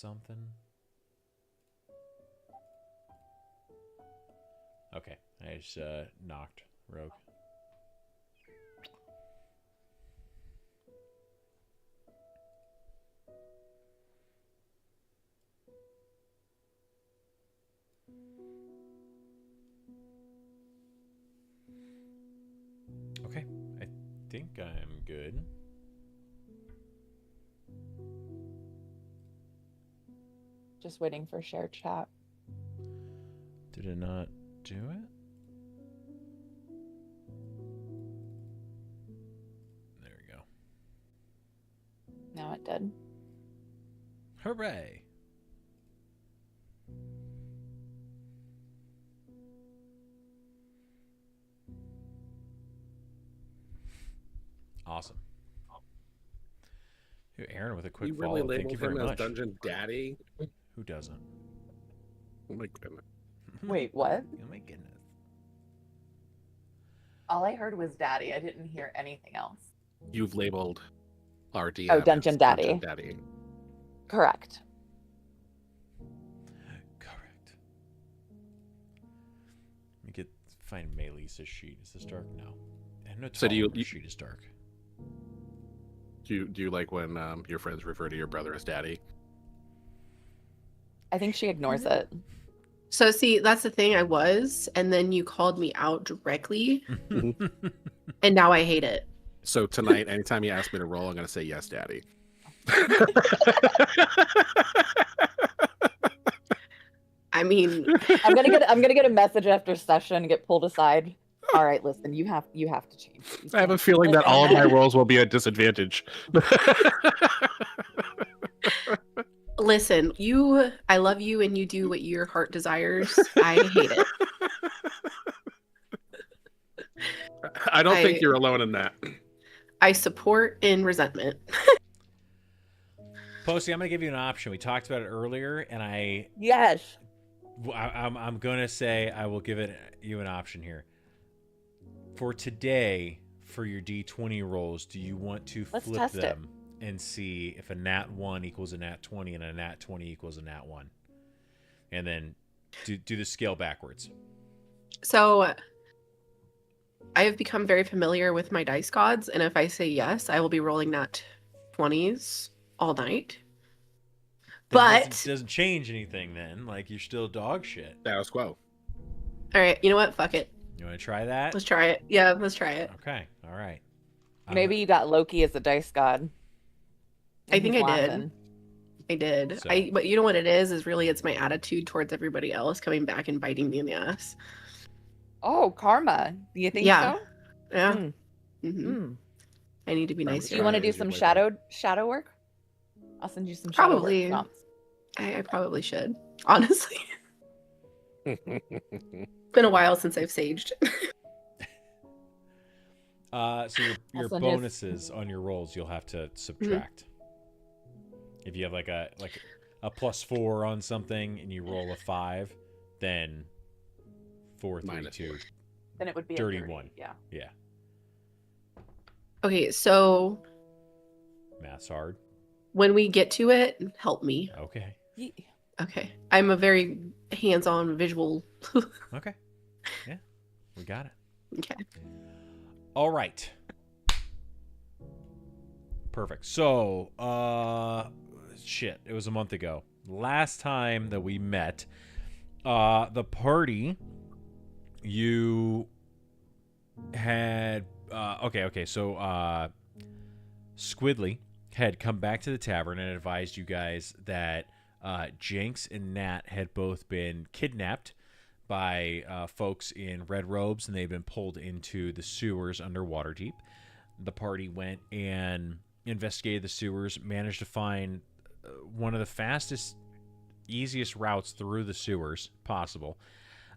something. Okay, I just knocked Rogue. Okay, I think I'm good. Just waiting for share chat. Did it not do it? There we go. Now it did. Hooray! Awesome. Hey, Aaron with a quick You really follow. Thank you labeled very him much. as Dungeon Daddy? Who doesn't? Oh my goodness. Wait, what? Oh my goodness. All I heard was daddy. I didn't hear anything else. You've labeled our DM Oh, Dungeon as Daddy. Dungeon Daddy. Correct. Correct. Let me find Maylisa's sheet. Is this dark? No. And no, So do you- sheet is dark. Do you like when your friends refer to your brother as Daddy? I think she ignores it. So see, that's the thing. I was, and then you called me out directly, and now I hate it. So tonight, anytime you ask me to roll, I'm going to say yes, Daddy. I mean, I'm gonna get a message after session and get pulled aside. All right, listen, you have to change. I have a feeling that all of my rolls will be at disadvantage. listen, I love you, and you do what your heart desires. I hate it. I don't think you're alone in that. I support in resentment. Posty, I'm going to give you an option. We talked about it earlier, and Yes. I'm going to say I will give you an option here. For today, for your D20 rolls, do you want to Let's flip test it. them and see if a nat 1 equals a nat 20 and a nat 20 equals a nat 1? And then do the scale backwards. So I have become very familiar with my dice gods, and if I say yes, I will be rolling nat 20s all night. That But doesn't change anything then. Like, you're still dog shit. Status quo. all right, you know what? Fuck it. You want to try that? Let's try it. Yeah, let's try it. Okay. All right. Maybe you got Loki as a dice god. I think He's I did. laughing. I did. So- But you know what it is really it's my attitude towards everybody else coming back and biting me in the ass. Oh, karma. Do you think Yeah. so? Yeah. Mm. hmm Mm. I need to be Probably nicer. Do you want to do Is your some boyfriend. shadow work? I'll send you some shadow Probably. work prompts. I probably should. Honestly. Been a while since I've saged. So your Also, his- bonuses on your rolls you'll have to subtract. If you have like a +4 on something and you roll a 5, then 4, 3, Minus 2. Then it would be Dirty a 30. one. Yeah. Yeah, Okay, so math's hard. when we get to it, help me. Okay. Okay. I'm a very hands-on visual. Okay. Yeah, we got it. Okay. All right. Perfect. So, shit, it was a month ago. Last time that we met, the party, you had, so, Squidly had come back to the tavern and advised you guys that Jinx and Nat had both been kidnapped by folks in red robes, and they've been pulled into the sewers under Waterdeep. The party went and investigated the sewers, managed to find one of the fastest, easiest routes through the sewers possible.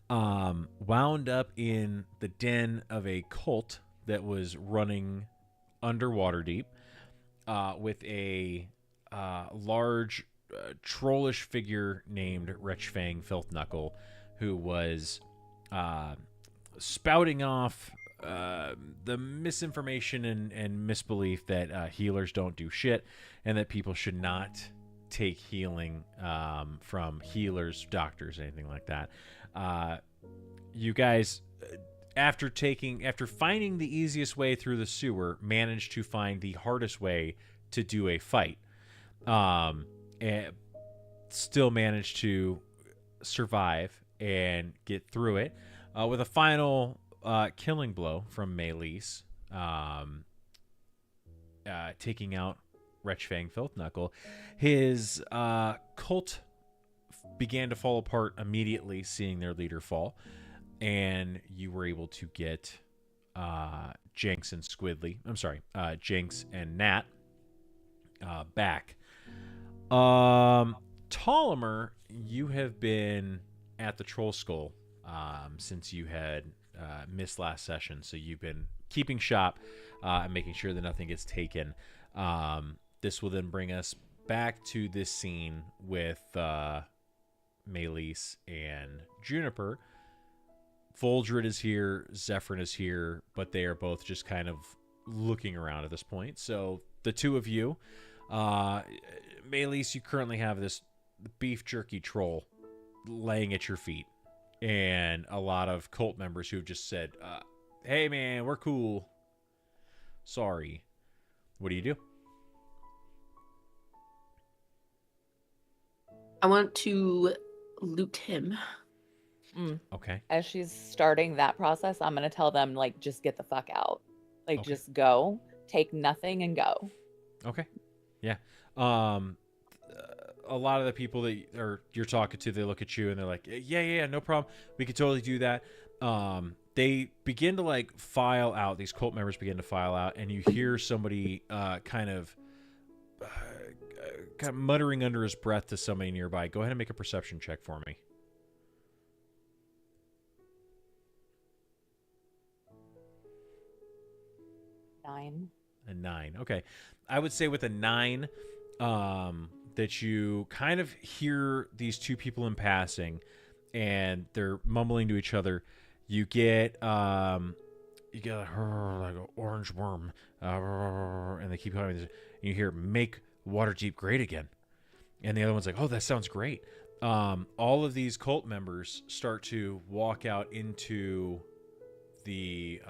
Wound up in the den of a cult that was running under Waterdeep with a large trollish figure named Retchfang Filthknuckle, who was spouting off the misinformation and misbelief that healers don't do shit and that people should not take healing from healers, doctors, anything like that. You guys, after finding the easiest way through the sewer, managed to find the hardest way to do a fight. And still managed to survive and get through it with a final killing blow from Melis, taking out Retchfang Filthknuckle. His cult began to fall apart immediately, seeing their leader fall, and you were able to get Jinx and Jinx and Nat back. Ptolemy, you have been at the Troll Skull since you had missed last session, so you've been keeping shop and making sure that nothing gets taken. This will then bring us back to this scene with Melis and Juniper. Voldred is here, Zephyrin is here, but they are both just kind of looking around at this point. So the two of you, Melis, you currently have this beef jerky troll laying at your feet, and a lot of cult members who have just said, hey man, we're cool. Sorry. What do you do? I want to loot him. Okay. As she's starting that process, I'm gonna tell them, like, just get the fuck out. Like, Okay. just go, take nothing, and go. Okay. Yeah. A lot of the people that you're talking to, they look at you and they're like, yeah, no problem. We could totally do that. They begin to like file out. These cult members begin to file out, and you hear somebody kind of muttering under his breath to somebody nearby. Go ahead and make a perception check for me. A 9. Okay. I would say with a 9, that you kind of hear these two people in passing, and they're mumbling to each other. You get like an orange worm, and they keep calling this. And you hear "Make Waterdeep great again," and the other one's like, "Oh, that sounds great." All of these cult members start to walk out into the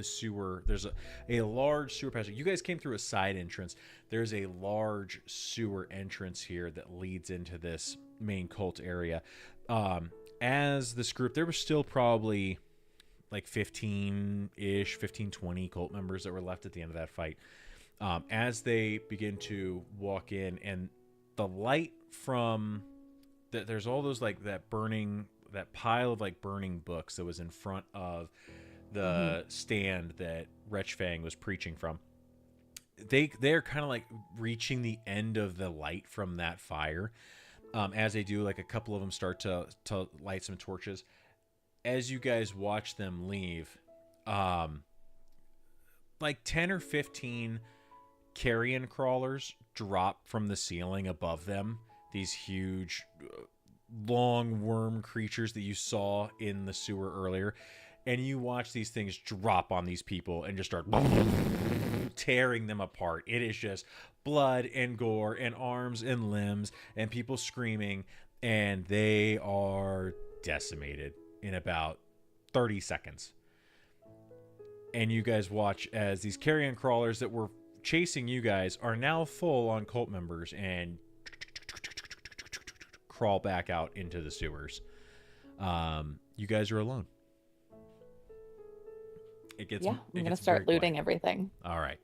sewer. There's a large sewer passage. You guys came through a side entrance. There's a large sewer entrance here that leads into this main cult area. As this group, there was still probably like 15, 20 cult members that were left at the end of that fight. As they begin to walk in, and the light from there's all those like that pile of like burning books that was in front of the stand that Retchfang was preaching from. They're kind of like reaching the end of the light from that fire. As they do, like a couple of them start to light some torches. As you guys watch them leave, like 10 or 15 carrion crawlers drop from the ceiling above them. These huge, long worm creatures that you saw in the sewer earlier. And you watch these things drop on these people and just start tearing them apart. It is just blood and gore and arms and limbs and people screaming, and they are decimated in about 30 seconds. And you guys watch as these carrion crawlers that were chasing you guys are now full on cult members and crawl back out into the sewers. You guys are alone. I'm gonna start looting everything. All right.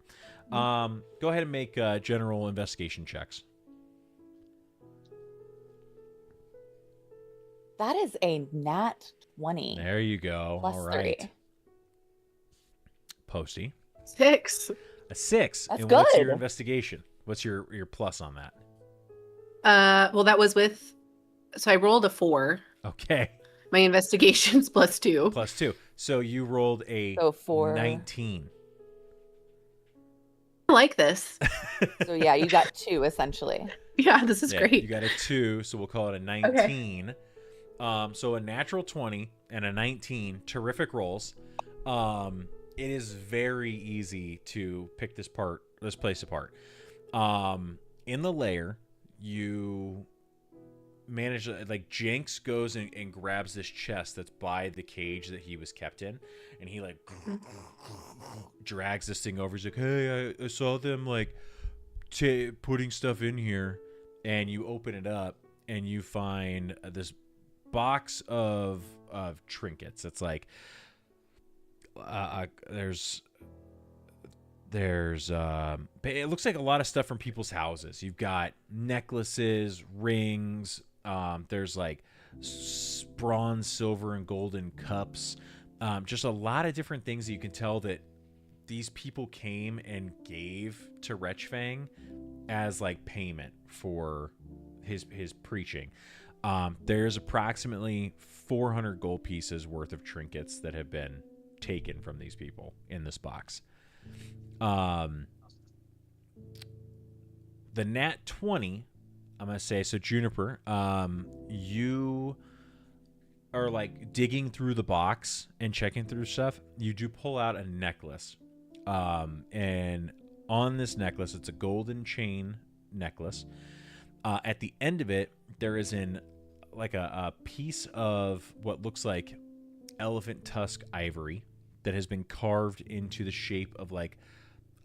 Go ahead and make general investigation checks. That is a nat 20. There you go. Plus All right. 3. Posty. 6. A 6. That's and what's your good. investigation? What's your plus on that? Well, that was with. So I rolled a 4. Okay. My investigation's plus 2. Plus 2. So you rolled a So 4. 19. I like this. So yeah, you got 2 essentially. Yeah, this is Yeah, great. You got a 2, so we'll call it a 19. So a natural 20 and a 19. Terrific rolls. It is very easy to pick this place apart. In the lair, you manage like Jinx goes and grabs this chest that's by the cage that he was kept in, and he like drags this thing over. He's like, hey, I saw them like putting stuff in here, and you open it up and you find this box of trinkets. It's like there's it looks like a lot of stuff from people's houses. You've got necklaces, rings, there's like bronze, silver, and golden cups, just a lot of different things that you can tell that these people came and gave to Retchfang as like payment for his preaching. There's approximately 400 gold pieces worth of trinkets that have been taken from these people in this box. The nat 20, I'm gonna say, so Juniper, you are like digging through the box and checking through stuff. You do pull out a necklace, and on this necklace, it's a golden chain necklace. At the end of it, there is a piece of what looks like elephant tusk ivory that has been carved into the shape of like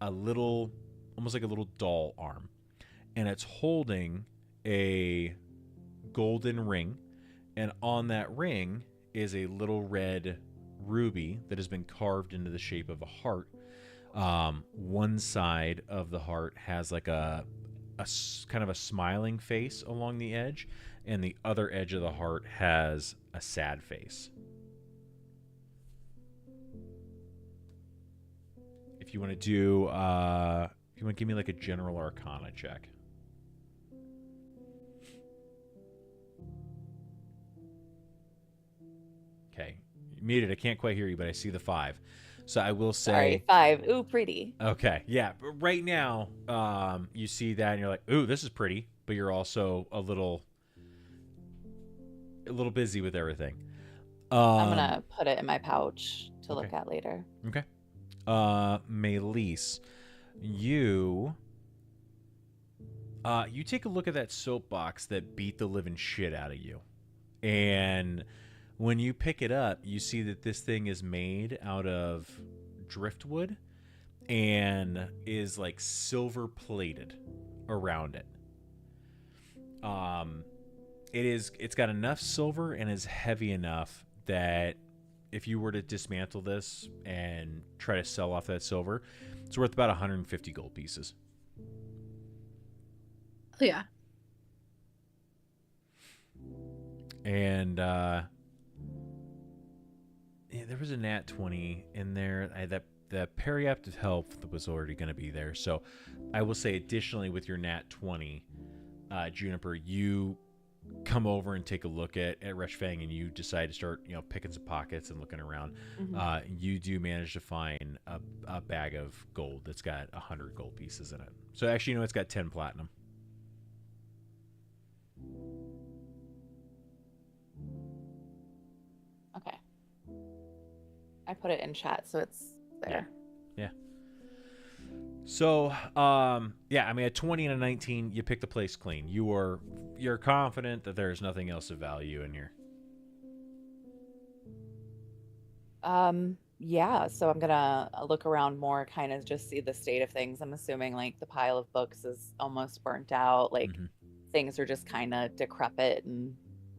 a little, almost like a little doll arm, and it's holding a golden ring, and on that ring is a little red ruby that has been carved into the shape of a heart. One side of the heart has like a kind of a smiling face along the edge, and the other edge of the heart has a sad face. If you want to do, if you want to give me like a general arcana check. Okay, you muted. I can't quite hear you, but I see the 5. So I will say, Sorry, 5. Ooh, pretty. Okay, yeah. But right now, you see that and you're like, ooh, this is pretty, but you're also a little busy with everything. I'm gonna put it in my pouch to look at later. Okay. Melise, you take a look at that soapbox that beat the living shit out of you, and when you pick it up, you see that this thing is made out of driftwood and is like silver plated around it. It's got enough silver and is heavy enough that if you were to dismantle this and try to sell off that silver, it's worth about 150 gold pieces. Oh, yeah. And yeah, there was a nat 20 in there. The periaptive health was already going to be there. So I will say, additionally, with your nat 20, Juniper, you come over and take a look at Retchfang, and you decide to start, picking some pockets and looking around. Mm-hmm. You do manage to find a bag of gold that's got 100 gold pieces in it. So actually, it's got 10 platinum. Okay. I put it in chat, so it's there. Yeah. So, yeah, I mean, at 20 and a 19, you pick the place clean. You're confident that there's nothing else of value in here. Yeah, so I'm gonna look around more, kind of just see the state of things. I'm assuming like the pile of books is almost burnt out, like things are just kind of decrepit and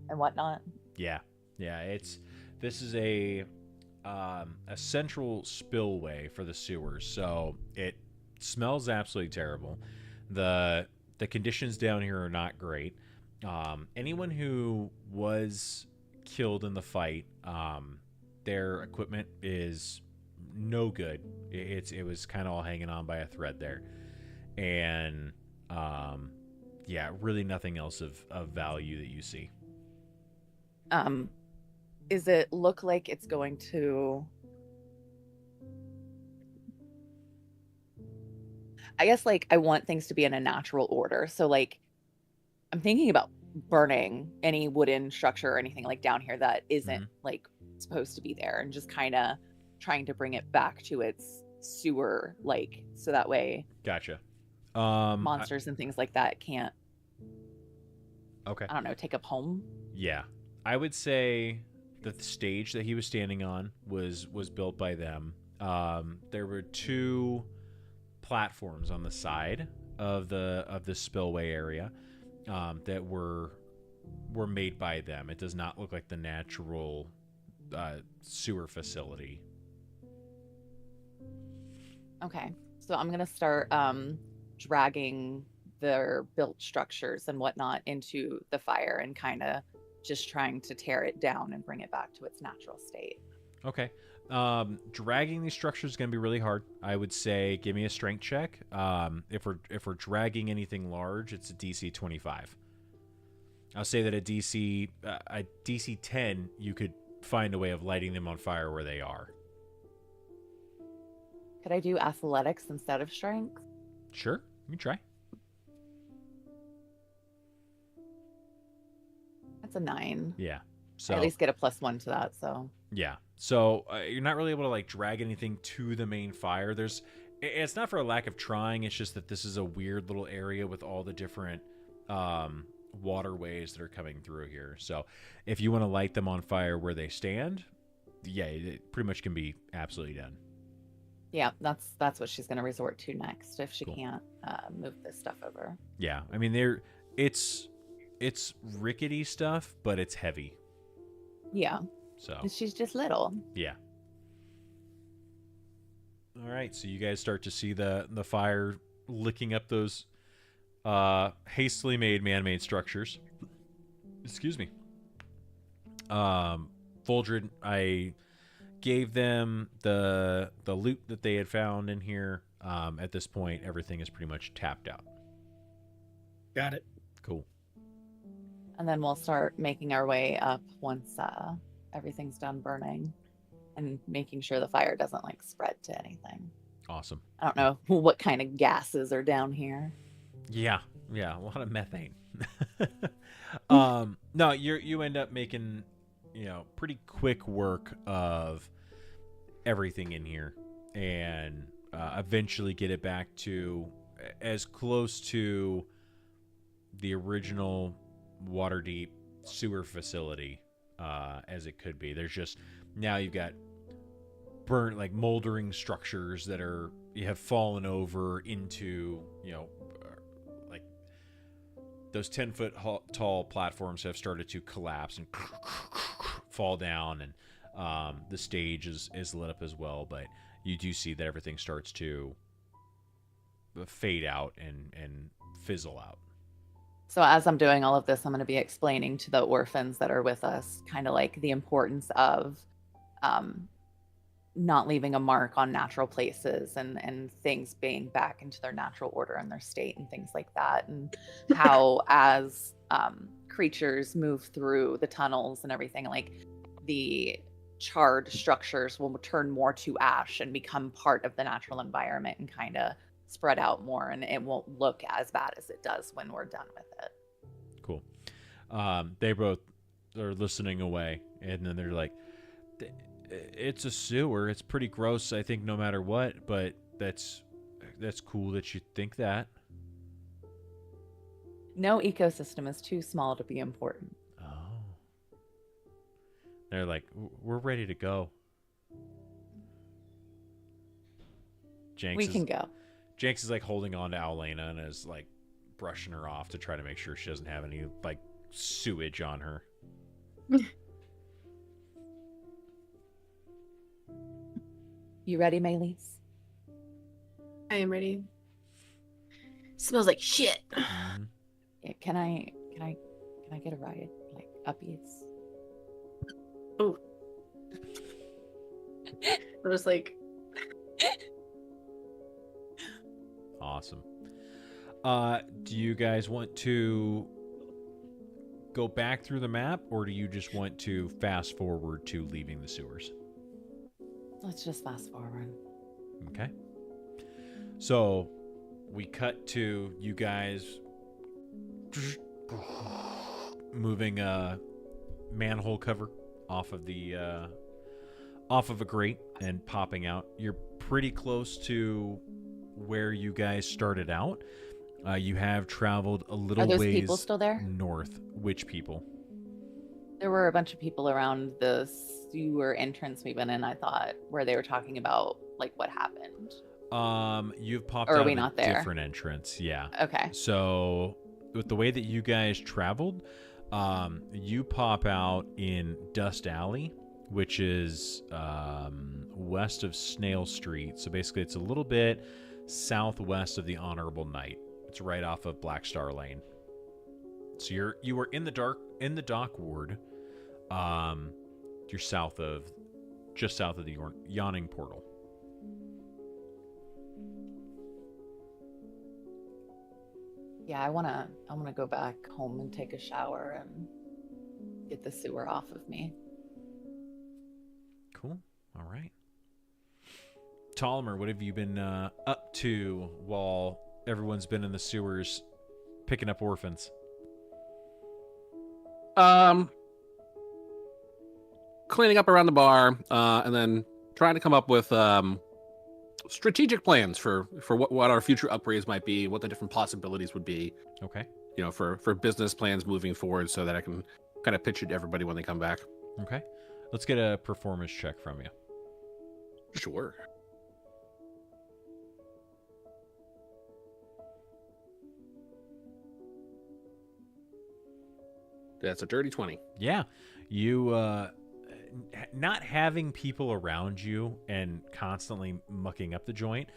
whatnot. Yeah. This is a central spillway for the sewers, so it smells absolutely terrible. The conditions down here are not great. Anyone who was killed in the fight, their equipment is no good. It was kind of all hanging on by a thread there, and yeah, really nothing else of value that you see. Is it look like it's going to? I guess like I want things to be in a natural order. So like I'm thinking about burning any wooden structure or anything like down here that isn't like supposed to be there, and just kind of trying to bring it back to its sewer, like, so that way Gotcha. monsters and things like that can't Okay. I don't know, take up home. Yeah. I would say that the stage that he was standing on was built by them. There were 2 platforms on the side of the spillway area that were made by them. It does not look like the natural sewer facility. Okay. So I'm going to start dragging their built structures and whatnot into the fire and kind of just trying to tear it down and bring it back to its natural state. Okay. Dragging these structures is going to be really hard. I would say give me a strength check. If we're dragging anything large, it's a DC 25. I'll say that a DC 10, you could find a way of lighting them on fire where they are. Could I do athletics instead of strength? Sure, you can try. That's a 9. Yeah. So I at least get a +1 to that. So yeah. So you're not really able to like drag anything to the main fire. It's not for a lack of trying. It's just that this is a weird little area with all the different waterways that are coming through here. So if you want to light them on fire where they stand, yeah, it pretty much can be absolutely done. yeah, that's what she's going to resort to next if she Cool. can't move this stuff over. Yeah. I mean, it's rickety stuff, but it's heavy. Yeah, So she's just little. yeah. All right, so you guys start to see the fire licking up those hastily made man-made structures. Excuse me. Voldred, I gave them the loot that they had found in here. At this point, everything is pretty much tapped out. Got it. Cool. And then we'll start making our way up once everything's done burning and making sure the fire doesn't like spread to anything. Awesome. I don't know what kind of gases are down here. Yeah, a lot of methane. No, you end up making, pretty quick work of everything in here, and eventually get it back to as close to the original Waterdeep sewer facility as it could be. There's just now you've got burnt, like moldering structures that have fallen over into, like those 10-foot tall platforms have started to collapse and fall down, and the stage is lit up as well. But you do see that everything starts to fade out and fizzle out. So as I'm doing all of this, I'm going to be explaining to the orphans that are with us kind of like the importance of not leaving a mark on natural places and things being back into their natural order and their state and things like that. And how as creatures move through the tunnels and everything, like the charred structures will turn more to ash and become part of the natural environment and kind of spread out more, and it won't look as bad as it does when we're done with it. Cool. They both are listening away, and then they're like, it's a sewer. It's pretty gross, I think, no matter what, but that's cool that you think that. No ecosystem is too small to be important. Oh. They're like, we're ready to go. We can go. Jenks is like holding on to Aulena and is like brushing her off to try to make sure she doesn't have any like sewage on her. You ready, Maylise? I am ready. Smells like shit. Mm-hmm. Yeah, can I get a ride, like uppies? Oh. I'm just like, Awesome. Do you guys want to go back through the map, or do you just want to fast forward to leaving the sewers? Let's just fast forward. Okay. So we cut to you guys moving a manhole cover off of a grate and popping out. You're pretty close to where you guys started out. You have traveled a little Are those ways people still there? north. Which people? There were a bunch of people around the sewer entrance we went in, I thought, where they were talking about like what happened. You've popped Or are out we of a not there? different entrance. Yeah. Okay. So with the way that you guys traveled, you pop out in Dust Alley, which is west of Snail Street. So basically, it's a little bit southwest of the Honorable Knight. It's right off of Black Star Lane. So you were in the dock ward. You're just south of the Yawning Portal. Yeah, I wanna go back home and take a shower and get the sewer off of me. Cool. All right. Tollimer, what have you been up to while everyone's been in the sewers picking up orphans? Cleaning up around the bar, and then trying to come up with strategic plans for what our future upgrades might be, what the different possibilities would be. Okay. You know, for business plans moving forward, so that I can kind of pitch it to everybody when they come back. Okay. Let's get a performance check from you. Sure. That's a dirty 20. Yeah. You not having people around you and constantly mucking up the joint,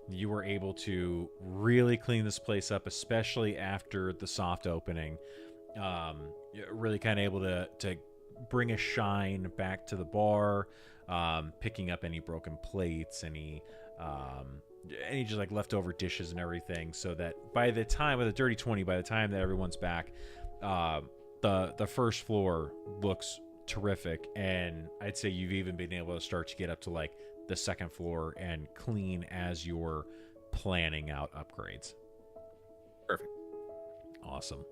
you were able to really clean this place up, especially after the soft opening. Really kind of able to bring a shine back to the bar, picking up any broken plates, any just like leftover dishes and everything, so that by the time with a dirty 20, by the time that everyone's back, the first floor looks terrific, and I'd say you've even been able to start to get up to like the second floor and clean as you're planning out upgrades. Perfect. Awesome.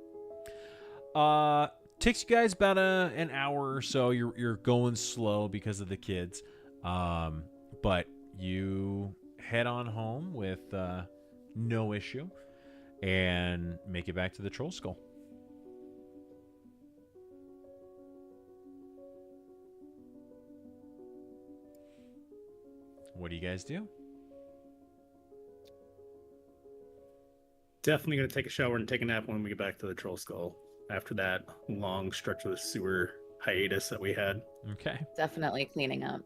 Takes you guys about an hour or so. You're going slow because of the kids, but you head on home with no issue and make it back to the Troll Skull. What do you guys do? Definitely going to take a shower and take a nap when we get back to the Troll Skull after that long stretch of the sewer hiatus that we had. Okay. Definitely cleaning up.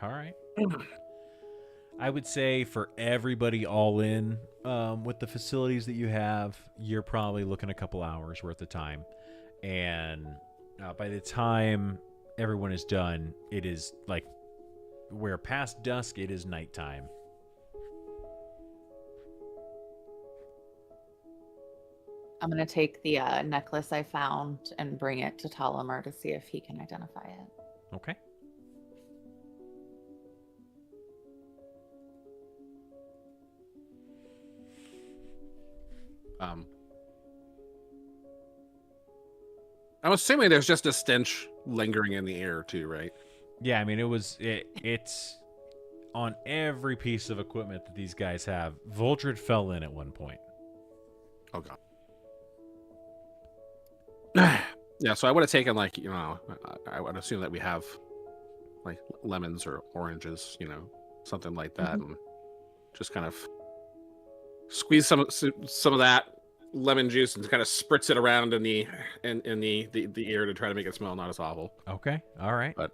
All right. I would say for everybody all in, with the facilities that you have, you're probably looking a couple hours worth of time. And by the time everyone is done, it is like where past dusk, it is nighttime. I'm going to take the necklace I found and bring it to Tollimer to see if he can identify it. Okay. I'm assuming there's just a stench lingering in the air too, right? Yeah, I mean, it's on every piece of equipment that these guys have. Voltred fell in at one point. Oh god. Yeah, so I would have taken like, I would assume that we have like lemons or oranges, something like that, and just kind of squeeze some of that lemon juice and kind of spritz it around in the air to try to make it smell not as awful. Okay, all right. But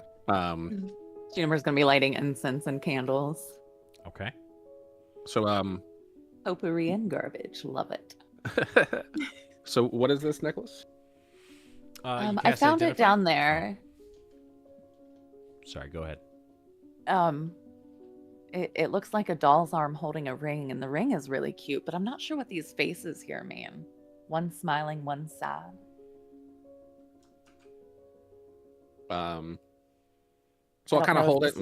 Juniper's going to be lighting incense and candles. Okay. So Potpourri and garbage. Love it. So what is this necklace? I found it down there. Sorry, go ahead. It looks like a doll's arm holding a ring, and the ring is really cute, but I'm not sure what these faces here mean. One smiling, one sad. So I'll kind of hold it.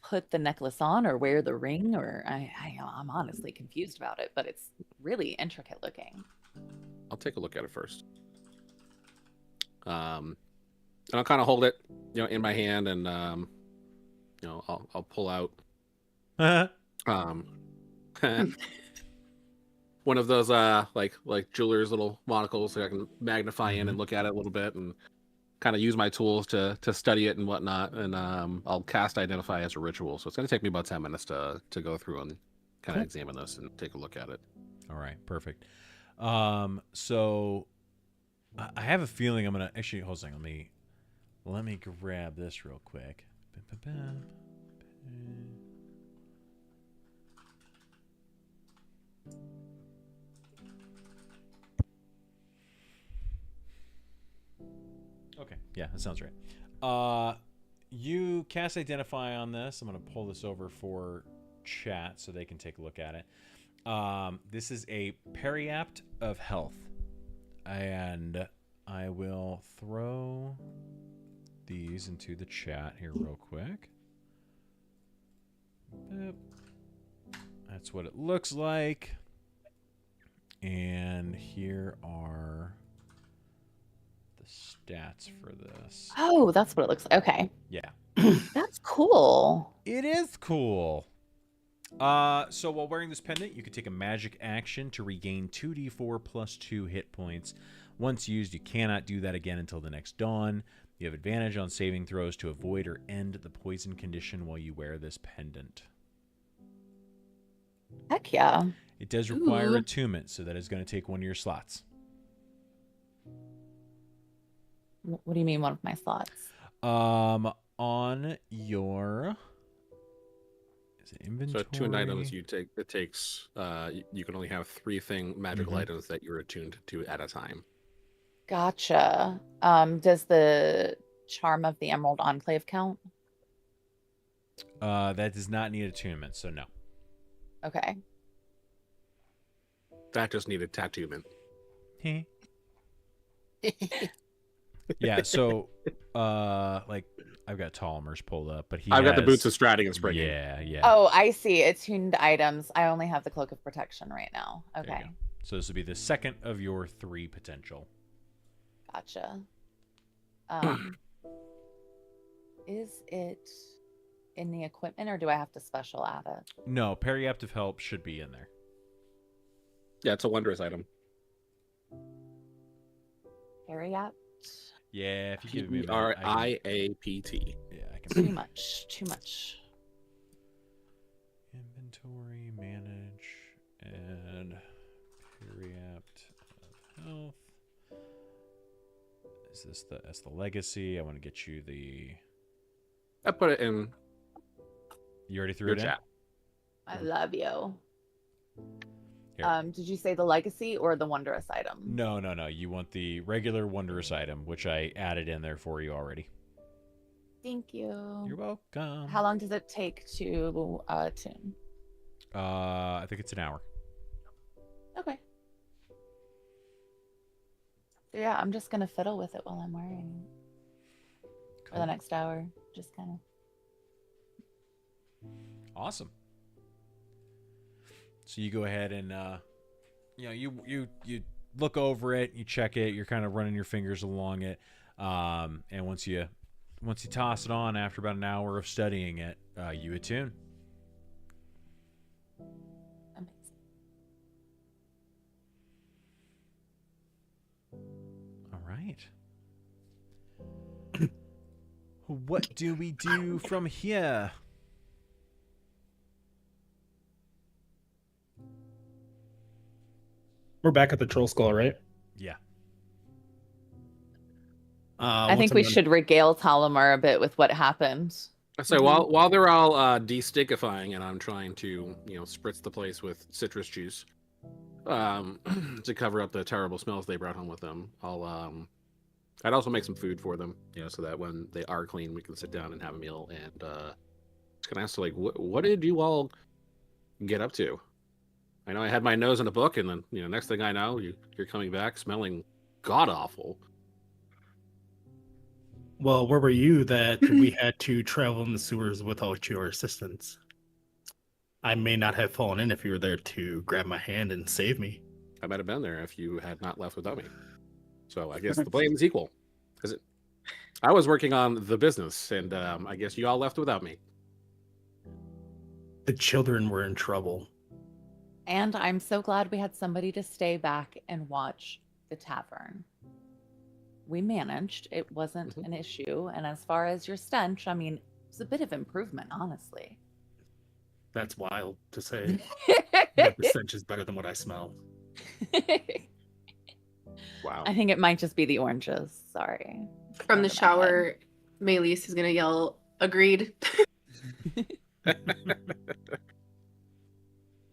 Put the necklace on or wear the ring, or I'm honestly confused about it, but it's really intricate looking. I'll take a look at it first. And I'll kind of hold it, in my hand, and I'll pull out. one of those like jeweler's little monocles so I can magnify in and look at it a little bit and kind of use my tools to study it and whatnot. And I'll cast Identify as a ritual. So it's going to take me about 10 minutes to go through and kind of examine this and take a look at it. All right, perfect. So I have a feeling I'm gonna actually hold on. Let me grab this real quick. Okay, yeah, that sounds right. You cast Identify on this. I'm gonna pull this over for chat so they can take a look at it. This is a periapt of health, and I will throw these into the chat here real quick. Boop. That's what it looks like, and here are the stats for this. Oh, that's what it looks like. Okay. Yeah, That's cool. it is cool. So while wearing this pendant, you can take a magic action to regain 2d4 plus 2 hit points. Once used, you cannot do that again until the next dawn. You have advantage on saving throws to avoid or end the poison condition while you wear this pendant. Heck yeah. It does require Ooh. attunement, so that is going to take one of your slots. What do you mean one of my slots? On your is it inventory? So 2 items you take. It takes. You can only have 3 magical items that you're attuned to at a time. Gotcha. Does the Charm of the Emerald Enclave count? That does not need attunement, so no. Okay. That just needed tattooment. Yeah, so like I've got Ptolemy's pulled up, but I've got the boots of stratting and springing. Yeah. Oh, I see. Attuned items. I only have the Cloak of Protection right now. There you Okay. go. So this would be the second of your 3 potential. Gotcha. Is it in the equipment or do I have to special add it? No, periaptive help should be in there. Yeah, it's a wondrous item. Periapt? Yeah, if you give me a minute, Periapt. Yeah, I can. Too much. Too much. Inventory, manage, and periapt of health. Is this that's the legacy? I want to get you the. I put it in You already threw your it in? chat. I love you. Here. Did you say the legacy or the wondrous item? No. You want the regular wondrous item, which I added in there for you already. Thank you. You're welcome. How long does it take to tune? I think it's an hour. Okay. So yeah, I'm just gonna fiddle with it while I'm wearing it for the next hour. Just kind of. Awesome. So you go ahead and you look over it, you check it, you're kind of running your fingers along it, and once you toss it on after about an hour of studying it, you attune. Amazing. All right. What do we do from here? We're back at the troll skull, right? Yeah. I think we should regale Ptolemyr a bit with what happened. So while they're all de-stickifying and I'm trying to spritz the place with citrus juice to cover up the terrible smells they brought home with them, I'd also make some food for them, so that when they are clean, we can sit down and have a meal. And just gonna ask, like, what did you all get up to? I know I had my nose in a book, and then next thing I know, you're coming back smelling god awful. Well, where were you that we had to travel in the sewers without your assistance? I may not have fallen in if you were there to grab my hand and save me. I might have been there if you had not left without me. So I guess the blame is equal. I was working on the business, and I guess you all left without me. The children were in trouble. And I'm so glad we had somebody to stay back and watch the tavern. We managed. It wasn't an issue. And as far as your stench, I mean, it's a bit of improvement, honestly. That's wild to say. That the stench is better than what I smell. Wow. I think it might just be the oranges. Sorry. From the Over my head. shower, Maelys is gonna yell, "Agreed."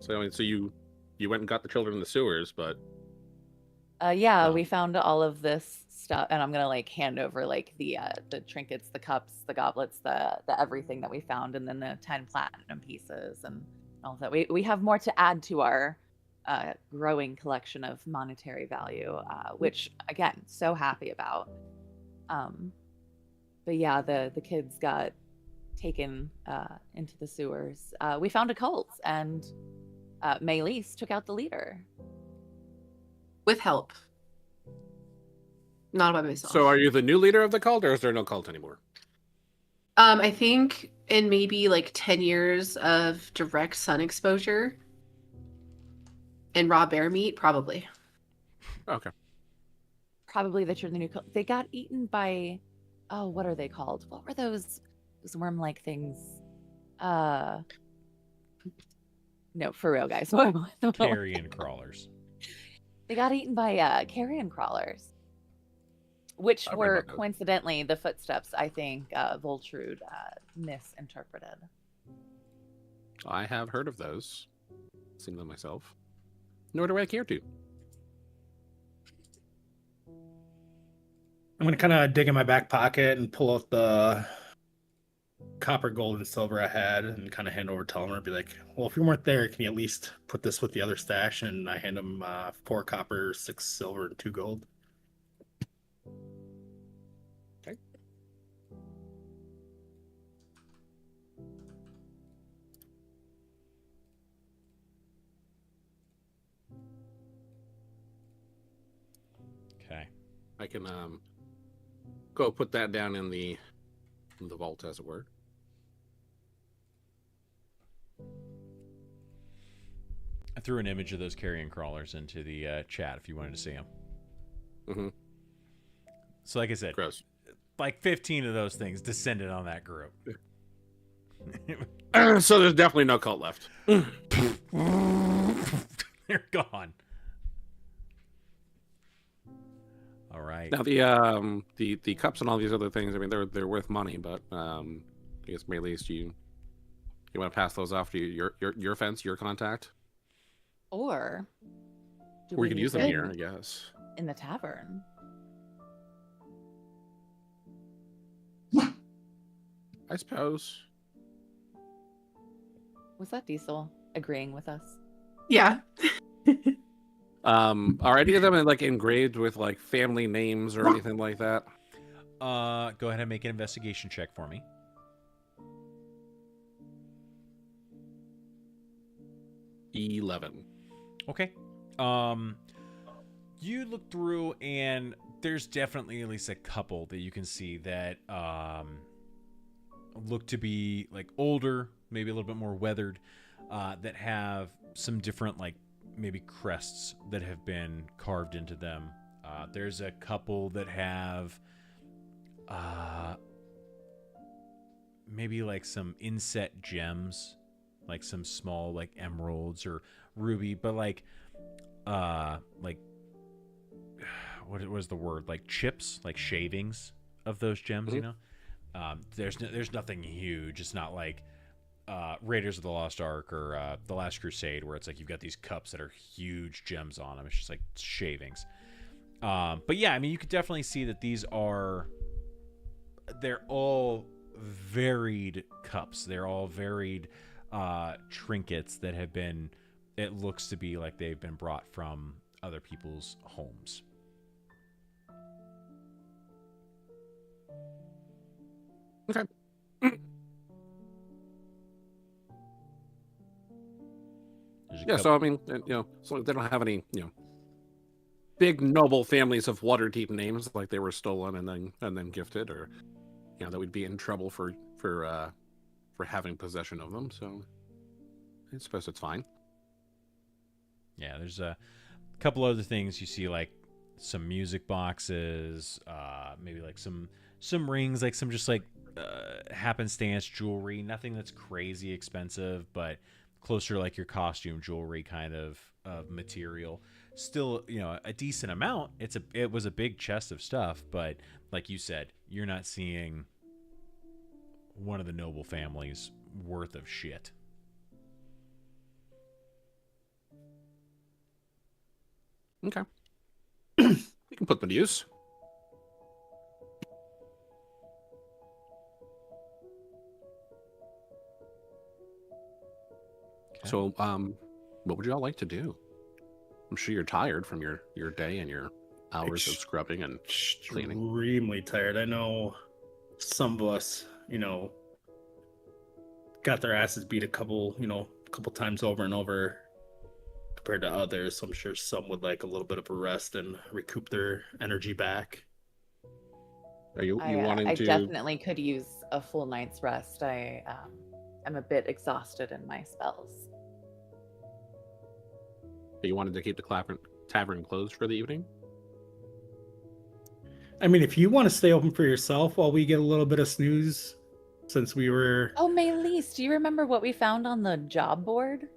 So I mean, so you went and got the children in the sewers, but Yeah, Oh. we found all of this stuff, and I'm gonna like hand over like the trinkets, the cups, the goblets, the everything that we found, and then the 10 platinum pieces and all of that. We have more to add to our growing collection of monetary value, which again, so happy about. But yeah, the kids got taken into the sewers. We found a cult, and Maelys took out the leader. With help. Not by myself. so are you the new leader of the cult, or is there no cult anymore? I think in maybe like 10 years of direct sun exposure and raw bear meat, probably. Okay. Probably that you're the new cult. They got eaten by, oh, what are they called? What were those worm-like things? No, for real, guys. Carrion crawlers. They got eaten by carrion crawlers, which I read were about those. coincidentally the footsteps I think Voltrude misinterpreted. I have heard of those. Seen them myself. Nor do I care to. I'm gonna kind of dig in my back pocket and pull out the copper, gold, and silver I had, and kind of hand over to Elmer and be like, "Well, if you weren't there, can you at least put this with the other stash?" And I hand him 4 copper, 6 silver, and 2 gold. Okay. I can go put that down in the vault, as it were. I threw an image of those carrion crawlers into the chat if you wanted to see them. Mm-hmm. So like I said, Gross. like 15 of those things descended on that group. So there's definitely no cult left. They're gone. All right. Now the cups and all these other things, I mean, they're worth money, but I guess Maelys, you want to pass those off to your fence, your contact, Or do or you can use them it here, I guess. in the tavern? I suppose. Was that Diesel agreeing with us? Yeah. Are any of them like engraved with like family names or anything like that? Go ahead and make an investigation check for me. $11. Okay. You look through and there's definitely at least a couple that you can see that look to be like older, maybe a little bit more weathered, that have some different like maybe crests that have been carved into them. There's a couple that have maybe like some inset gems, like some small like emeralds or ruby, but like what was the word, like chips, like shavings of those gems, you know. There's nothing huge. It's not like Raiders of the Lost Ark or The Last Crusade, where it's like you've got these cups that are huge gems on them. It's just like shavings. But yeah, I mean, you could definitely see that they're all varied cups. They're all varied trinkets that have been, it looks to be like they've been brought from other people's homes. Okay. Yeah, so I mean, so they don't have any, big noble families of Waterdeep names like they were stolen and then gifted, or that would be in trouble for having possession of them. So I suppose it's fine. Yeah, there's a couple other things you see, like some music boxes, maybe like some rings, like some just like happenstance jewelry. Nothing that's crazy expensive, but closer to like your costume jewelry kind of material. Still, a decent amount. It was a big chest of stuff, but like you said, you're not seeing one of the noble families worth of shit. Okay. We can put them to use. Okay. So, what would you all like to do? I'm sure you're tired from your day and your hours of scrubbing and cleaning. Extremely tired. I know some of us, got their asses beat a couple times over and over compared to others. So I'm sure some would like a little bit of a rest and recoup their energy back. Are you I wanting to? definitely could use a full night's rest. I am a bit exhausted in my spells. You wanted to keep the tavern closed for the evening? I mean, if you want to stay open for yourself while we get a little bit of snooze, since we were. Oh, Maylise, do you remember what we found on the job board?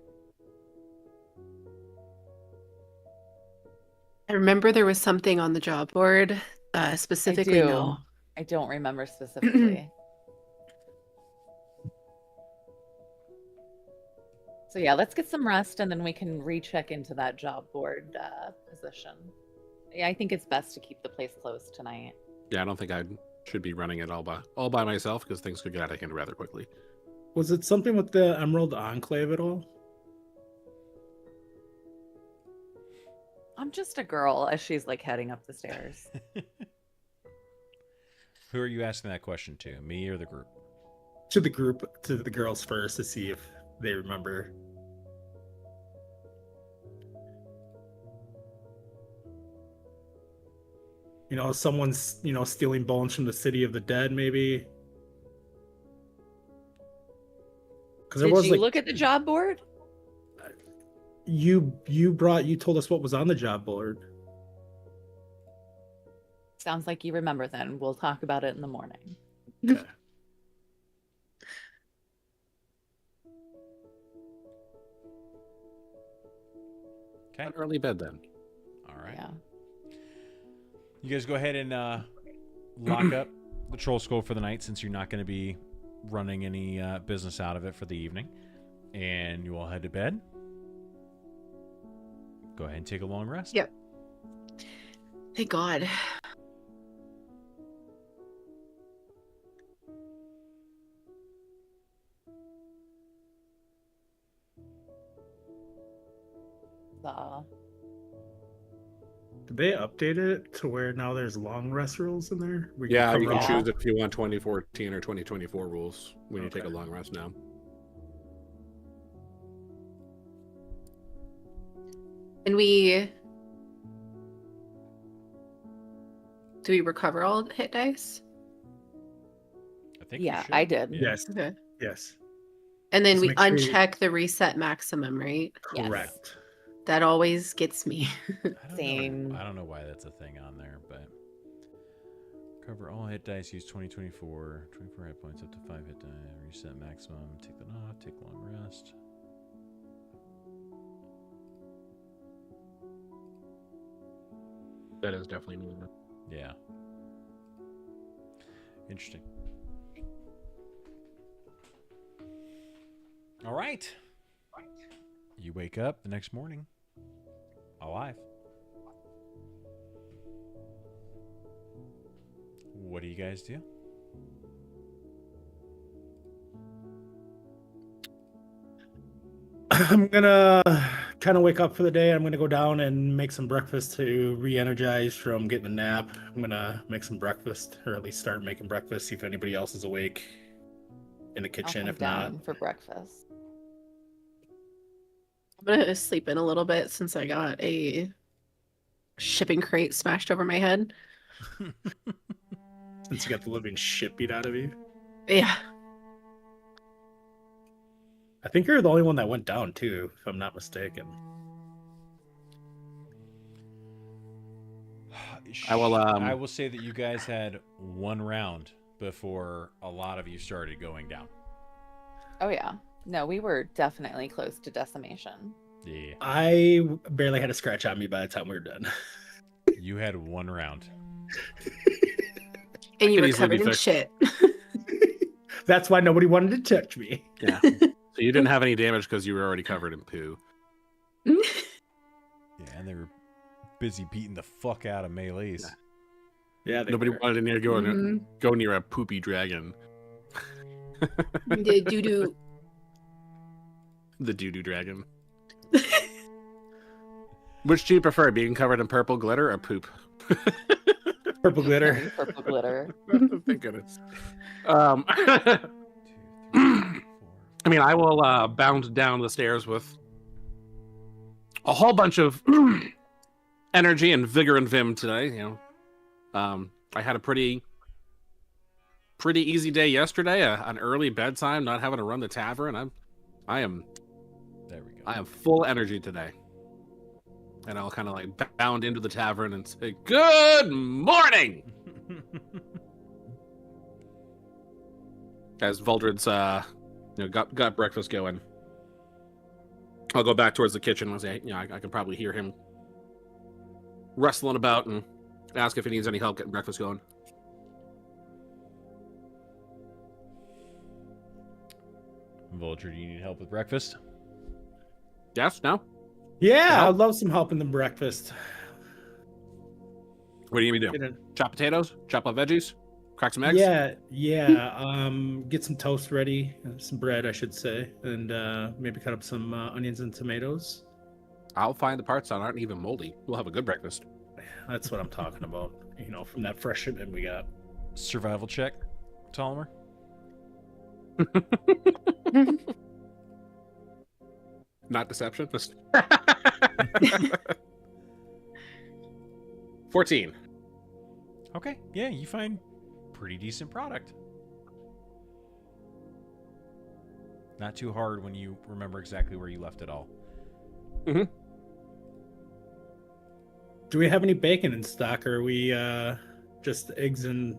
I remember there was something on the job board. Specifically, no. I don't remember specifically. So yeah, let's get some rest and then we can recheck into that job board position. Yeah, I think it's best to keep the place closed tonight. Yeah, I don't think I should be running it all by myself because things could get out of hand rather quickly. Was it something with the Emerald Enclave at all? I'm just a girl as she's like heading up the stairs. Who are you asking that question to? Me or the group? To the group, to the girls first, to see if they remember. Someone's, stealing bones from the city of the dead, maybe. Because Did you look at the job board? You told us what was on the job board. Sounds like you remember then. We'll talk about it in the morning. Okay. Okay. An early bed then. All right. Yeah. You guys go ahead and lock up the troll skull for the night, since you're not going to be running any business out of it for the evening. And you all head to bed. Go ahead and take a long rest. Yep. Thank God. Did they update it to where now there's long rest rules in there? Yeah, you can Yeah. choose if you want 2014 or 2024 rules when you take a Okay. long rest now. And do we recover all hit dice? I think Yeah, you should. I did. Yes. Okay. Yes. And then Just we make sure you- uncheck the reset maximum, right? Yes. Correct. That always gets me. Same. I don't know why that's a thing on there, but cover all hit dice. Use 2024. 24 hit points up to 5 hit die. Reset maximum. Take that off. Take long rest. That is definitely new. Yeah. Interesting. All right. You wake up the next morning alive. What do you guys do? I'm gonna kind of wake up for the day. I'm gonna go down and make some breakfast to re-energize from getting a nap. I'm gonna make some breakfast, or at least start making breakfast. See if anybody else is awake in the I'll kitchen. come If down not, for breakfast. I'm gonna sleep in a little bit since I got a shipping crate smashed over my head. since you got the living shit beat out of you, Yeah. I think you're the only one that went down too, if I'm not mistaken. I will. I will say that you guys had one round before a lot of you started going down. Oh yeah. No, we were definitely close to decimation. Yeah. I barely had a scratch on me by the time we were done. You had one round. And you could were easily be covered in fixed. shit. That's why nobody wanted to touch me. Yeah. So you didn't have any damage because you were already covered in poo. Yeah, and they were busy beating the fuck out of melees. Yeah, Nobody wanted to Mhm. go near a poopy dragon. The doo-doo. The doo-doo dragon. Which do you prefer, being covered in purple glitter or poop? Purple glitter. Purple glitter. Thank goodness. I mean, I will bound down the stairs with a whole bunch of energy and vigor and vim today. You know, I had a pretty easy day yesterday. An early bedtime, not having to run the tavern. I am There we go. I am full energy today. And I'll kind of like bound into the tavern and say, "Good morning!" As Vuldred's, got breakfast going. I'll go back towards the kitchen and say, I can probably hear him rustling about and ask if he needs any help getting breakfast going. Vulture, do you need help with breakfast? Yes? No? Yeah, Help? I'd love some help in the breakfast. What do you need me to do? Chop potatoes? Chop up veggies? Crack some eggs? Yeah. Get some toast ready, some bread, I should say, and maybe cut up some onions and tomatoes. I'll find the parts that aren't even moldy. We'll have a good breakfast. That's what I'm talking about. From that fresh shipment we got. Survival check, Tollimer. Not deception. 14. Okay, yeah, you find pretty decent product. Not too hard when you remember exactly where you left it all. Mm-hmm. Do we have any bacon in stock, or are we just eggs and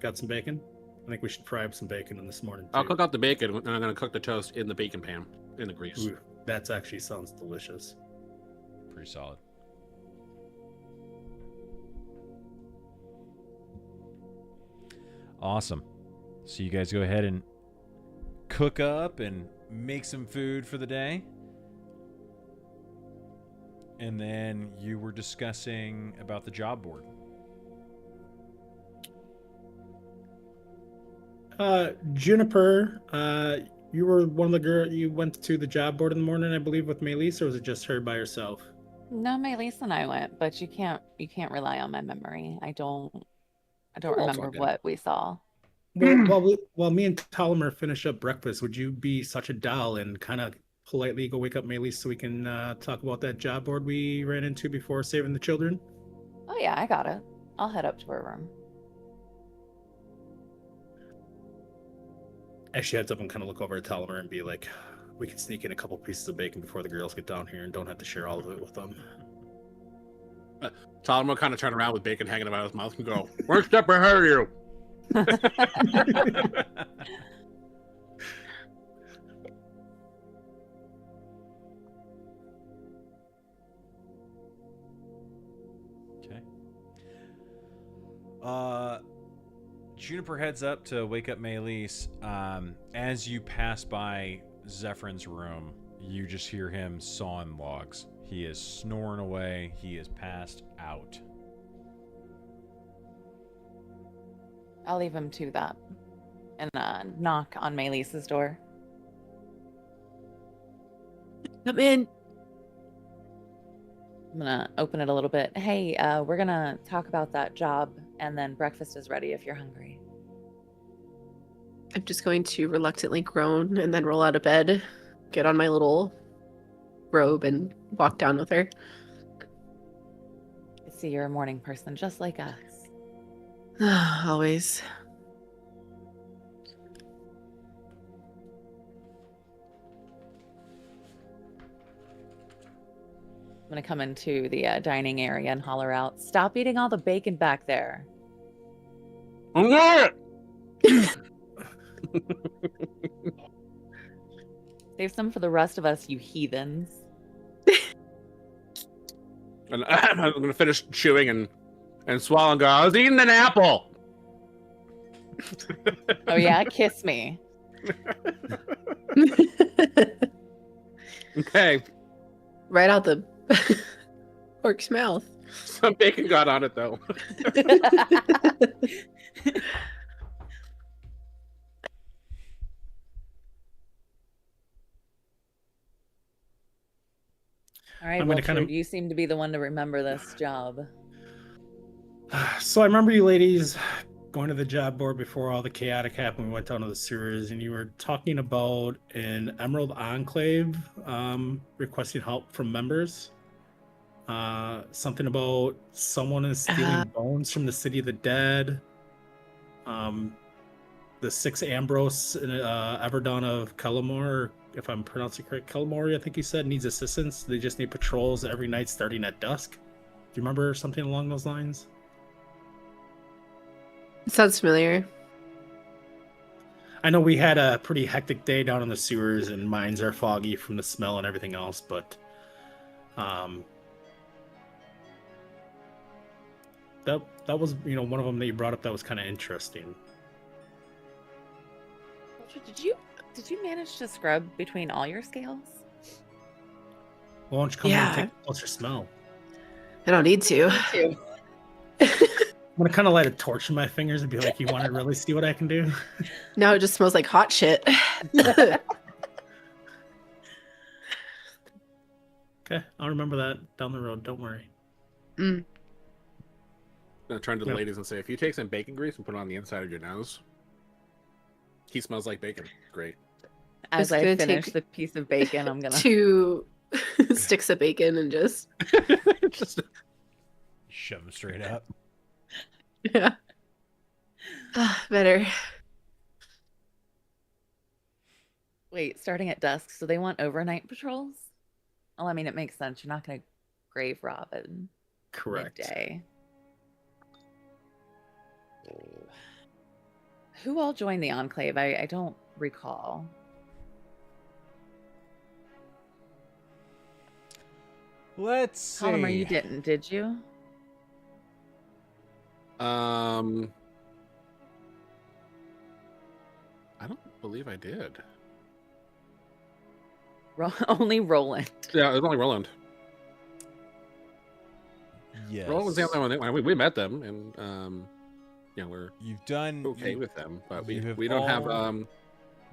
got some bacon? I think we should fry up some bacon in this morning, too. I'll cook up the bacon, and I'm going to cook the toast in the bacon pan, in the grease. Ooh, that actually sounds delicious. Pretty solid. Awesome. So you guys go ahead and cook up and make some food for the day. And then you were discussing about the job board. Juniper, you were one of the girls. You went to the job board in the morning, I believe, with Maylise, or was it just her by herself? No, my Lisa and I went, but you can't rely on my memory. I don't We're all remember talking. what we saw. Well, while me and Tollimer finish up breakfast, would you be such a doll and kind of politely go wake up Maylise so we can talk about that job board we ran into before saving the children? Oh yeah, I got it. I'll head up to her room. As she heads up and kind of look over at Tollimer and be like, we can sneak in a couple pieces of bacon before the girls get down here and don't have to share all of it with them. Tom will kind of turn around with bacon hanging out of his mouth and go, "One step ahead of you." Okay. Juniper heads up to wake up Maylise. As you pass by Zephyr's room, you just hear him sawing logs. He is snoring away. He is passed out. I'll leave him to that and knock on Maylisa's door. Come in. I'm gonna open it a little bit. Hey, we're gonna talk about that job, and then breakfast is ready if you're hungry. I'm just going to reluctantly groan and then roll out of bed, get on my little robe, and walk down with her. I see you're a morning person, just like us. Always. I'm gonna come into the dining area and holler out, "Stop eating all the bacon back there." Save some for the rest of us, you heathens. And I'm going to finish chewing and swallow and go, I was eating an apple. Oh yeah, kiss me. Okay. Right out the orc's mouth. Some bacon got on it, though. All right, I'm gonna Wilfred, you seem to be the one to remember this job. So I remember you ladies going to the job board before all the chaotic happened. We went down to the sewers, and you were talking about an Emerald Enclave requesting help from members. Something about someone is stealing bones from the City of the Dead. The 6 Ambrose in Everdon of Kellamore, if I'm pronouncing it correct, Kellamore, I think you said, needs assistance. They just need patrols every night starting at dusk. Do you remember something along those lines? Sounds familiar. I know we had a pretty hectic day down in the sewers, and mines are foggy from the smell and everything else, but that was, one of them that you brought up that was kind of interesting. Did you manage to scrub between all your scales? Well, why don't you come in and take a closer smell? I don't need to. I'm gonna kind of light a torch in my fingers and be like, "You want to really see what I can do?" Now it just smells like hot shit. Okay, I'll remember that down the road. Don't worry. I'm gonna turn to the ladies and say, if you take some bacon grease and put it on the inside of your nose, he smells like bacon. Great. As I finish the piece of bacon, I'm gonna 2 sticks of bacon and just Shove them straight up. yeah. Better. Wait, starting at dusk, so they want overnight patrols? Well, I mean, it makes sense. You're not gonna grave rob at Correct. midday. Who all joined the Enclave? I don't recall. Let's see. Palmer, you didn't, did you? I don't believe I did. Only Roland. Yeah, it was only Roland. Yes. Roland was the only one. We met them, and we're you've with them, but you we don't have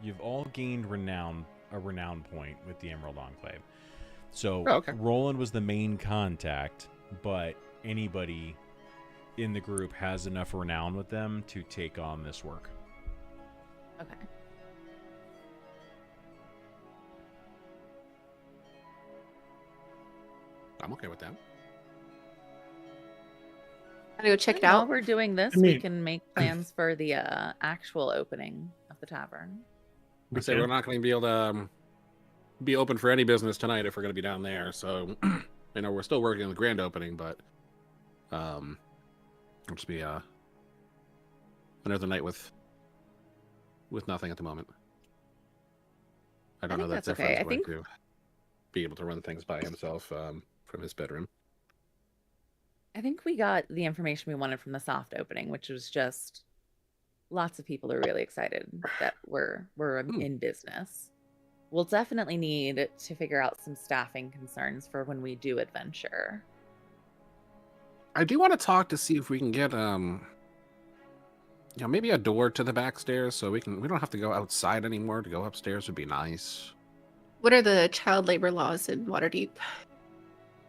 You've all gained a renown point with the Emerald Enclave. So okay. Roland was the main contact, but anybody in the group has enough renown with them to take on this work. Okay. I'm okay with that. Gotta go check it While out. we're doing this, we can make plans for the actual opening of the tavern. I say we're not going to be able to be open for any business tonight if we're going to be down there. So, we're still working on the grand opening, but it'll just be another night with nothing at the moment. I don't know that that's Zephyr's okay. going to be able to run things by himself from his bedroom. I think we got the information we wanted from the soft opening, which was just lots of people are really excited that we're in business. We'll definitely need to figure out some staffing concerns for when we do adventure. I do want to talk to see if we can get maybe a door to the back stairs so we don't have to go outside anymore. To go upstairs would be nice. What are the child labor laws in Waterdeep?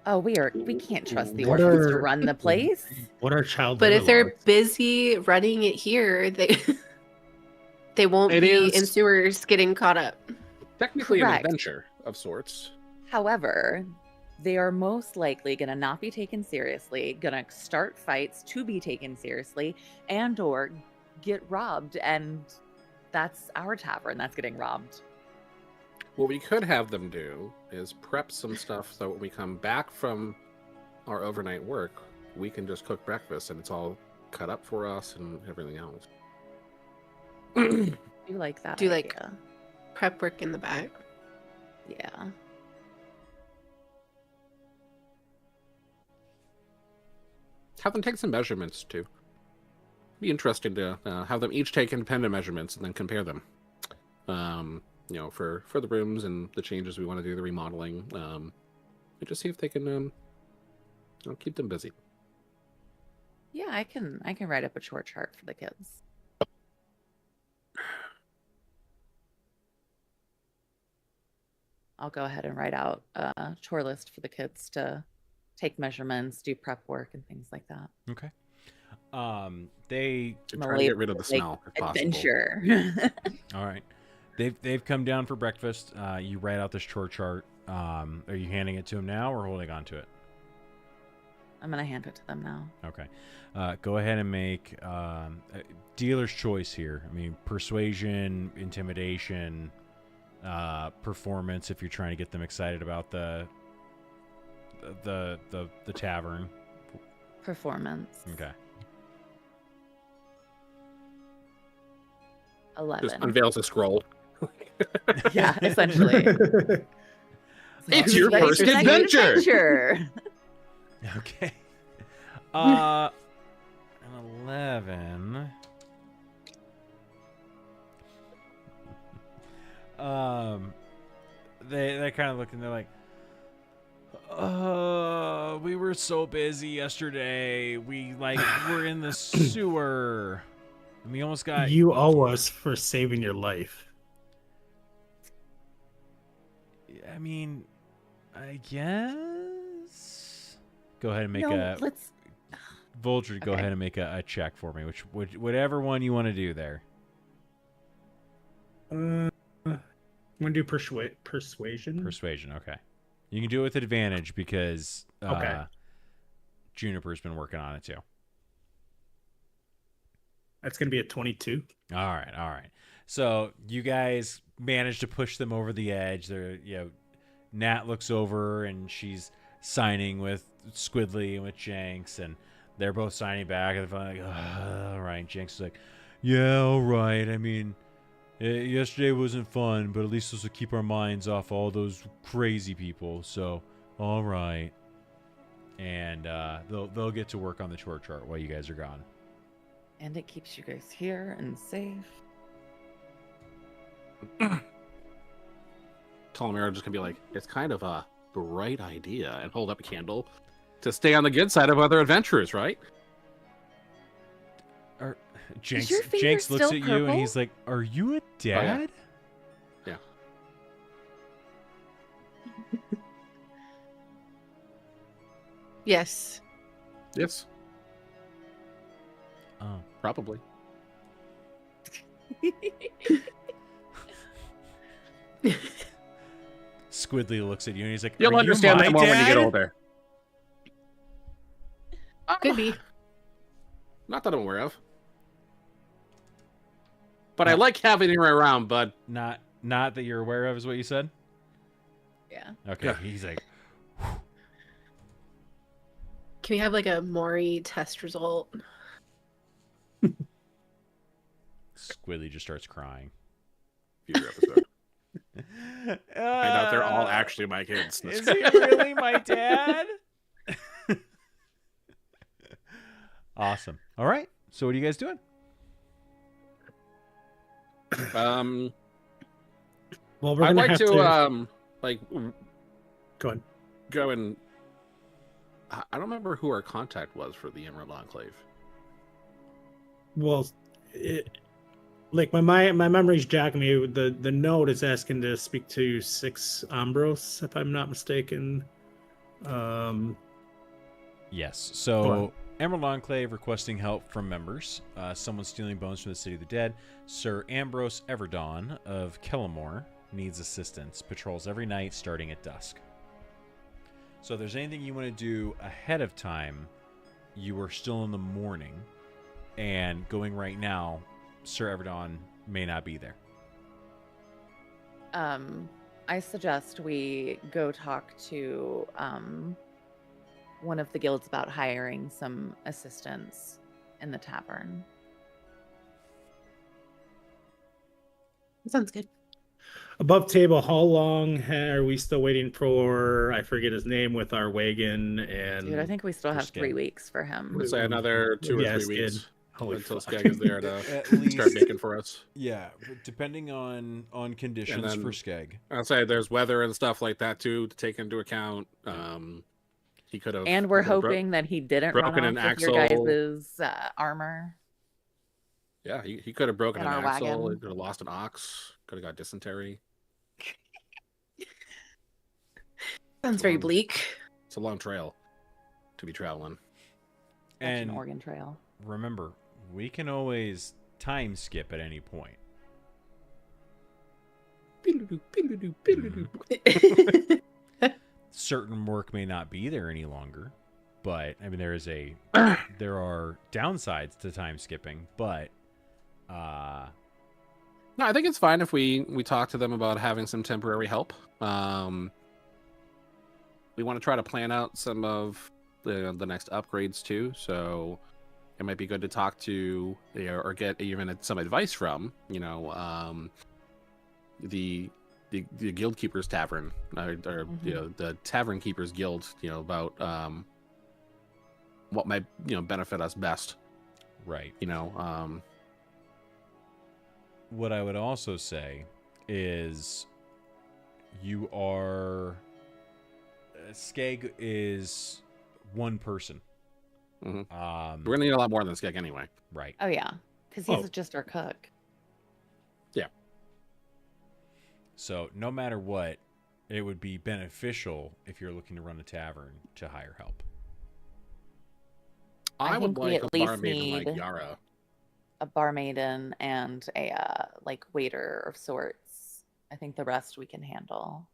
Oh, we can't trust the orphans to run the place. What are child But labor if they're laws? busy running it here, they won't be in sewers getting caught up. Technically Correct. an adventure of sorts. However, they are most likely going to not be taken seriously, going to start fights to be taken seriously, and or get robbed, and that's our tavern that's getting robbed. What we could have them do is prep some stuff so when we come back from our overnight work, we can just cook breakfast and it's all cut up for us and everything else. You like that? Do, like, idea. prep work in the back. Yeah. Have them take some measurements too. Be interesting to have them each take independent measurements and then compare them. You know, for the rooms and the changes we want to do, the remodeling, and just see if they can, you know, keep them busy. Yeah, I can write up a chore chart for the kids. I'll go ahead and write out a chore list for the kids to take measurements, do prep work, and things like that. Okay. They To try to get rid of the smell, if possible. Adventure. all right. They've come down for breakfast. You write out this chore chart. Are you handing it to them now or holding on to it? I'm gonna hand it to them now. Okay. Go ahead and make a dealer's choice here. I mean, persuasion, intimidation, performance. If you're trying to get them excited about the tavern. Performance. Okay. 11. Just unveils a scroll. Yeah, essentially. It's your first adventure! Okay. An 11. They kind of look and they're like, we were so busy yesterday. We were in the sewer. And we almost got. You owe us for saving your life. I mean, I guess. Go ahead and make let's. Vulture, go Okay. ahead and make a check for me, whatever one you want to do there. I'm gonna do persuasion. Persuasion, okay. You can do it with advantage because Okay. Juniper's been working on it too. That's gonna be a 22. All right. So you guys managed to push them over the edge. They're, Nat looks over and she's signing with Squidly and with Jenks, and they're both signing back. And they're like, all right. Jenks is like, yeah, all right. I mean, yesterday wasn't fun, but at least this will keep our minds off all those crazy people. So, all right. And they'll get to work on the chore chart while you guys are gone. And it keeps you guys here and safe. Calamero just gonna be like, it's kind of a bright idea, and hold up a candle to stay on the good side of other adventurers, right? Jenks your finger looks still at you and purple? he's like, are you a dad? Yeah. Yes. Yes, Oh. probably. Squidly looks at you and he's like, You'll "Are understand you that my more when you get dad?" older. Could be. Not that I'm aware of. But I like having you around, bud. Not that you're aware of is what you said? Yeah. Okay, Yeah. he's like, Can we have like a Maury test result? Squidly just starts crying. Future episode. I I know they're all actually my kids. Is he really my dad? Awesome. All right. So what are you guys doing? Well, we're I'd gonna like have to Go ahead. go and I don't remember who our contact was for the Emerald Enclave. Well, my memory's jacking me. The note is asking to speak to 6 Ambros, if I'm not mistaken. Yes. Go So on. Emerald Enclave requesting help from members. Someone stealing bones from the City of the Dead. Sir Ambrose Everdawn of Kellamore needs assistance. Patrols every night starting at dusk. So if there's anything you want to do ahead of time, you are still in the morning, and going right now, Sir Everdawn may not be there. I suggest we go talk to one of the guilds about hiring some assistants in the tavern. Sounds good. Above table, how long are we still waiting for, I forget his name, with our wagon and... Dude, I think we still For have 3 Skeg. weeks for him. Let's say another 2 or Yeah, 3 weeks Skid. Holy until fuck. Skeg is there to At start least- making for us. Yeah, depending on conditions then- for Skeg. I'd say there's weather and stuff like that too to take into account. He could have. And we're hoping that he didn't run broken off an with your axle. guys' armor. Yeah, he could have broken in an our axle. wagon. He could have lost an ox. Could have got dysentery. Sounds very bleak. It's a long trail to be traveling. Such an And Oregon Trail. remember, we can always time skip at any point. Certain work may not be there any longer, but I mean there are downsides to time skipping, but No, I think it's fine if we talk to them about having some temporary help. We want to try to plan out some of the next upgrades too, so it might be good to talk to or get even some advice from the guild keepers tavern or the tavern keepers guild about what might benefit us best. right. What I would also say is Skeg is one person. we're gonna need a lot more than Skeg anyway. Right. Oh, yeah. Because he's just our cook. So no matter what, it would be beneficial if you're looking to run a tavern to hire help. I I would think we like at a least barmaid like need- Yara. A barmaiden and a waiter of sorts. I think the rest we can handle.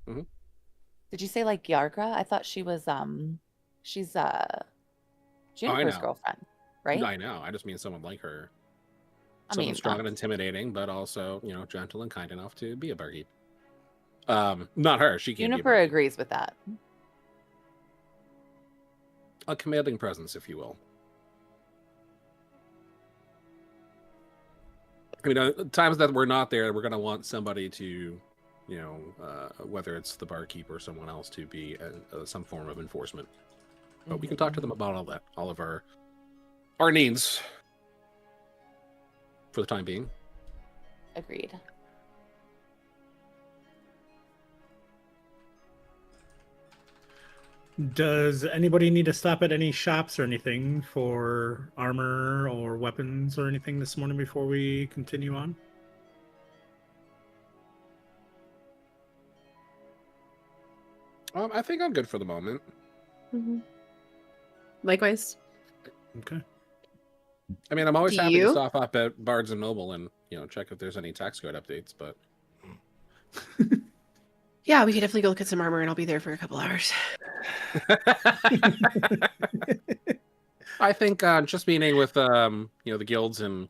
Mhm. Did you say Yargra? I thought she was she's Juniper's know. girlfriend, right? I know. I just mean someone like her. I Someone mean, strong and intimidating, but also, gentle and kind enough to be a barkeep. Not her. She can't Juniper be a barkeep. agrees with that. A commanding presence, if you will. I mean, times that we're not there, we're going to want somebody to, whether it's the barkeep or someone else, to be some form of enforcement. But we can talk to them about all that, all of our needs for the time being. Agreed. Does anybody need to stop at any shops or anything for armor or weapons or anything this morning before we continue on? I think I'm good for the moment. Likewise. Okay. I mean, I'm always Do happy to you? stop up at Bards and Noble and check if there's any tax code updates. But Yeah, we could definitely go look at some armor, and I'll be there for a couple hours. I think just meeting with the guilds and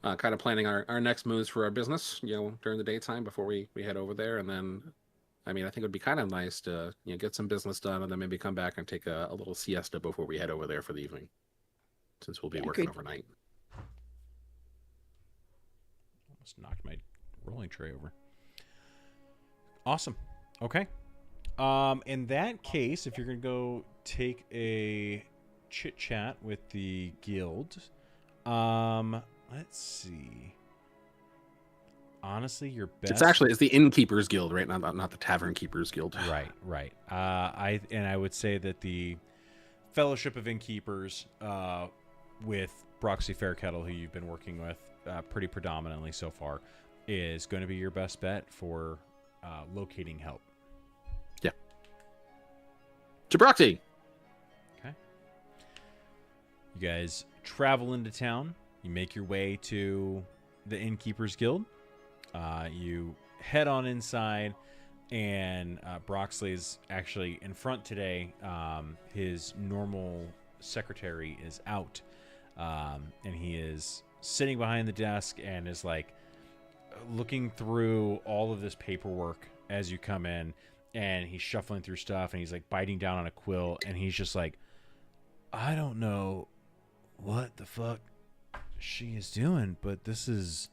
kind of planning our next moves for our business, during the daytime before we head over there, and then, I mean, I think it would be kind of nice to get some business done, and then maybe come back and take a little siesta before we head over there for the evening, since we'll be working Agreed. overnight. Almost knocked my rolling tray over. Awesome. Okay. In that case, if you're gonna go take a chit chat with the guild, let's see. Honestly, your best. It's the Innkeepers Guild, right? Not the Tavern Keepers Guild. Right. I would say that the Fellowship of Innkeepers, with Broxy Fairkettle, who you've been working with pretty predominantly so far, is going to be your best bet for locating help. Yeah. Jabraxi! Okay. You guys travel into town. You make your way to the Innkeepers Guild. You head on inside, and Broxley's actually in front today. His normal secretary is out, and he is sitting behind the desk and is like looking through all of this paperwork as you come in, and he's shuffling through stuff and he's like biting down on a quill, and he's just like, I don't know what the fuck she is doing, but this is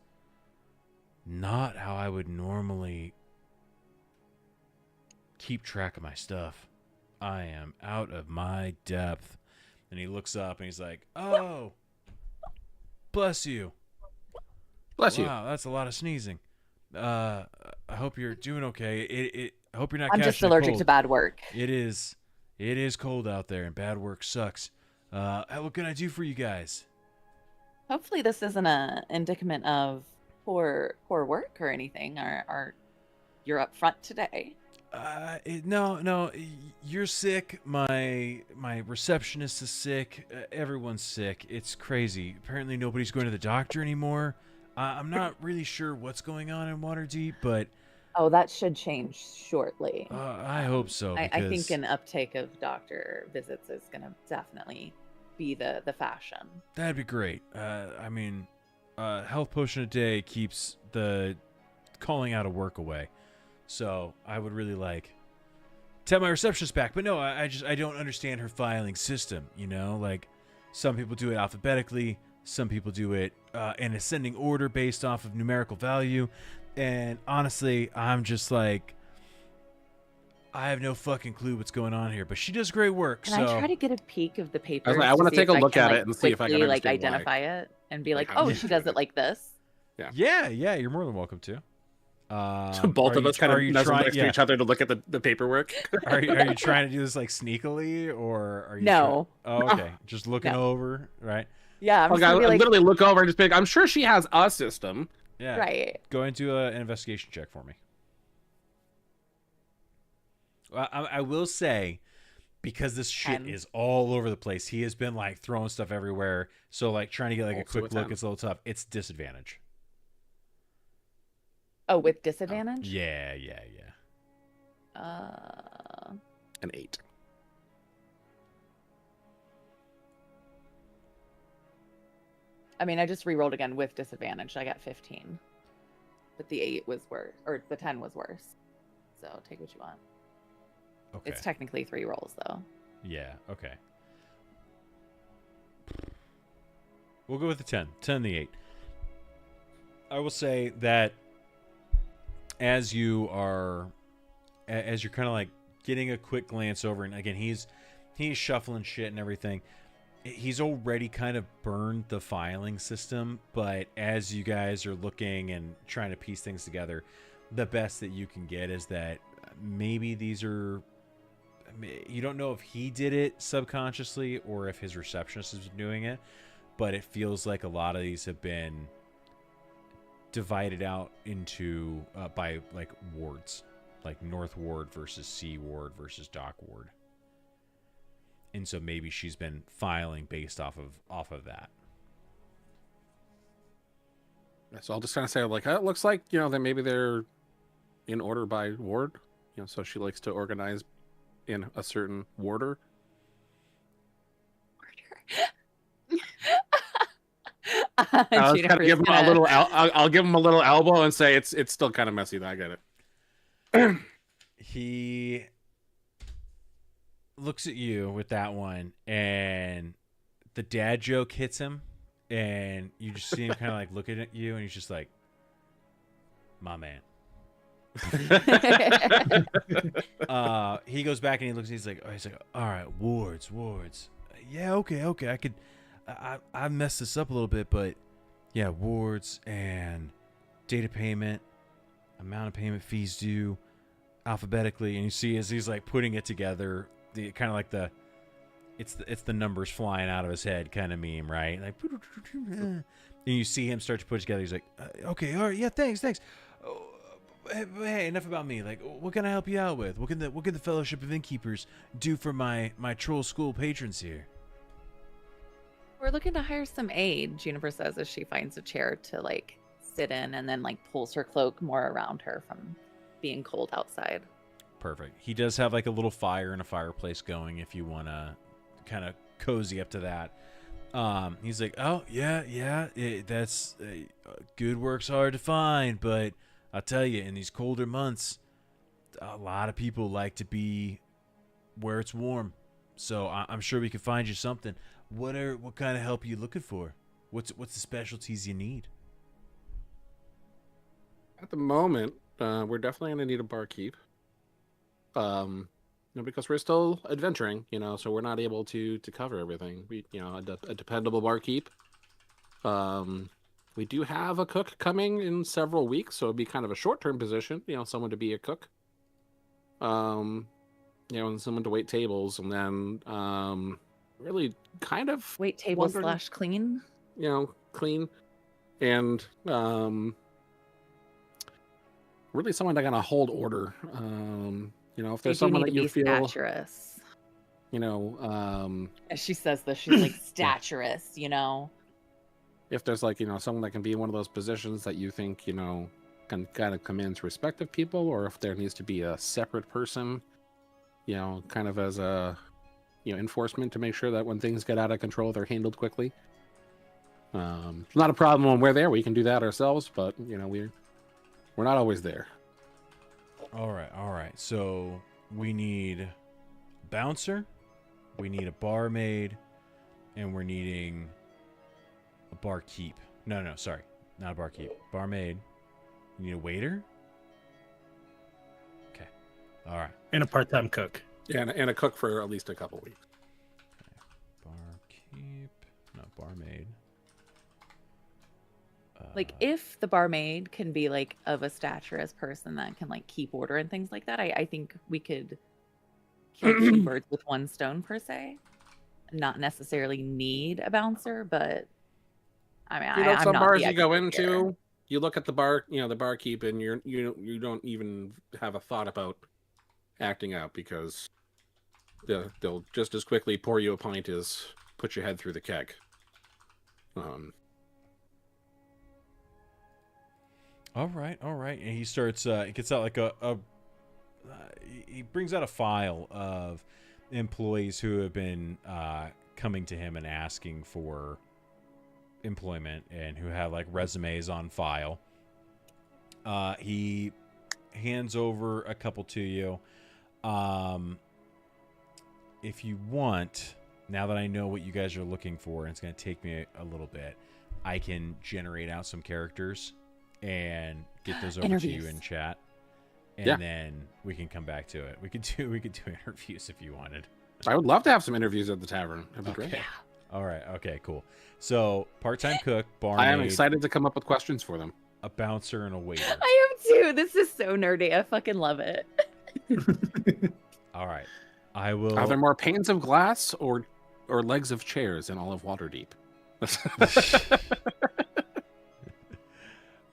not how I would normally keep track of my stuff. I am out of my depth. And he looks up and he's like, oh, bless you. Bless you. Wow, that's a lot of sneezing. I hope you're doing okay. I hope you're not I'm catching just a allergic cold. to bad work. It is cold out there, and bad work sucks. What can I do for you guys? Hopefully this isn't a indicament of poor work or anything. Or you're up front today. No, you're sick. My receptionist is sick. Everyone's sick. It's crazy. Apparently nobody's going to the doctor anymore. I'm not really sure what's going on in Waterdeep, but Oh, that should change shortly. I hope so. I think because an uptake of doctor visits is going to definitely be the fashion. that'd be great. I mean, health potion a day keeps the calling out of work away. So I would really like to have my receptionist back. But no, I don't understand her filing system. You know, like some people do it alphabetically, some people do it in ascending order based off of numerical value. And honestly, I'm just like, I have no fucking clue what's going on here. But she does great work. Can I try to get a peek of the paper? I was like, I wanna take a look at it and see if I can like understand why. identify it and be like, Like, how oh, you she do does it. it like this. Yeah, you're more than welcome to. Both of us kind of nuzzle next to yeah. each other to look at the paperwork. Are you trying to do this like sneakily, or are you? No. Oh, okay. Just looking No. over, right? Yeah, I'm Okay, just I gonna be like, literally look over and just be like, I'm sure she has a system. Yeah. right. Go into an investigation check for me. I will say, because this shit 10. is all over the place, he has been like throwing stuff everywhere. So like trying to get like a Also quick a look 10. is a little tough. It's disadvantage. Oh, with disadvantage? Yeah. An 8. I mean, I just re-rolled again with disadvantage. I got 15. But the 8 was worse, or the 10 was worse. So take what you want. Okay. It's technically 3 rolls, though. Yeah. Okay. We'll go with the 10. 10 and the 8. I will say that as you're kind of like getting a quick glance over, and again, he's shuffling shit and everything. He's already kind of burned the filing system, but as you guys are looking and trying to piece things together, the best that you can get is that maybe these are, you don't know if he did it subconsciously or if his receptionist is doing it, but it feels like a lot of these have been divided out into by like wards, like North Ward versus Sea Ward versus Dock Ward. And so maybe she's been filing based off of that. So I'll just kind of say, like, it looks like, that maybe they're in order by ward. So she likes to organize in a certain warder. I'll kind of give him a little. I'll give him a little elbow and say it's still kind of messy. I get it. He looks at you with that one, and the dad joke hits him, and you just see him kind of like looking at you, and he's just like, "My man." He goes back and he looks. He's like, "All right, wards. Yeah, okay. I messed this up a little bit, but yeah, wards and data payment, amount of payment fees due, alphabetically." And you see as he's like putting it together, the kind of like it's the numbers flying out of his head kind of meme, right? Like, and you see him start to put it together. He's like, "Okay, all right, yeah, thanks. Oh, hey, enough about me. Like, what can I help you out with? What can the Fellowship of Innkeepers do for my troll school patrons here?" We're looking to hire some aid, Juniper says as she finds a chair to like sit in and then like pulls her cloak more around her from being cold outside. Perfect. He does have like a little fire and a fireplace going if you want to kind of cozy up to that. He's like, oh yeah, that's good work's hard to find, but I'll tell you, in these colder months, a lot of people like to be where it's warm. So I'm sure we can find you something. What kind of help are you looking for? What's the specialties you need? At the moment, we're definitely gonna need a barkeep. Because we're still adventuring, so we're not able to cover everything. We, a dependable barkeep. We do have a cook coming in several weeks, so it'd be kind of a short-term position. Someone to be a cook. And someone to wait tables, and then really kind of Wait tables / clean. Clean, and really someone to kind of hold order. If there's someone that you feel staturous. As she says this, she's like staturous. If there's someone that can be in one of those positions that you think can kind of command respect of people, or if there needs to be a separate person, kind of as a enforcement to make sure that when things get out of control, they're handled quickly. It's not a problem when we're there. We can do that ourselves, but we're not always there. All right. So we need a bouncer, we need a barmaid, and we're needing a barkeep. No, sorry, not a barkeep. Barmaid. You need a waiter. Okay. All right. And a part-time cook. Yeah, and a cook for at least a couple weeks. Okay. Barkeep, not barmaid. Like, if the barmaid can be like of a staturous person that can like keep order and things like that, I think we could kill two birds with one stone per se. Not necessarily need a bouncer, but I mean, I'm some not bars the you go expert into, here. you look at the bar, the barkeep, and you don't even have a thought about acting out, because they'll just as quickly pour you a pint as put your head through the keg. All right. And he starts. He gets out like he brings out a file of employees who have been coming to him and asking for employment, and who have like resumes on file. He hands over a couple to you. If you want, now that I know what you guys are looking for, and it's going to take me a little bit, I can generate out some characters and get those over to you in chat, and then we can come back to it. We could do interviews if you wanted. I would love to have some interviews at the tavern. That'd be great. All right. Okay. Cool. So part-time cook, barmaid. I am excited to come up with questions for them. A bouncer and a waiter. I am too. This is so nerdy. I fucking love it. All right. I will. Are there more panes of glass or legs of chairs in all of Waterdeep?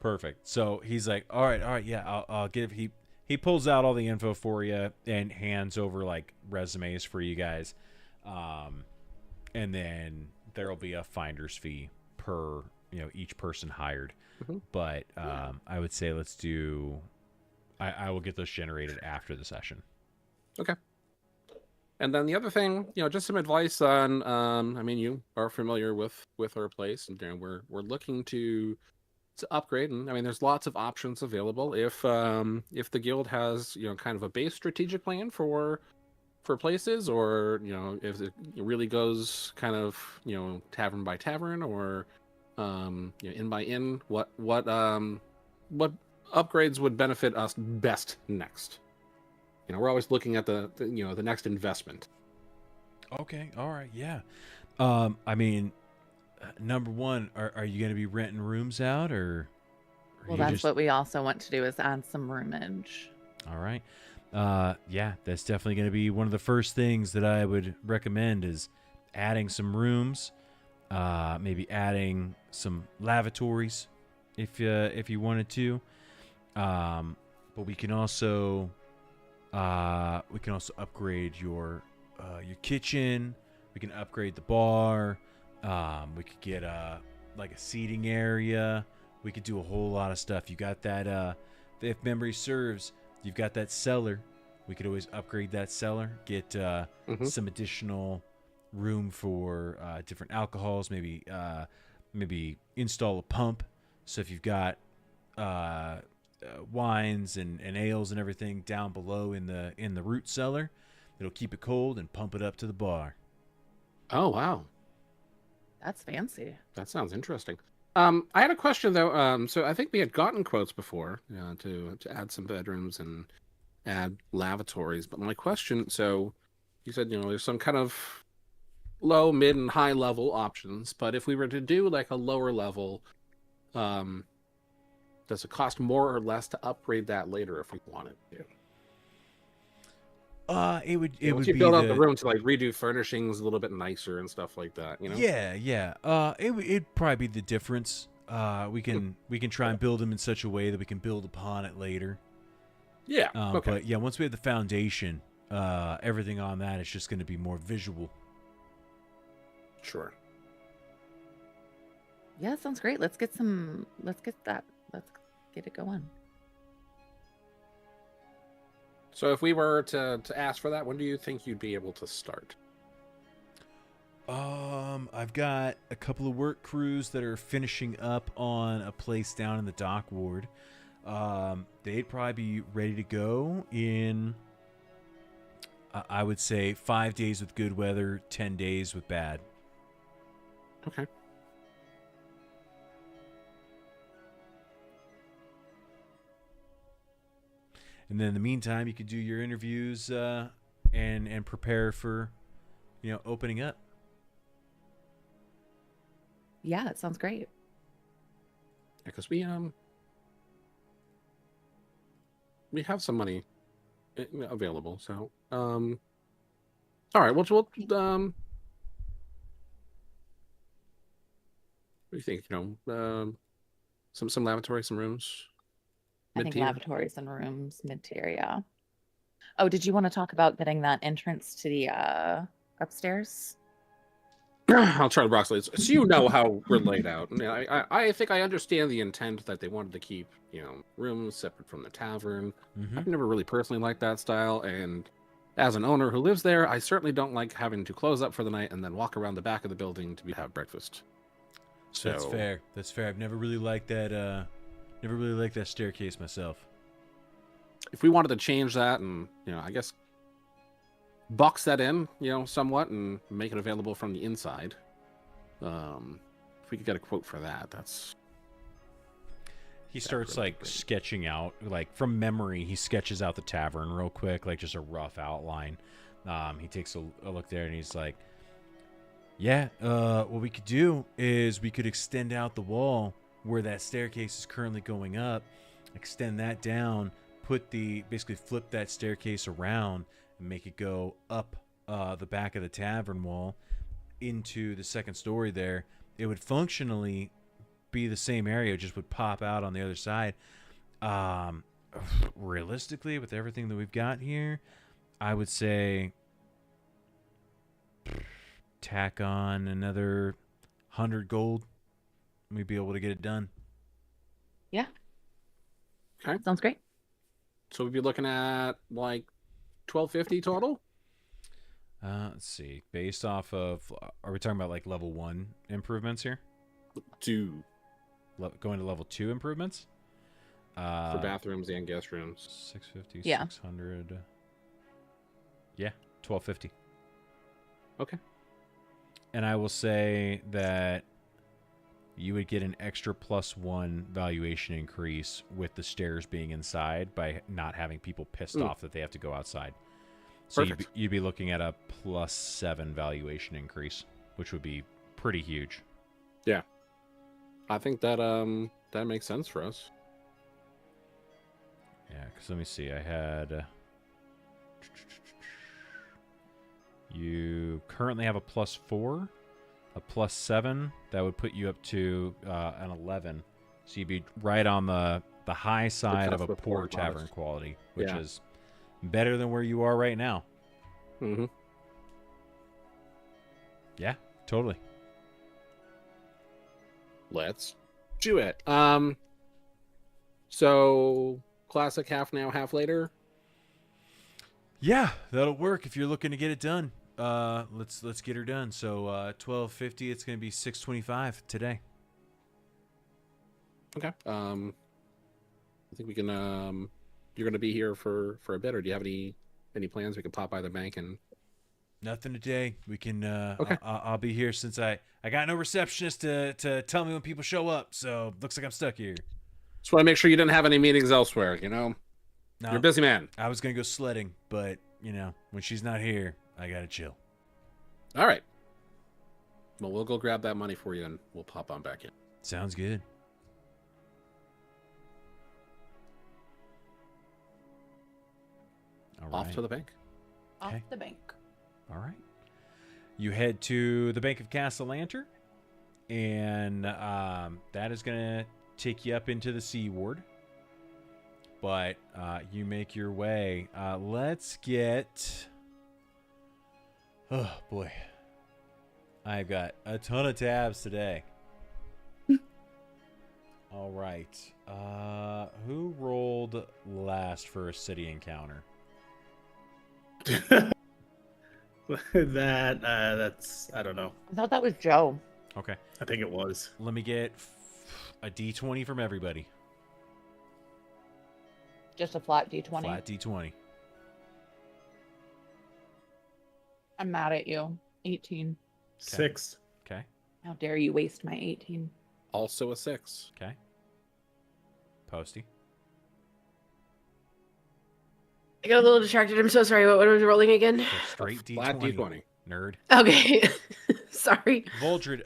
Perfect. So he's like, all right, yeah, I'll give. He pulls out all the info for you and hands over like resumes for you guys, and then there'll be a finder's fee per each person hired. Mm-hmm. But I would say let's do. I will get those generated after the session. Okay. And then the other thing, just some advice on. I mean, you are familiar with our place, and we're looking to upgrade, and I mean, there's lots of options available. If the guild has kind of a base strategic plan for places, or if it really goes kind of tavern by tavern, or inn by inn, what upgrades would benefit us best next? We're always looking at the next investment. Okay, all right, yeah. I mean, number one, are you going to be renting rooms out, or? Well, that's what we also want to do, is add some roomage. All right. Yeah, that's definitely going to be one of the first things that I would recommend, is adding some rooms, maybe adding some lavatories if you wanted to. But we can also upgrade your kitchen. We can upgrade the bar. We could get like a seating area. We could do a whole lot of stuff. You got that if memory serves, you've got that cellar. We could always upgrade that cellar, get some additional room for different alcohols. Maybe install a pump. So if you've got wines and ales and everything down below in the root cellar, it'll keep it cold and pump it up to the bar. Oh wow, That's fancy. that sounds interesting. I had a question though. So I think we had gotten quotes before to add some bedrooms and add lavatories. But my question, so you said there's some kind of low, mid, and high level options. But if we were to do like a lower level, does it cost more or less to upgrade that later if we wanted to? It would Once be you build out the room to like redo furnishings a little bit nicer and stuff like that, Yeah. It'd probably be the difference. We can try and build them in such a way that we can build upon it later. Yeah. Okay. But yeah, once we have the foundation, everything on that is just going to be more visual. Sure. Yeah, that sounds great. Let's get it going. So if we were to ask for that, when do you think you'd be able to start? I've got a couple of work crews that are finishing up on a place down in the dock ward. They'd probably be ready to go in, I would say, 5 days with good weather, 10 days with bad. Okay. And then in the meantime, you could do your interviews and prepare for, opening up. Yeah, it sounds great. Because we have some money available, so all right. We'll what do you think? Some lavatory, some rooms. I think Mid-tier? lavatories and rooms, mid-tier, yeah. Oh, did you want to talk about getting that entrance to the upstairs? I'll try to approximate. So you know how we're laid out. I think I understand the intent that they wanted to keep, rooms separate from the tavern. Mm-hmm. I've never really personally liked that style, and as an owner who lives there, I certainly don't like having to close up for the night and then walk around the back of the building to have breakfast. So That's fair. That's fair. I've never really liked that. Never really liked that staircase myself. if we wanted to change that and, I guess box that in, somewhat and make it available from the inside. If we could get a quote for that, that's... He starts really like great. sketching out, like from memory, he sketches out the tavern real quick, like just a rough outline. He takes a look there and he's like, yeah, what we could do is we could extend out the wall where that staircase is currently going up, extend that down, basically flip that staircase around and make it go up the back of the tavern wall into the second story there. It would functionally be the same area, just would pop out on the other side. Realistically, with everything that we've got here, I would say tack on another 100 gold. We'd be able to get it done. Yeah. Okay. Sounds great. So we'd be looking at like 1250 total? Let's see. Based off of, are we talking about like level 1 improvements here? Going to level 2 improvements? For bathrooms and guest rooms. 650, Yeah. 600. Yeah, 1250. Okay. And I will say that you would get an extra +1 valuation increase with the stairs being inside by not having people pissed off that they have to go outside. So you'd be looking at a +7 valuation increase, which would be pretty huge. Yeah. I think that that makes sense for us. Yeah, because let me see. I had... You currently have a +4, a +7. That would put you up to an 11. So you'd be right on the high side of a poor tavern quality, which is better than where you are right now. Mm-hmm. Yeah, totally. Let's do it. So classic half now, half later. Yeah, that'll work if you're looking to get it done. let's get her done. So 12:50. It's gonna be 6:25 today. Okay. I think we can. You're gonna be here for a bit, or do you have any plans? We can pop by the bank and. Nothing today. We can. Okay. I'll be here since I got no receptionist to tell me when people show up. So looks like I'm stuck here. Just want to make sure you didn't have any meetings elsewhere. You know, No, you're a busy man. I was gonna go sledding, but when she's not here, I gotta chill. All right. Well, we'll go grab that money for you, and we'll pop on back in. Sounds good. All Off right. to the bank. Off Okay. the bank. All right. You head to the Bank of Castellanter, and that is going to take you up into the Sea Ward. But you make your way. Let's get... Oh, boy. I've got a ton of tabs today. All right. Who rolled last for a city encounter? That's I don't know. I thought that was Joe. Okay. I think it was. Let me get a D20 from everybody. Just a flat D20. Flat D20. I'm mad at you. 18. 6. Okay. How dare you waste my 18? Also a 6. Okay. Posty. I got a little distracted. I'm so sorry. What was rolling again? So straight D20. Flat D20. Nerd. Okay. Sorry. Voldred,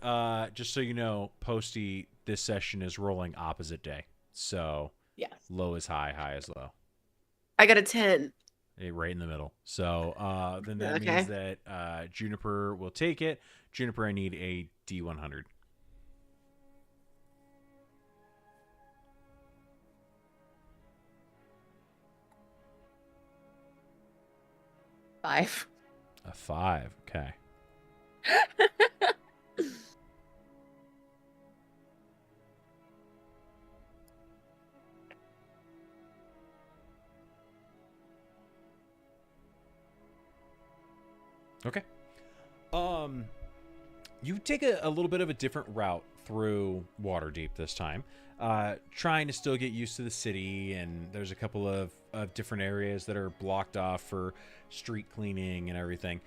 just so you know, Posty this session is rolling opposite day. So Yes. low is high, high is low. I got a 10. Right in the middle. So then that Okay. means that Juniper will take it. Juniper, I need a D100. Five. A 5. Okay. Okay. You take a little bit of a different route through Waterdeep this time, trying to still get used to the city, and there's a couple of different areas that are blocked off for street cleaning and everything.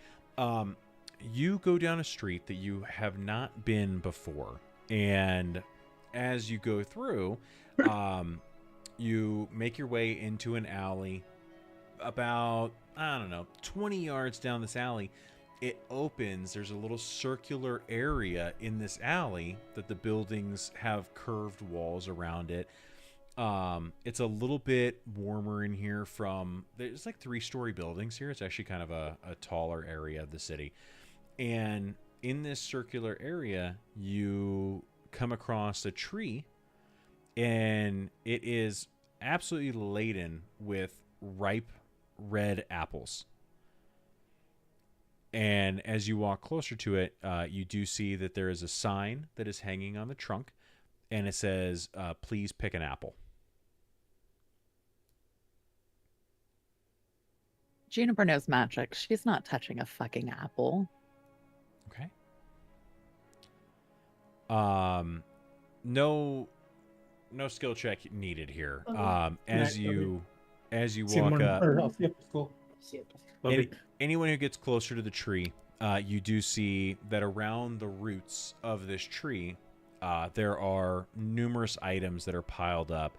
You go down a street that you have not been before, and as you go through, you make your way into an alley. About, I don't know, 20 yards down this alley, it opens. There's a little circular area in this alley that the buildings have curved walls around it. It's a little bit warmer in here there's like 3-story buildings here. It's actually kind of a taller area of the city. And in this circular area, you come across a tree, and it is absolutely laden with ripe red apples. And as you walk closer to it, you do see that there is a sign that is hanging on the trunk, and it says, please pick an apple. Juniper knows magic. She's not touching a fucking apple. Okay. No skill check needed here. As you walk up, anyone who gets closer to the tree, you do see that around the roots of this tree, there are numerous items that are piled up.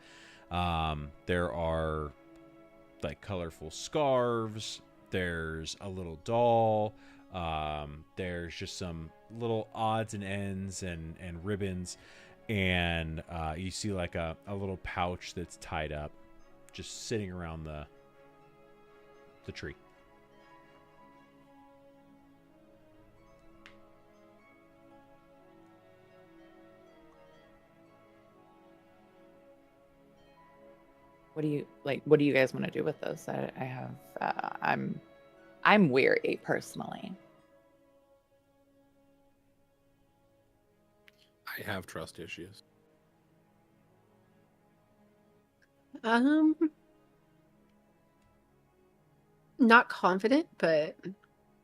There are like colorful scarves. There's a little doll. There's just some little odds and ends and ribbons. And you see like a little pouch that's tied up, just sitting around the tree. What do you guys want to do with those? I have I'm weary personally. I have trust issues. Not confident, but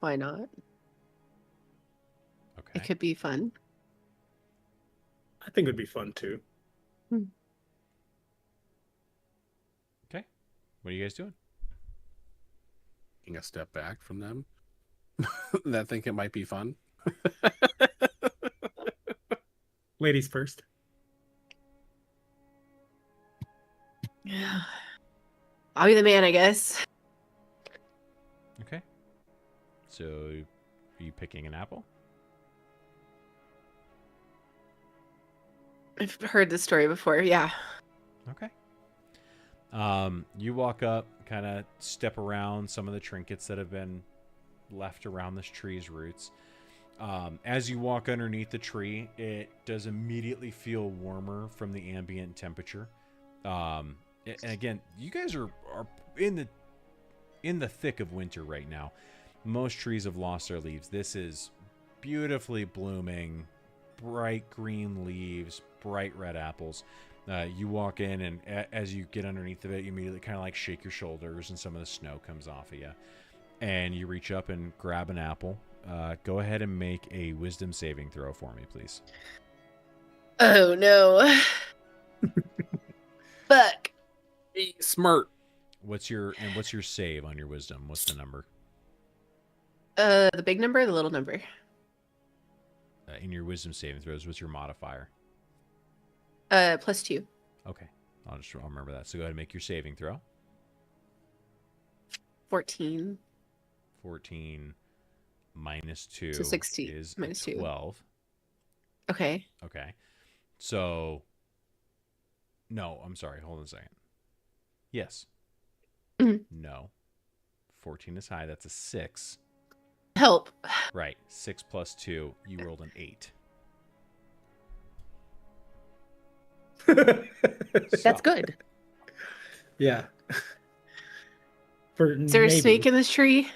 why not? It could be fun. I think it'd be fun too. Okay. What are you guys doing? Taking a step back from them that think it might be fun. Ladies first. I'll be the man, I guess. Okay. So, are you picking an apple? I've heard this story before, yeah. Okay. You walk up, kind of step around some of the trinkets that have been left around this tree's roots. As you walk underneath the tree, it does immediately feel warmer from the ambient temperature. And again, you guys are in the thick of winter right now. Most trees have lost their leaves. This is beautifully blooming, bright green leaves, bright red apples. You walk in, and as you get underneath of it, you immediately kind of like shake your shoulders, and some of the snow comes off of you. And you reach up and grab an apple. Go ahead and make a wisdom saving throw for me, please. Oh, no. Fuck. Be smart. What's your save on your wisdom? What's the number? The big number or the little number? In your wisdom saving throws, what's your modifier? +2. Okay. I'll remember that. So go ahead and make your saving throw. 14. 14 minus 2 So 16 is minus 2. 12. Okay. Okay. So, no, I'm sorry. Hold on a second. Yes. Mhm. No. 14 is high. That's a 6. Help. Right. 6 plus 2. You rolled an 8. That's good. Yeah. For Is there a maybe. snake in this tree?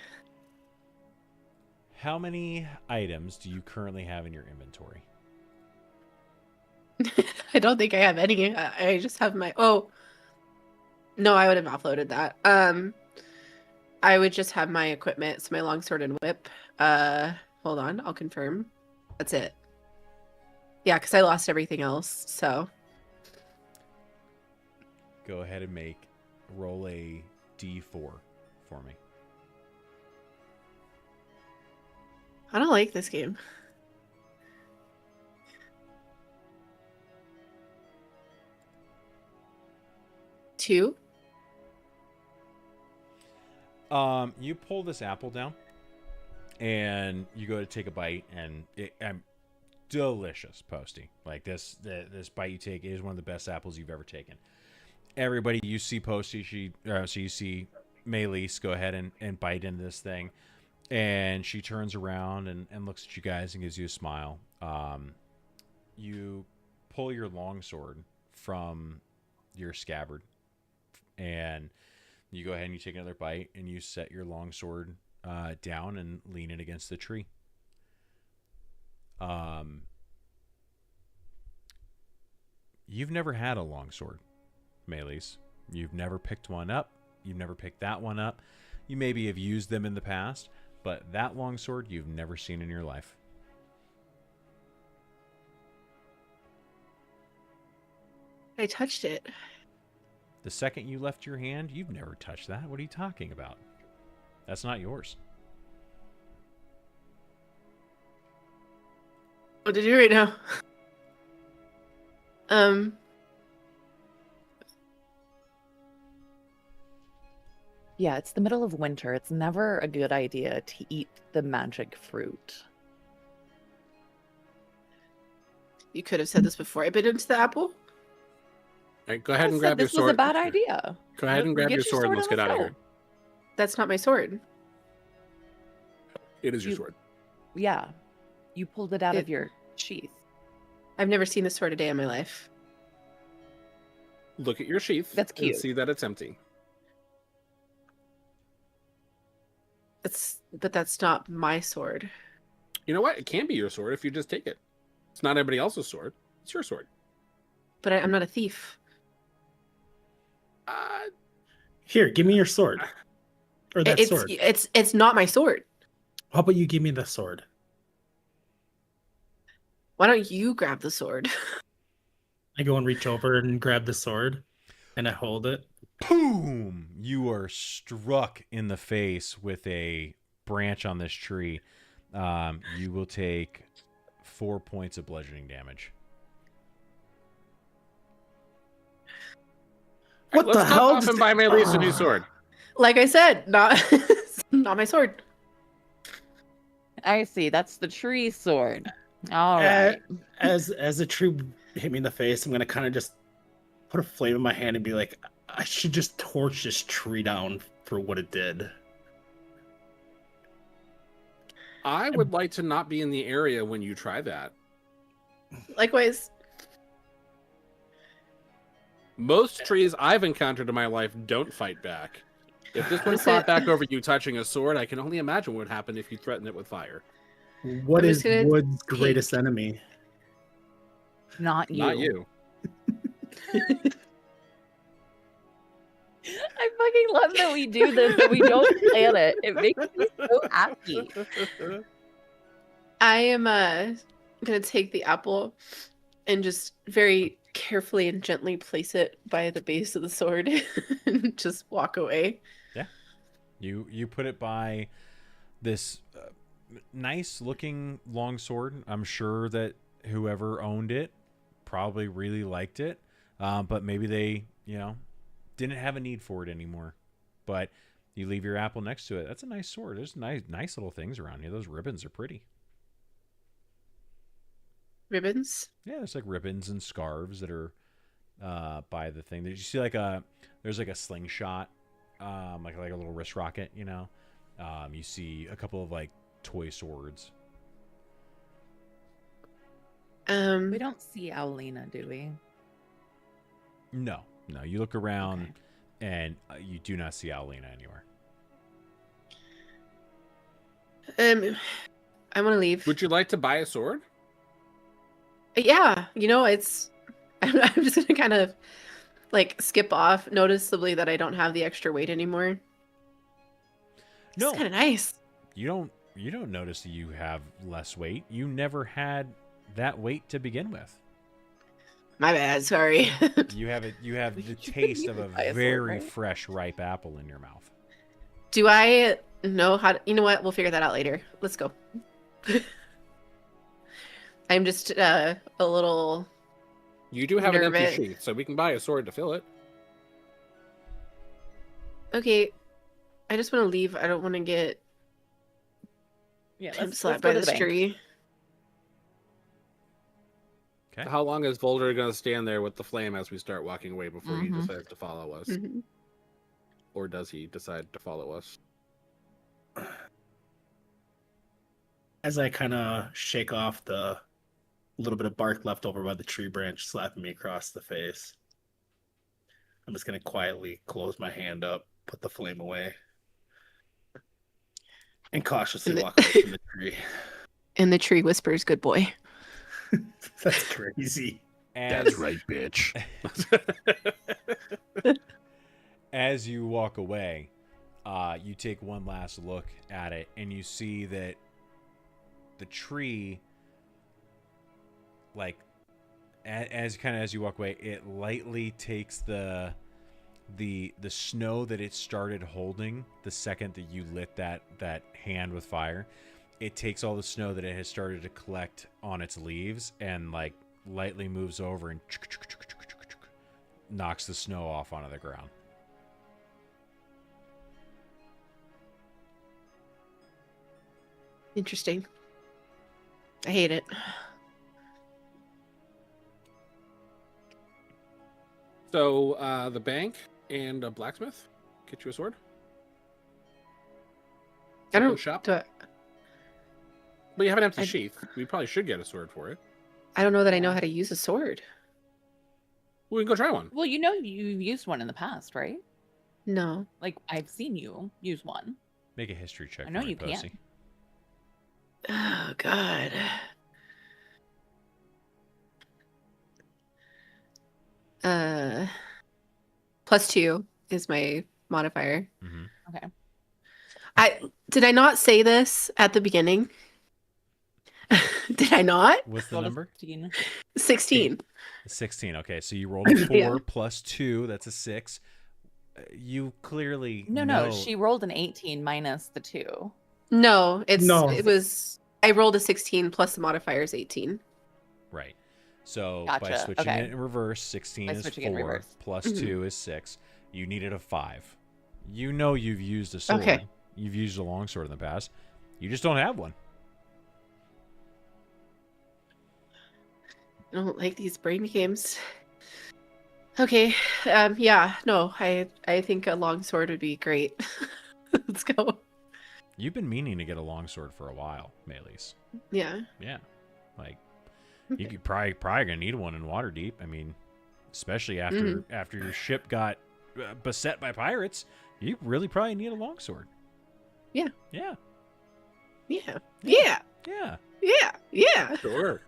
How many items do you currently have in your inventory? I don't think I have any. I just have my... Oh. No, I would have offloaded that. I would just have my equipment. So my longsword and whip. Hold on. I'll confirm. That's it. Yeah, because I lost everything else. So... Go ahead and roll a D4 for me. I don't like this game. Two. You pull this apple down, and you go to take a bite, and delicious, Posty. Like this bite you take is one of the best apples you've ever taken. Everybody, you see Posty, so you see Maylise go ahead and bite into this thing, and she turns around and looks at you guys and gives you a smile. You pull your longsword from your scabbard, and you go ahead and you take another bite, and you set your longsword down and lean it against the tree. You've never had a longsword, Maylise. You've never picked one up. You've never picked that one up. You maybe have used them in the past, but that longsword you've never seen in your life. I touched it. The second you left your hand, you've never touched that. What are you talking about? That's not yours. What to do right now? Yeah, it's the middle of winter. It's never a good idea to eat the magic fruit. You could have said this before I bit into the apple. All right, go ahead and I grab said your this sword. was a bad idea. Go ahead and grab Get your sword and let's on get the out of field. here. That's not my sword. It is your You- sword. Yeah, you pulled it out of It- your sheath. I've never seen this sword a day in my life. Look at your sheath. That's And cute. see that it's empty. But that's not my sword. You know what? It can be your sword if you just take it. It's not anybody else's sword. It's your sword. But I'm not a thief. Here, give me your sword. Or that It's sword. it's not my sword. How about you give me the sword? Why don't you grab the sword? I go and reach over and grab the sword, and I hold it. Boom! You are struck in the face with a branch on this tree. You will take 4 points of bludgeoning damage. What Let's the go hell? off and buy my Lisa a new sword. Like I said, not not my sword. I see. That's the tree sword. All Uh, right. As the tree hit me in the face, I'm gonna kind of just put a flame in my hand and be like, I should just torch this tree down for what it did. I would like to not be in the area when you try that. Likewise. Most trees I've encountered in my life don't fight back. If this one fought back over you touching a sword, I can only imagine what would happen if you threatened it with fire. What I'm is just gonna wood's greatest enemy? Not you. Not you. I fucking love that we do this, but we don't plan it. It makes me so happy. I am gonna take the apple and just very carefully and gently place it by the base of the sword and just walk away. You put it by this nice looking long sword. I'm sure that whoever owned it probably really liked it, but maybe they, didn't have a need for it anymore. But you leave your apple next to it. That's a nice sword. There's nice little things around here. Those ribbons are pretty. Ribbons? Yeah, there's like ribbons and scarves that are by the thing. Did you see there's like a slingshot, like a little wrist rocket, you see a couple of like toy swords. We don't see Owlina, do we? No, you look around and you do not see Owlina anywhere. I want to leave. Would you like to buy a sword? Yeah, it's. I'm just gonna kind of like skip off noticeably that I don't have the extra weight anymore. No, It's kind of nice. you don't notice that you have less weight. You never had that weight to begin with. My bad. Sorry. You have the taste of a buy a sword, very right? fresh, ripe apple in your mouth. Do I know how to? You know what? We'll figure that out later. Let's go. I'm just a little. You do have an empty Nervous. sheath, so we can buy a sword to fill it. Okay, I just want to leave. I don't want to get Yeah, pimp let's slapped go by to this the bank. tree. Okay. How long is Volder going to stand there with the flame as we start walking away before he Mhm. decides to follow us? Mhm. Or does he decide to follow us? As I kind of shake off the little bit of bark left over by the tree branch slapping me across the face, I'm just going to quietly close my hand up, put the flame away, and cautiously And the- walk away from the tree. And the tree whispers, "Good boy." That's crazy. As, bitch. as you walk away, you take one last look at it, and you see that the tree, like, as you walk away, it lightly takes the snow that it started holding the second that you lit that hand with fire. It takes all the snow that it has started to collect on its leaves and like lightly moves over and knocks the snow off onto the ground. Interesting. I hate it. So, the bank and a blacksmith get you a sword. I don't. Shop. Do I, But you have an empty I- sheath. We probably should get a sword for it. I don't know that I know how to use a sword. We can go try one. Well, you've used one in the past, right? No. Like, I've seen you use one. Make a history check. I know for me, you can. Posey. Oh God. +2 is my modifier. Mm-hmm. Did I not say this at the beginning? Did I not? What's the Rolled a number? 16. 16. 16. Okay, so you rolled a 4 Yeah. plus 2. That's a 6. You clearly No, know. she rolled an 18 minus the 2. No, No. it was. I rolled a 16 plus the modifier is 18. Right. So by Gotcha, switching okay. it in reverse, 16 By is switching it in 4 reverse. plus Mhm. 2 is 6. You needed a 5. You know you've used a sword. Okay. You've used a longsword in the past. You just don't have one. I don't like these brain games. Okay. Yeah. No. I think a long sword would be great. Let's go. You've been meaning to get a longsword for a while, Maylis. Yeah. Yeah. Like, you could probably gonna need one in Waterdeep. I mean, especially after your ship got beset by pirates, you really probably need a longsword. Yeah. Yeah. Yeah. Yeah. Yeah. Yeah. Yeah. Sure.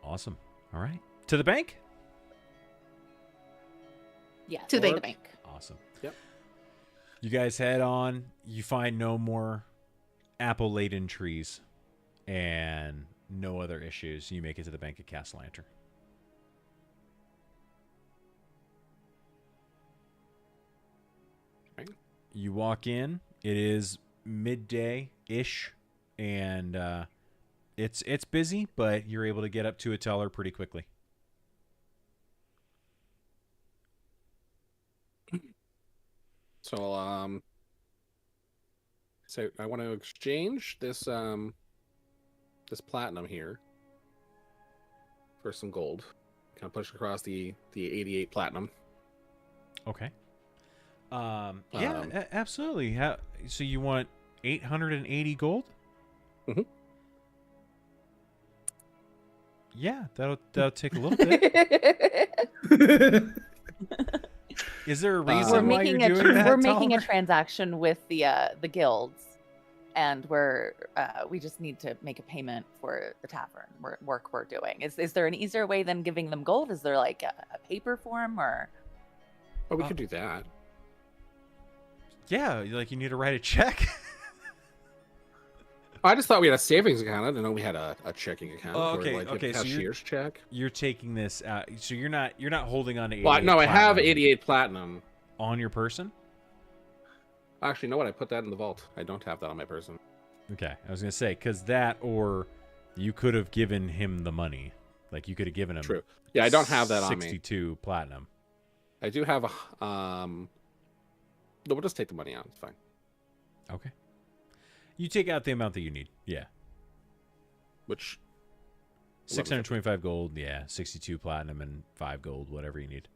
Awesome. All right. To the bank? Yeah, To the the bank. Awesome. Yep. You guys head on. You find no more apple-laden trees and no other issues. You make it to the bank at Castle Lantern. Okay. You walk in. It is midday-ish, and it's busy, but you're able to get up to a teller pretty quickly. So so I want to exchange this this platinum here for some gold. Kind of push across the 88 platinum. Okay. Absolutely. So you want 880 gold? Mhm. Yeah, that'll take a little bit. Is there a reason We're why making you're doing that? we're making a Tolliver? transaction with the guilds, and we just need to make a payment for the tavern work we're doing. Is there an easier way than giving them gold? Is there like a paper form or? Oh, we could do that. Yeah, like you need to write a check. I just thought we had a savings account. I didn't know we had a checking account. Oh, or okay, like okay, a so you're- cashier's check. You're taking this out, so you're not holding on to 88 Well, no, I have platinum 88 platinum. on your person. Actually, you know what? I put that in the vault. I don't have that on my person. Okay, I was gonna say because that, or you could have given him the money, like you could have given him. True. Yeah, I don't have that on me. 62 platinum. I do have a No, we'll just take the money out. It's fine. Okay. You take out the amount that you need. Yeah. Which 625 gold. Yeah. 62 platinum and 5 gold, whatever you need.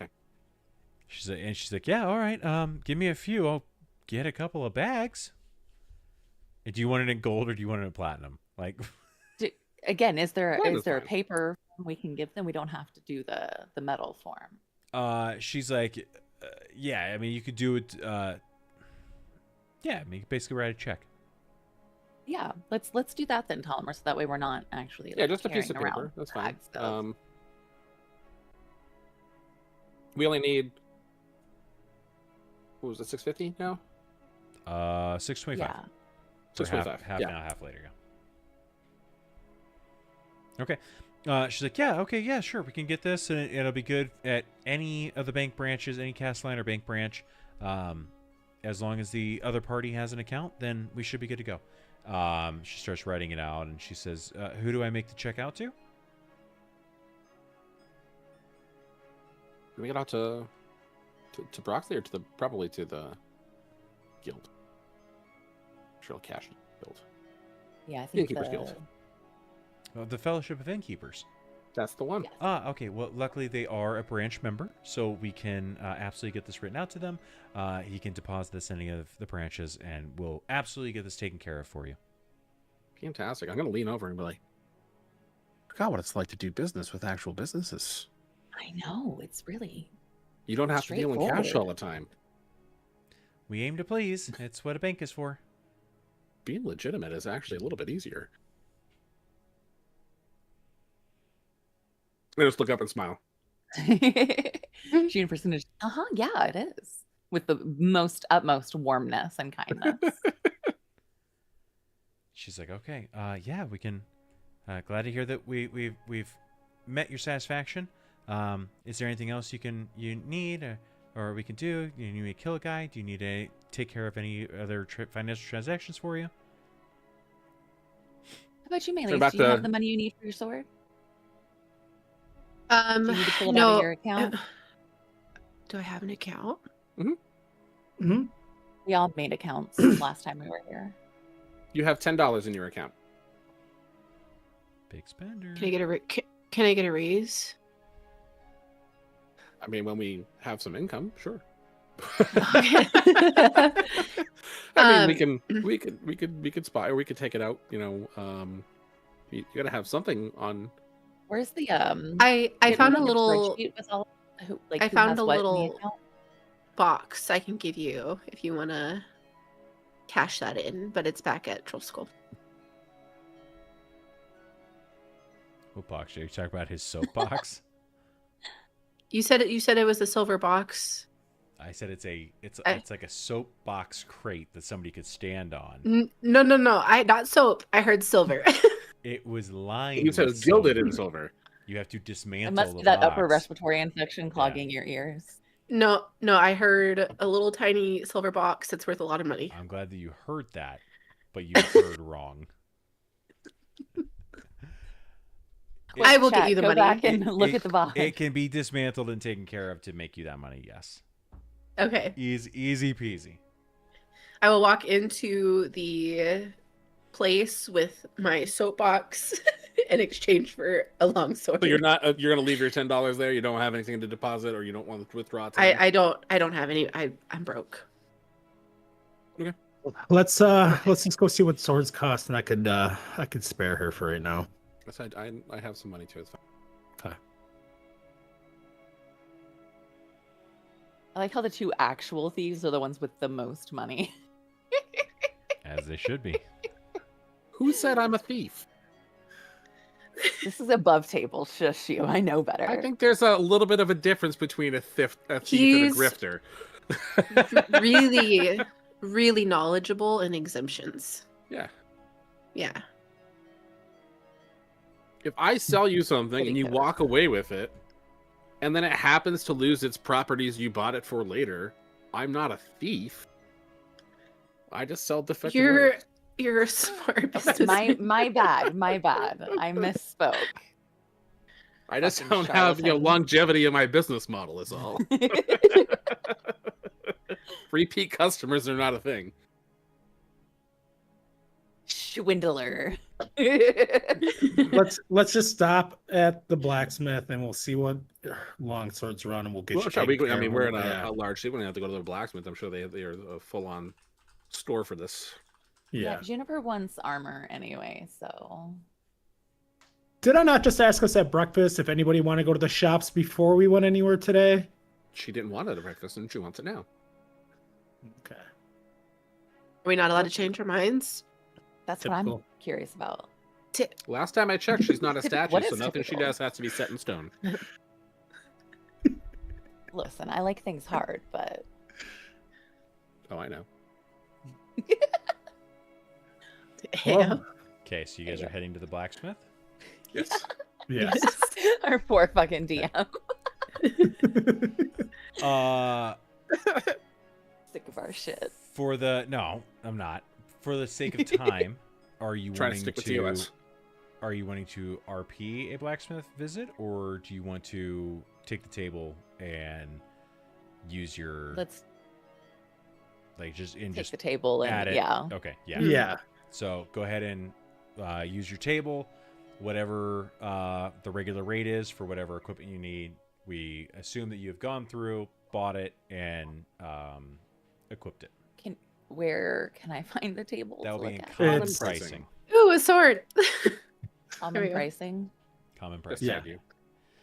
Okay. She's like, yeah, all right. Give me a few. I'll get a couple of bags. Do you want it in gold or do you want it in platinum? Like, Again, is there Gold is is there a fine. paper form we can give them? We don't have to do the metal form. she's like, yeah. I mean, you could do it. Yeah. I mean, basically write a check. Yeah, let's do that then, Tolliver, so that way we're not actually Yeah, like, just a piece of carrying paper. around That's fine. bags of- We only need. What was it? 650 now. 625. yeah. Or 625. half Yeah. now, half later. Yeah. Okay. She's like, yeah, okay, yeah, sure, we can get this, and it'll be good at any of the bank branches, any Castellan bank branch. As long as the other party has an account, then we should be good to go. She starts writing it out, and she says, who do I make the check out to? Can we get out to Broxley or probably to the guild? Sure, cash guild. Yeah, I think Innkeepers Guild. The Fellowship of Innkeepers. That's the one. Yeah. Okay. Well, luckily they are a branch member, so we can absolutely get this written out to them. He can deposit this in any of the branches, and we'll absolutely get this taken care of for you. Fantastic. I'm gonna lean over and be like, I forgot what it's like to do business with actual businesses. I know, it's really You don't have to deal in cash Straightforward. all the time. We aim to please. It's what a bank is for. Being legitimate is actually a little bit easier. I just look up and smile. June percentage. Yeah, it is. With the utmost warmness and kindness. she's like, okay, yeah, we can. Glad to hear that we've met your satisfaction. Is there anything else you need or we can do? Do you need me to kill a guy? Do you need to take care of any other financial transactions for you? How about you, Melee? So about Do you the- have the money you need for your sword? Do you need to pull it out no. of your account? Do I have an account? Mm-hmm. We all made accounts last time we were here. You have $10 in your account. Big spender. Can I get a can I get a raise? I mean, when we have some income, sure. Okay. I mean, we could spy, or we could take it out. You know, you gotta have something on. Where's the I you found a have little spreadsheet with all who I who found has a what in the little account? box I can give you if you want to cash that in, but it's back at Troll Skull. What box? Are you talking about his soapbox? You said it was a silver box. I said it's I- like a soapbox crate that somebody could stand on. No. I not soap. I heard silver. It was lined. You said with it's gilded silver. in silver. You have to dismantle It must the be that upper box. respiratory infection clogging your ears. No, I heard a little tiny silver box that's worth a lot of money. I'm glad that you heard that, but you heard wrong. I will Chat, get you the go money. back and look at the box. It can be dismantled and taken care of to make you that money. Yes, Okay. easy peasy. I will walk into the place with my soapbox in exchange for a long sword. So you're not. You're gonna leave your $10 there. You don't have anything to deposit, or you don't want to withdraw. Time? I don't have any. I'm broke. Let's just go see what swords cost, and I could spare her for right now. I have some money too. It's fine. I like how the two actual thieves are the ones with the most money. As they should be. Who said I'm a thief? This is above table. Shush you. I know better. I think there's a little bit of a difference between a thief and a He's- grifter. Really, really knowledgeable in exemptions. Yeah. Yeah. If I sell you something Pretty and you good. walk away with it, and then it happens to lose its properties you bought it for later, I'm not a thief. I just sell defective items. You're a smart That's businessman. my bad. My bad. I misspoke. I just fucking don't have charlatan. longevity in my business model is all. Repeat customers are not a thing. Swindler. Let's just stop at the blacksmith, and we'll see what long swords run, and we'll get Well, you. sure, taken I care mean, of. we're in Yeah. a large city. We don't have to go to the blacksmith. I'm sure they are a full-on store for this. Yeah. Juniper wants armor anyway, so Did I not just ask us at breakfast if anybody want to go to the shops before we went anywhere today? She didn't want it at breakfast, and she wants it now. Okay. Are we not allowed to change our minds? that's what I'm Typical. curious about. Last time I checked, she's not a statue, What so is nothing she typical? does has to be set in stone. Listen, I like things hard, but Oh, I know. Yeah. Okay, so you guys are heading to the blacksmith. Yes. Yes. our poor fucking DM. Sick of our shit. For the no, I'm not. For the sake of time, are you Trying to wanting stick with TOS. Are you wanting to RP a blacksmith visit, or do you want to take the table and use your Let's just take the table add and it? yeah. Okay, yeah. Yeah. So go ahead and use your table, whatever the regular rate is for whatever equipment you need. We assume that you have gone through, bought it, and equipped it. Where can I find the table? That to will be in look at? common It's- pricing. Ooh, a sword. Common There we go. pricing. Common Just pricing. Yeah. said you.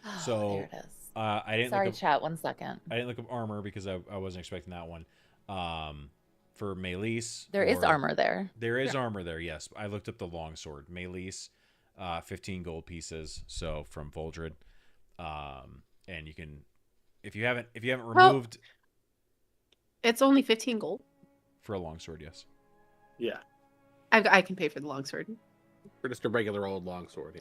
Oh, So, there it is. I didn't Sorry, look up, chat. 1 second. I didn't look up armor because I wasn't expecting that one. For Melis, There is or- armor there. There is armor there. Yes, I looked up the longsword. Melis, 15 gold pieces. So from Voldred, and you can, if you haven't Well- removed It's only 15 gold. for a longsword, yes. Yeah. I can pay for the longsword. For just a regular old longsword.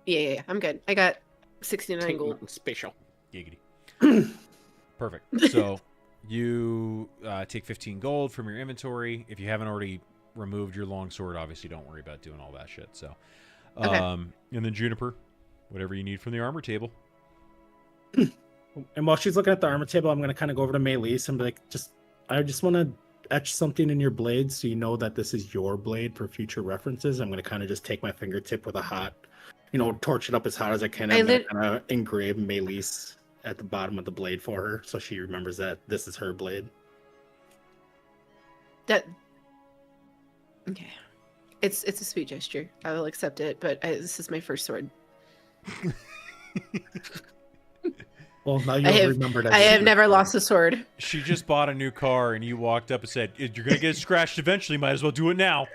Yeah. I'm good. I got 69 Take gold. nothing special. Giggity. Perfect. So you take 15 gold from your inventory. If you haven't already removed your longsword, obviously don't worry about doing all that shit. So, Okay. and then Juniper, whatever you need from the armor table. And while she's looking at the armor table, I'm gonna kind of go over to Maelise and be like, I just want to etch something in your blade so you know that this is your blade for future references. I'm gonna kind of just take my fingertip with a hot, torch it up as hot as I can. I'm gonna kind of engrave Maelise at the bottom of the blade for her, so she remembers that this is her blade. Okay. It's a sweet gesture. I will accept it, but this is my first sword. Well, now you'll remember that. I have never lost a sword. She just bought a new car, and you walked up and said, "You're gonna get scratched eventually. Might as well do it now."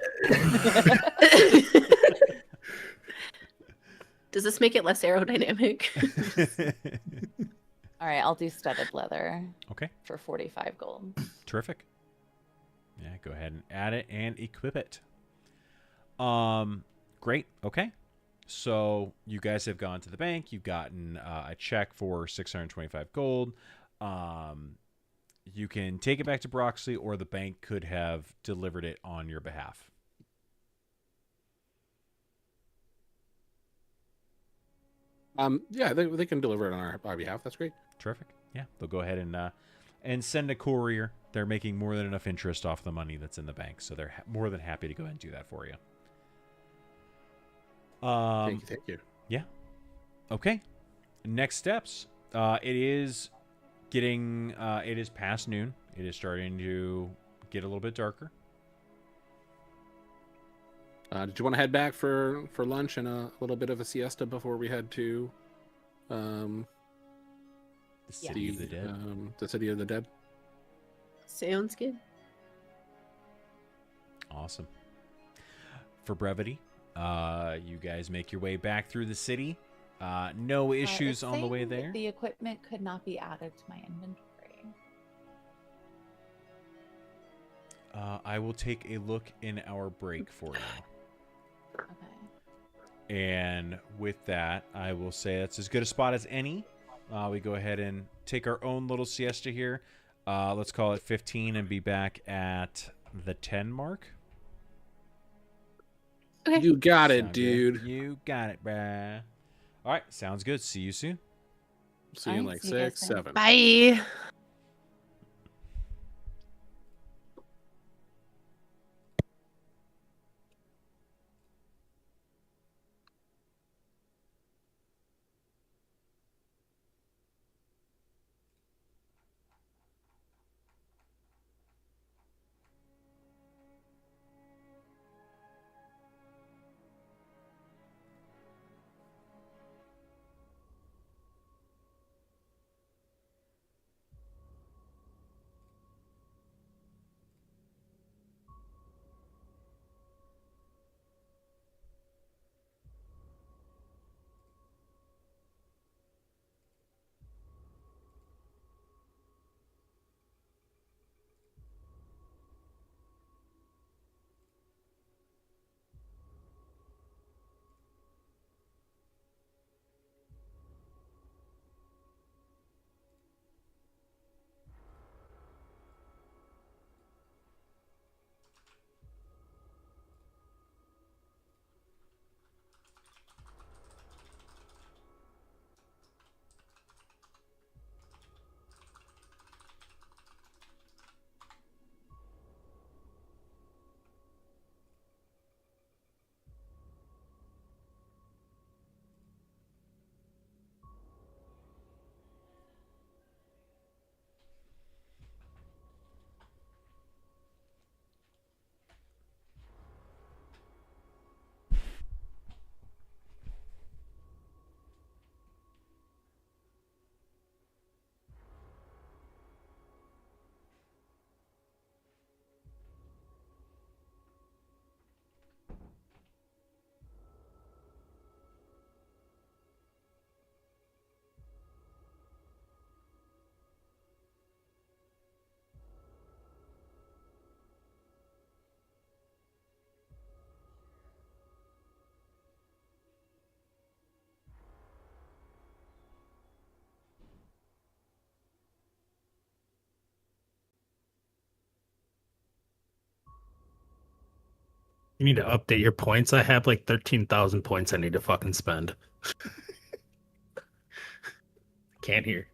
Does this make it less aerodynamic? All right, I'll do studded leather. Okay. For 45 gold. Terrific. Yeah, go ahead and add it and equip it. Great. Okay. So you guys have gone to the bank. You've gotten a check for 625 gold. You can take it back to Broxley, or the bank could have delivered it on your behalf. Yeah, they can deliver it on our behalf. That's great. Terrific. Yeah, they'll go ahead and send a courier. They're making more than enough interest off the money that's in the bank, so they're more than happy to go ahead and do that for you. Thank you. Yeah. Okay. Next steps. It is past noon. It is starting to get a little bit darker. Did you want to head back for lunch and a little bit of a siesta before we head to The City of the Dead. The City of the Dead? Sounds good. Awesome. For brevity, you guys make your way back through the city. No issues on the way there. The equipment could not be added to my inventory. I will take a look in our break for you. Okay. And with that, I will say that's as good a spot as any. We go ahead and take our own little siesta here. Let's call it 15 and be back at the 10 mark. Okay. You got it, Sound dude. good? You got it, bruh. All right, sounds good. See you soon. See you in like 6, 7. Bye. You need to update your points. I have like 13,000 points I need to fucking spend. Can't hear.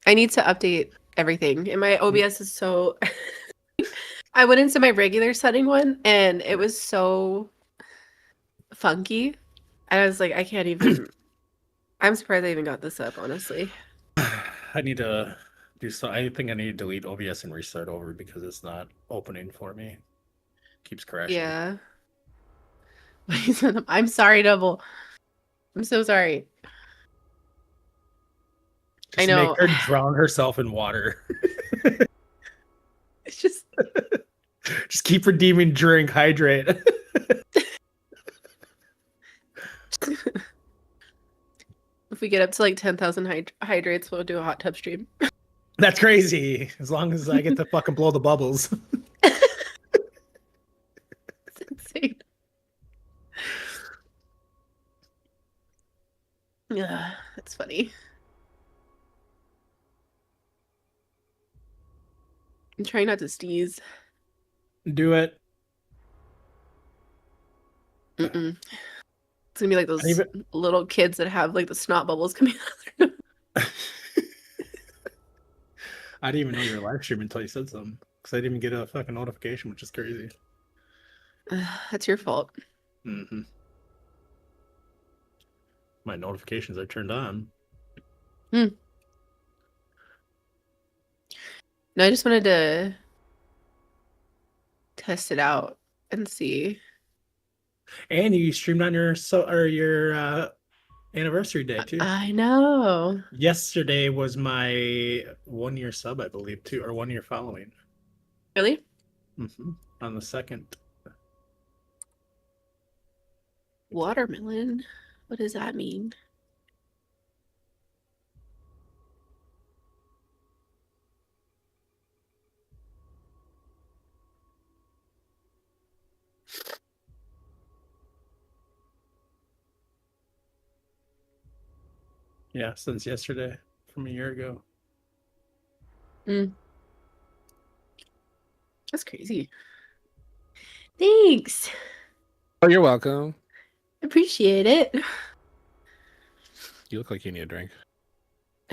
I need to update everything. And my OBS is so I went into my regular setting one and it was so funky. I was like, I can't even I'm surprised I even got this up, honestly. I need to do so. I think I need to delete OBS and restart over because it's not opening for me. Keeps crashing. Yeah. I'm sorry, Double. I'm so sorry. Just I know. Make her drown herself in water. It's just Just keep redeeming drink, hydrate. if we get up to like 10,000 hydrates, we'll do a hot tub stream. That's crazy. As long as I get to fucking blow the bubbles. It's insane. Yeah, that's funny. I'm trying not to sneeze. Do it. Mm-mm. It's gonna be like those little kids that have like the snot bubbles coming out. I didn't even know you were live streaming until you said something. Because I didn't even get a fucking notification, which is crazy. That's your fault. Mm-hmm. My notifications are turned on. No, I just wanted to test it out and see. And you streamed on your anniversary day too. I know. Yesterday was my 1 year sub, I believe, too, or 1 year following. Really? Mm-hmm. On the 2nd. Watermelon? What does that mean? Yeah, since yesterday, from a year ago. That's crazy. Thanks. Oh, you're welcome. Appreciate it. You look like you need a drink.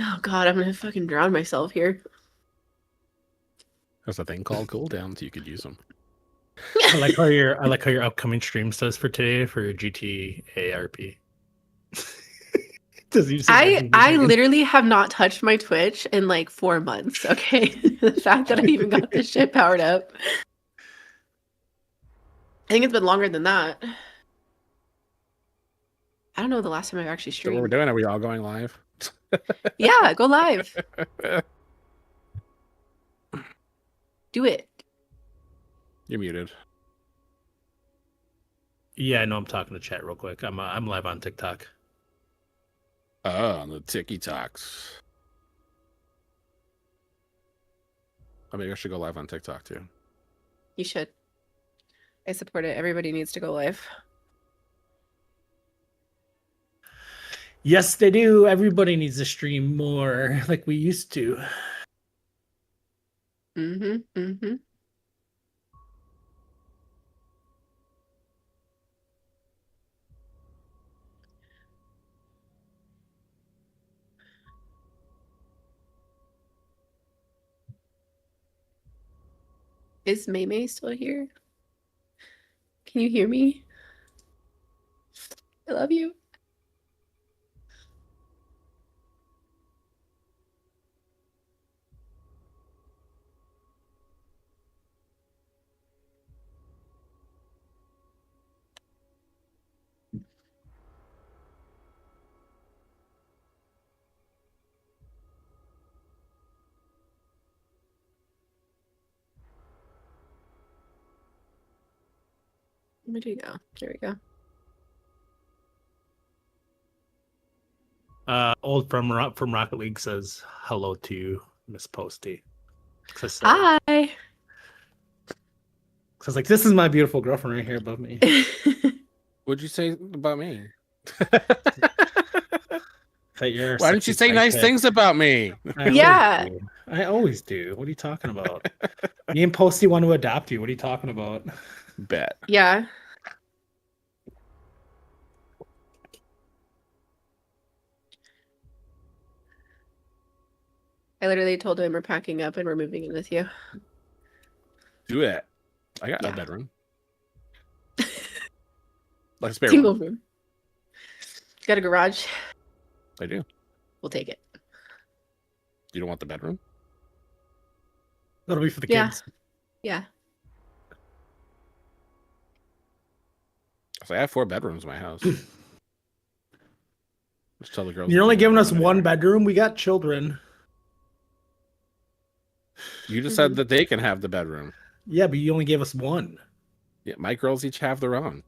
Oh god, I'm gonna fucking drown myself here. There's a thing called cooldowns. You could use them. I like how your upcoming stream says for today for your GTARP. I literally have not touched my Twitch in like 4 months, okay? The fact that I even got this shit powered up. I think it's been longer than that. I don't know the last time I've actually So what we're streamed. doing? Are we all going live? Yeah, go live. Do it. You're muted. Yeah, I know. I'm talking to chat real quick. I'm live on TikTok. Oh, on the TikToks. I mean, I should go live on TikTok too. You should. I support it. Everybody needs to go live. Yes, they do. Everybody needs to stream more like we used to. Mm-hmm. Is May still here? Can you hear me? I love you. Where do you go? There we go. Old from Rocket League says hello to you, Miss Posty. Hi. So I was like, this is my beautiful girlfriend right here above me. What'd you say about me? Why didn't you say nice things about me? I always do. What are you talking about? Me and Posty want to adopt you. What are you talking about? Bet. Yeah. I literally told him we're packing up and we're moving in with you. Do it. I got Yeah. a bedroom. Like a spare Single one. room. Got a garage. I do. We'll take it. You don't want the bedroom? That'll be for the Yeah. kids. Yeah. So I have 4 bedrooms in my house. Just tell the girls. You're they only can't giving go us anywhere. one bedroom. We got children. You just said that they can have the bedroom. Yeah, but you only gave us one. Yeah, my girls each have their own.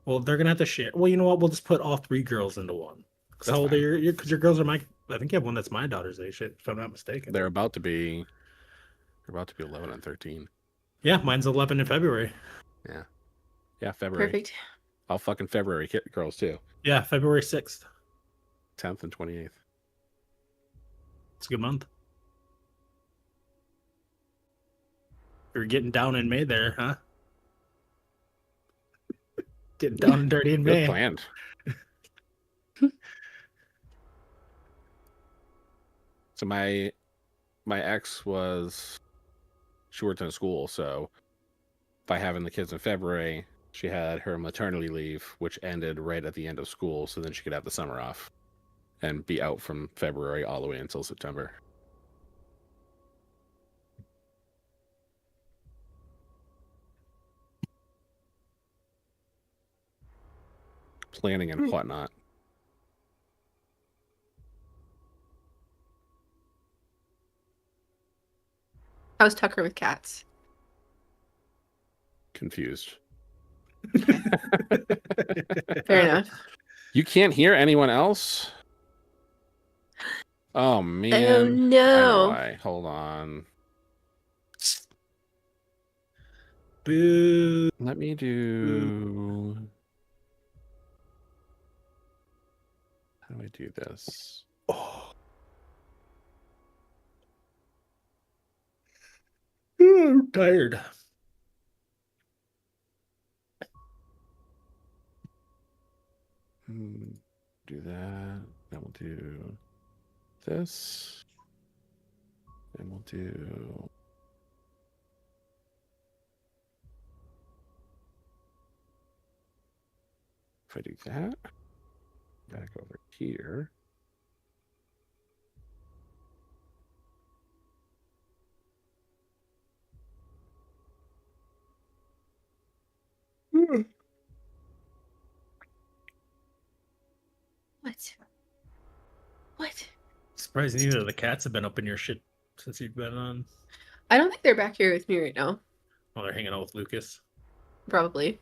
Well, they're gonna have to share. Well, you know what? We'll just put all 3 girls into one. That's So fine. because your girls are my. I think you have one that's my daughter's age, if I'm not mistaken. They're about to be 11 and 13. Yeah, mine's 11 in February. Yeah, February. Perfect. All fucking February girls too. Yeah, February 6th. 10th and 28th. It's a good month. You're getting down in May there, huh? Getting down and dirty in Good May. planned. So my ex she worked in a school, so by having the kids in February, she had her maternity leave, which ended right at the end of school, so then she could have the summer off and be out from February all the way until September. Planning and whatnot. How's Tucker with cats? Confused. Fair enough. You can't hear anyone else? Oh man. Oh I know no. why. Hold on. Boo. Let me do. How do I do this? Oh. I'm tired. Do that. Then we'll do this. And we'll do. If I do that, back over here. What? What? Surprised neither of the cats have been up in your shit since you've been on. I don't think they're back here with me right now. Oh, they're hanging out with Lucas. Probably.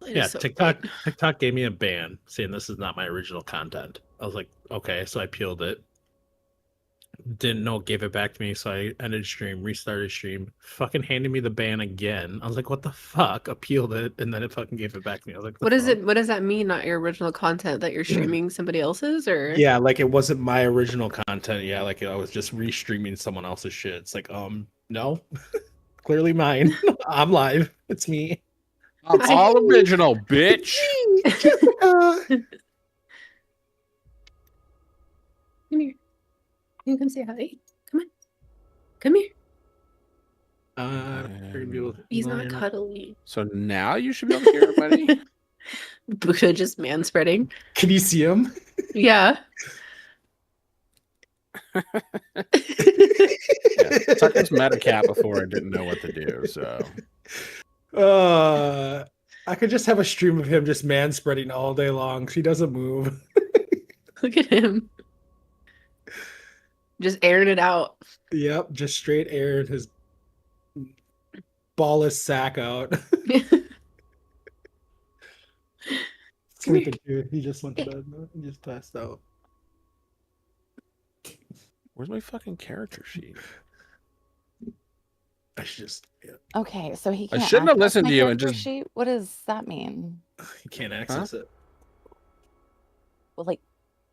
Yeah, So TikTok late. TikTok gave me a ban saying this is not my original content. I was like, okay, so I peeled it. Didn't know it gave it back to me, so I ended stream, restarted stream, fucking handed me the ban again. I was like, what the fuck? Appealed it, and then it fucking gave it back to me. I was like, What is it? What does that mean? Not your original content that you're streaming somebody else's, or Yeah, like it wasn't my original content. Yeah, like I was just restreaming someone else's shit. It's like, no, clearly mine. I'm live. It's me. I'm all original, bitch. Come here. You can come say hi. Come on. Come here. You're gonna be able to He's not line up. cuddly. So now you should be able to hear everybody. Buddha just man spreading. Can you see him? Yeah. Yeah, Tucker's met a cat before and didn't know what to do, so I could just have a stream of him just man spreading all day long 'cause he doesn't move. Look at him. Just airing it out. Yep, just straight airing his ballless sack out. Sleeping too. He just went to bed. He just passed out. where's my fucking character sheet? I should just. Yeah, Okay, so he I can't. shouldn't have access listened my to you and character just- sheet? What does that mean? you can't access it. Well, like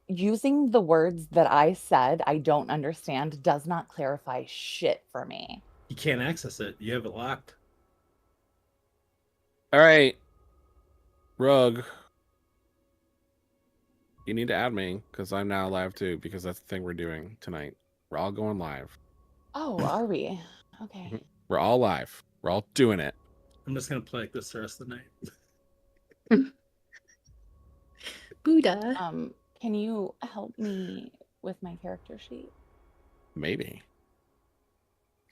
using the words that I said I don't understand does not clarify shit for me. You can't access it. You have it locked. All right, Rogue. You need to add me because I'm now live too. Because that's the thing we're doing tonight. We're all going live. Oh, are we? Okay. We're all live. We're all doing it. I'm just gonna play like this the rest of the night. Buddha. Can you help me with my character sheet? Maybe.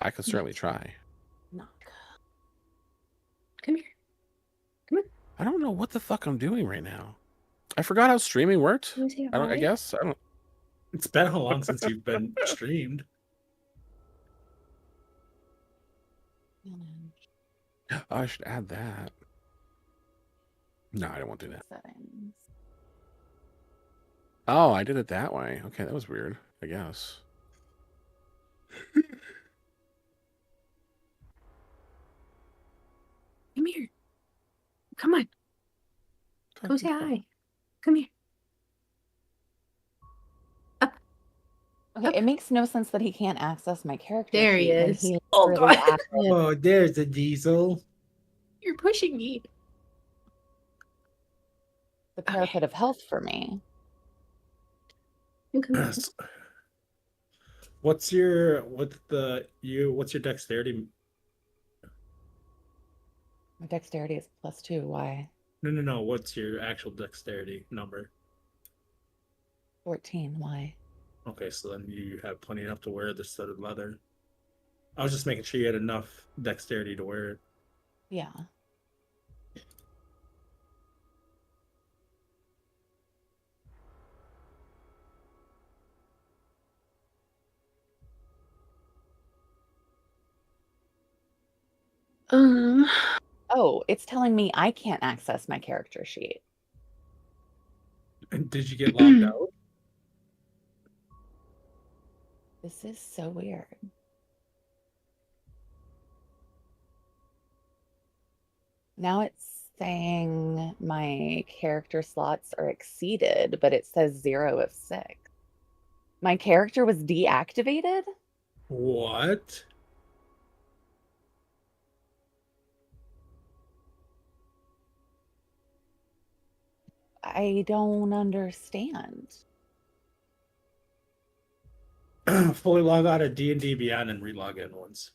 I could certainly try. Knock. Come here. I don't know what the fuck I'm doing right now. I forgot how streaming worked. Can you say I hi? guess. I don't. It's been how long since you've been streamed? Oh, I should add that. No, I don't want to do that. Settings. Oh, I did it that way. Okay, that was weird, I guess. Come here. Come on. Go say hi. Come here. Okay, it makes no sense that he can't access my character There he sheet when is. he Oh, literally God. asked- Oh, there's a diesel. You're pushing me. the parapet of health for me. You come here. What's your dexterity? My dexterity is +2. Why? No. What's your actual dexterity number? 14. Why? Okay, so then you have plenty enough to wear the studded leather. I was just making sure you had enough dexterity to wear it. Yeah. Oh, it's telling me I can't access my character sheet. Did you get logged out? This is so weird. Now it's saying my character slots are exceeded, but it says 0 of 6. My character was deactivated? What? I don't understand. Fully log out of D&D Beyond and relog in once.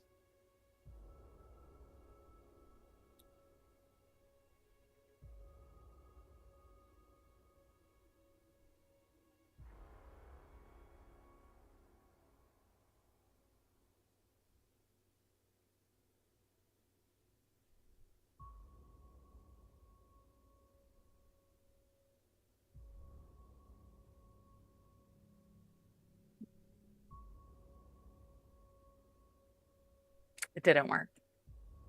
It didn't work.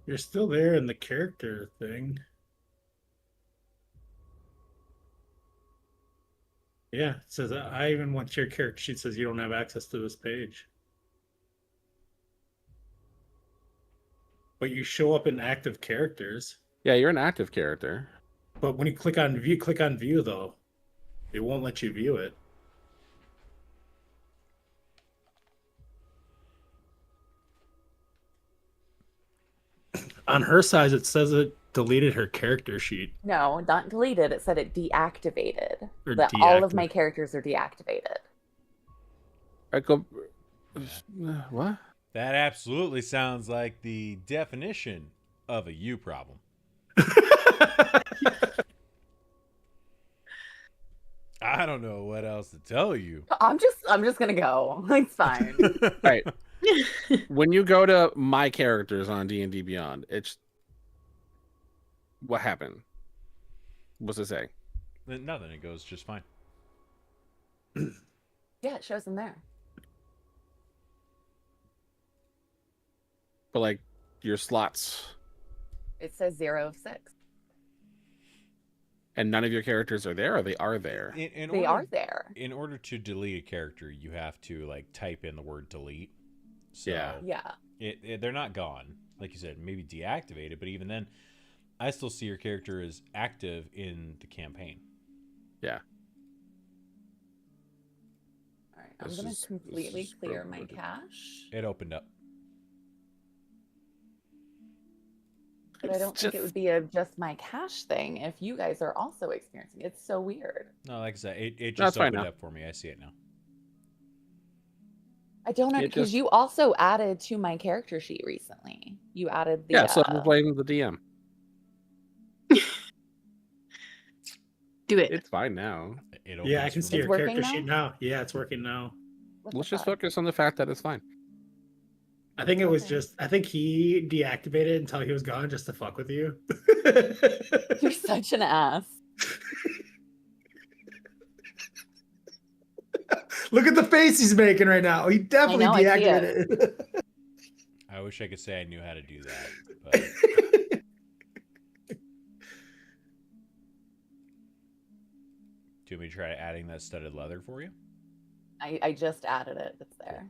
You're still there in the character thing. Yeah, it says I even went to your character sheet, says you don't have access to this page. But you show up in active characters. Yeah, you're an active character. But when you click on view though, it won't let you view it. On her side, it says it deleted her character sheet. No, not deleted. It said it deactivated. Or That all of deactivated. my characters are deactivated. I go. What? That absolutely sounds like the definition of a you problem. I don't know what else to tell you. I'm just gonna go. It's fine. All right. When you go to my characters on D&D Beyond, it's what happened? What's it say? Nothing. It goes just fine. Yeah, it shows them there. But like your slots, It says 0 of 6. and none of your characters are there, or they are there. They are there. In order to delete a character, you have to like type in the word delete. So Yeah. Yeah. they're not gone. like you said, maybe deactivate it. But even then, I still see your character as active in the campaign. Yeah. All right, I'm This gonna is- completely this is clear broken my loaded. cache, It opened up. but I don't think it would be just my cache thing if you guys are also experiencing it. It's so weird. No, like I said, it That's just fine opened now. up for me. I see it now. I don't know It because just- you also added to my character sheet recently. You added the Yeah, so I'm playing the DM. Do it. It's fine now. It Yeah, I opens can for see me. your working character now? sheet now. Yeah, it's working now. what the Let's just fuck? focus on the fact that it's fine. I think it was Okay. just. I think he deactivated until he was gone just to fuck with you. You're such an ass. Look at the face he's making right now. He definitely know, I see it. deactivated it. I wish I could say I knew how to do that, but do you want me to try adding that studded leather for you? I just added it. It's there.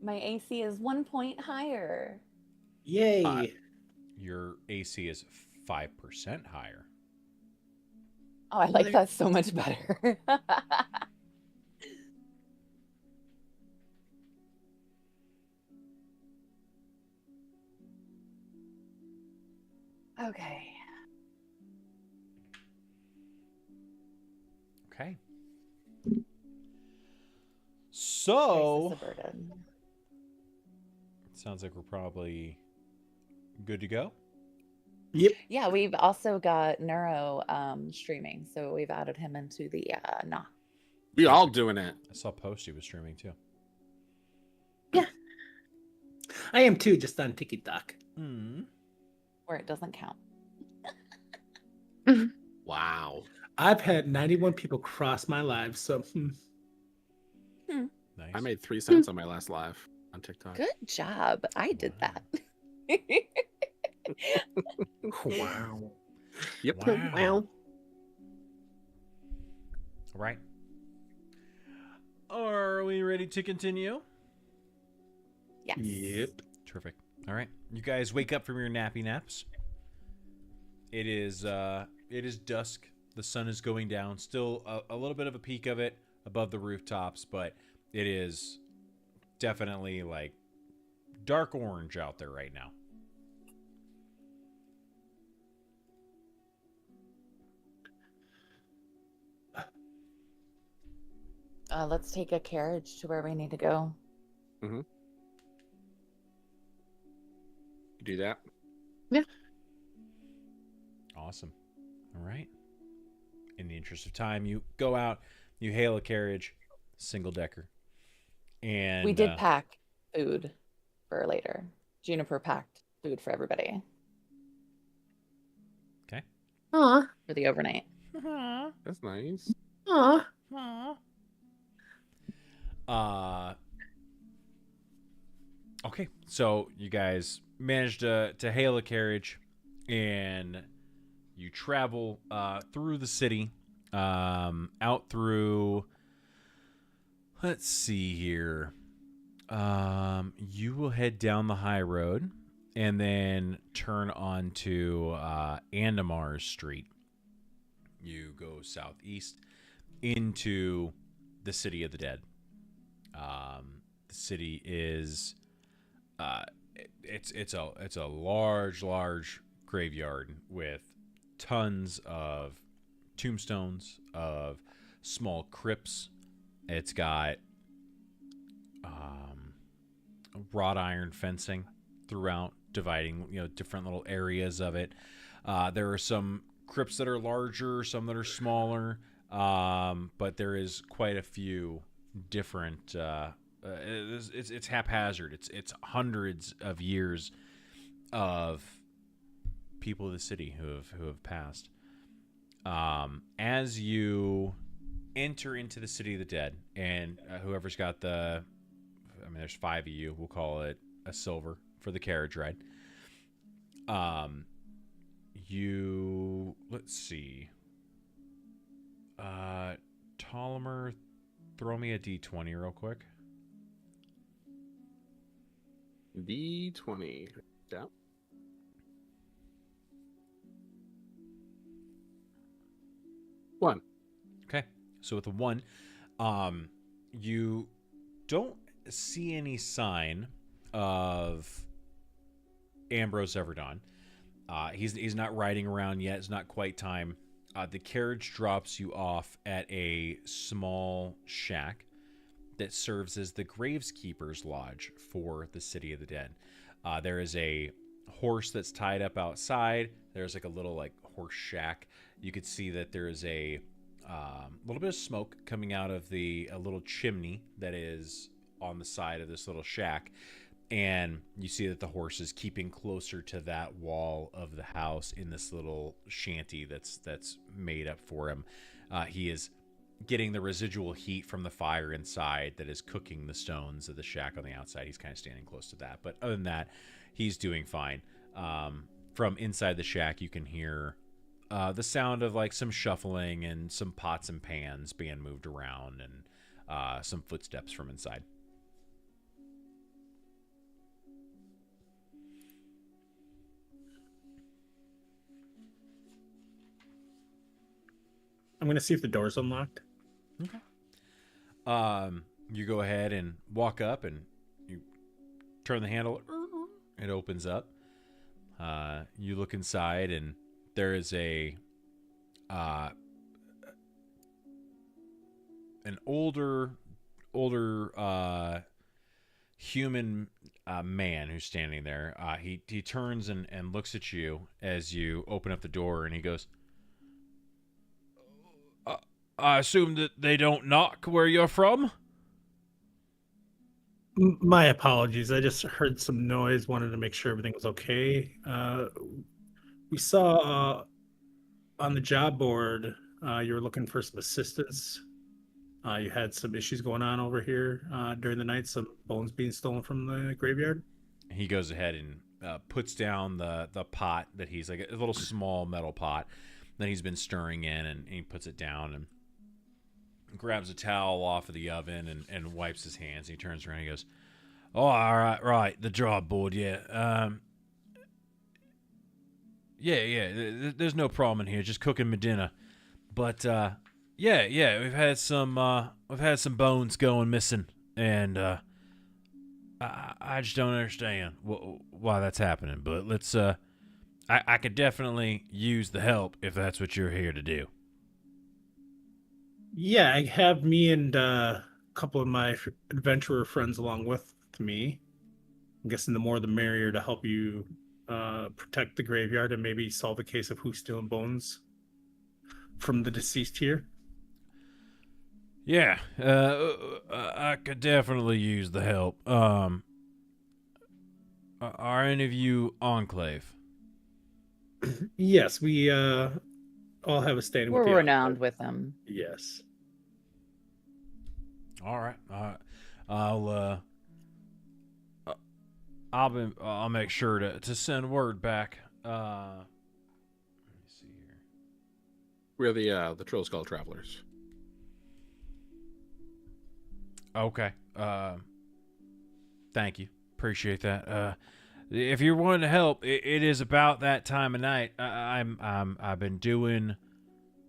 My AC is 1 point higher. Yay. Your AC is 5% higher. Oh, I like that so much better. Okay. Okay. Crisis So averted. sounds like we're probably good to go. Yep. Yeah, we've also got Neuro streaming, so we've added him into the nah. We all doing it. I saw Posty was streaming too. I am too, just on TikTok. Mm. Where it doesn't count. Wow. I've had 91 people cross my live, so Nice. I made 3 cents on my last live on TikTok. Good job. I did Wow. that. wow. Yep. Wow. Wow. All right. Are we ready to continue? Yes. Yep. Terrific. All right. You guys wake up from your nappy naps. It is dusk. The sun is going down. Still a little bit of a peak of it above the rooftops, but it is definitely like dark orange out there right now. Let's take a carriage to where we need to go. You do that? Awesome. All right. In the interest of time, you go out, you hail a carriage, single decker. And We did pack food for later. Juniper packed food for everybody Okay. Aw. for the overnight. That's nice. Aw. Okay, so you guys managed to hail a carriage, and you travel through the city, out through. Let's see here. You will head down the high road, and then turn onto Andamar Street. You go southeast into the City of the Dead. The city is it's a large graveyard with tons of tombstones, of small crypts. It's got wrought iron fencing throughout, dividing different little areas of it. There are some crypts that are larger, some that are smaller, but there is quite a few different. It's haphazard. It's hundreds of years of people of the city who have passed. As you enter into the City of the Dead, and whoever's got there's 5 of you. We'll call it a silver for the carriage ride. Let's see. Ptolemy, throw me a d20 real quick. D20. Yeah. One. Okay. So with a 1, you don't see any sign of Ambrose Everdon. He's not riding around yet. It's not quite time. The carriage drops you off at a small shack that serves as the Graveskeeper's Lodge for the City of the Dead. There is a horse that's tied up outside. There's like a little like horse shack. You could see that there is a little bit of smoke coming out of a little chimney that is on the side of this little shack. And you see that the horse is keeping closer to that wall of the house in this little shanty that's made up for him. He is getting the residual heat from the fire inside that is cooking the stones of the shack on the outside. He's kind of standing close to that. But other than that, he's doing fine. From inside the shack, you can hear the sound of like some shuffling and some pots and pans being moved around and some footsteps from inside. I'm gonna see if the door's unlocked. Okay. You go ahead and walk up and you turn the handle. It opens up. You look inside and there is an older human man who's standing there. He turns and looks at you as you open up the door, and he goes, I assume that they don't knock where you're from? My apologies. I just heard some noise. Wanted to make sure everything was okay. We saw on the job board you were looking for some assistance. You had some issues going on over here during the night. Some bones being stolen from the graveyard. He goes ahead and puts down the pot that he's like a little small metal pot that he's been stirring in, and he puts it down and grabs a towel off of the oven and wipes his hands. He turns around and he goes, oh, all right, the job board, yeah. Yeah, there's no problem in here, just cooking my dinner. But, yeah, we've had some bones going missing, and, I just don't understand why that's happening, but let's, I could definitely use the help if that's what you're here to do. Yeah, I have me and a couple of my adventurer friends along with me. I'm guessing the more the merrier to help you protect the graveyard and maybe solve a case of who's stealing bones from the deceased here. Yeah, I could definitely use the help. Are any of you Enclave? Yes, we all have a standing with We're the renowned Enclave. with them. Yes. All right. I'll make sure to send word back. Let me see here. We're the Troll Skull Travelers. Okay. Thank you. Appreciate that. If you're wanting to help, it is about that time of night. I've been doing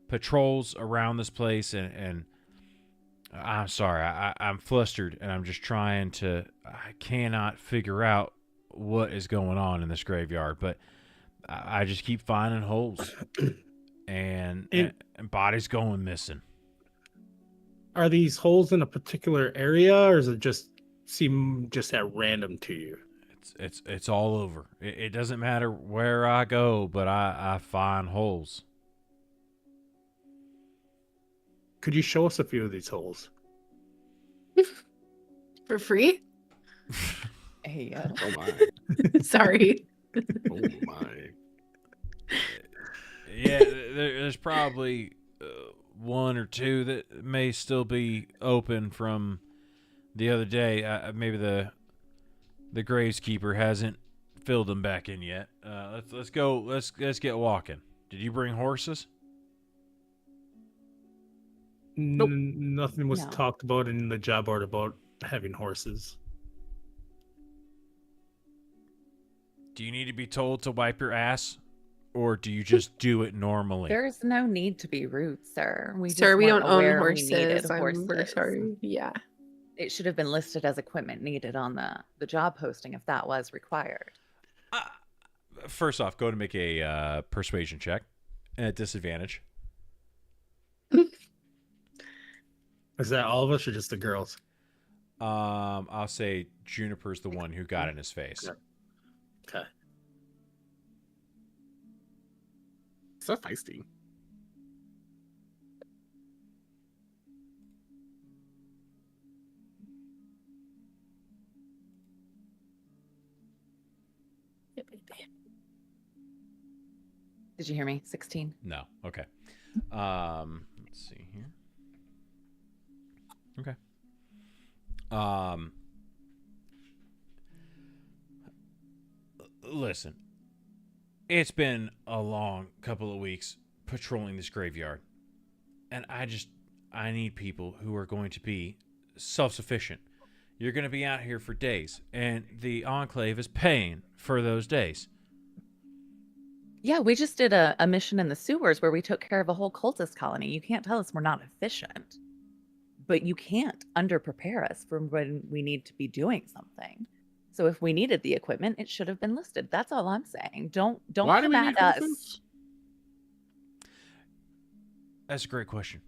patrols around this place, and I'm sorry. I'm flustered, and I'm just trying to. I cannot figure out what is going on in this graveyard, but I just keep finding holes and bodies going missing. Are these holes in a particular area, or does it just seem just at random to you? It's all over. It doesn't matter where I go, but I find holes. Could you show us a few of these holes? For free? Hey, Oh my. Sorry. Oh my. Yeah, there's probably one or two that may still be open from the other day. Maybe the Graveskeeper hasn't filled them back in yet. Let's go. Let's get walking. Did you bring horses? Nope. Nothing was No. talked about in the job board about having horses. Do you need to be told to wipe your ass, or do you just do it normally? There's no need to be rude, sir. We Sir, just we weren't don't own aware we needed horses. We're sorry. Yeah. It should have been listed as equipment needed on the job posting if that was required. First off, go to make a persuasion check at disadvantage. Is that all of us or just the girls? I'll say Juniper's the one who got in his face. Okay. So feisty. Did you hear me? 16. No. Okay. Let's see here. Okay. Listen. It's been a long couple of weeks patrolling this graveyard. And I need people who are going to be self-sufficient. You're going to be out here for days, and the Enclave is paying for those days. Yeah, we just did a mission in the sewers where we took care of a whole cultist colony. You can't tell us we're not efficient. But you can't underprepare us for when we need to be doing something. So if we needed the equipment, it should have been listed. That's all I'm saying. Don't Why do come we at need us. orphans? That's a great question.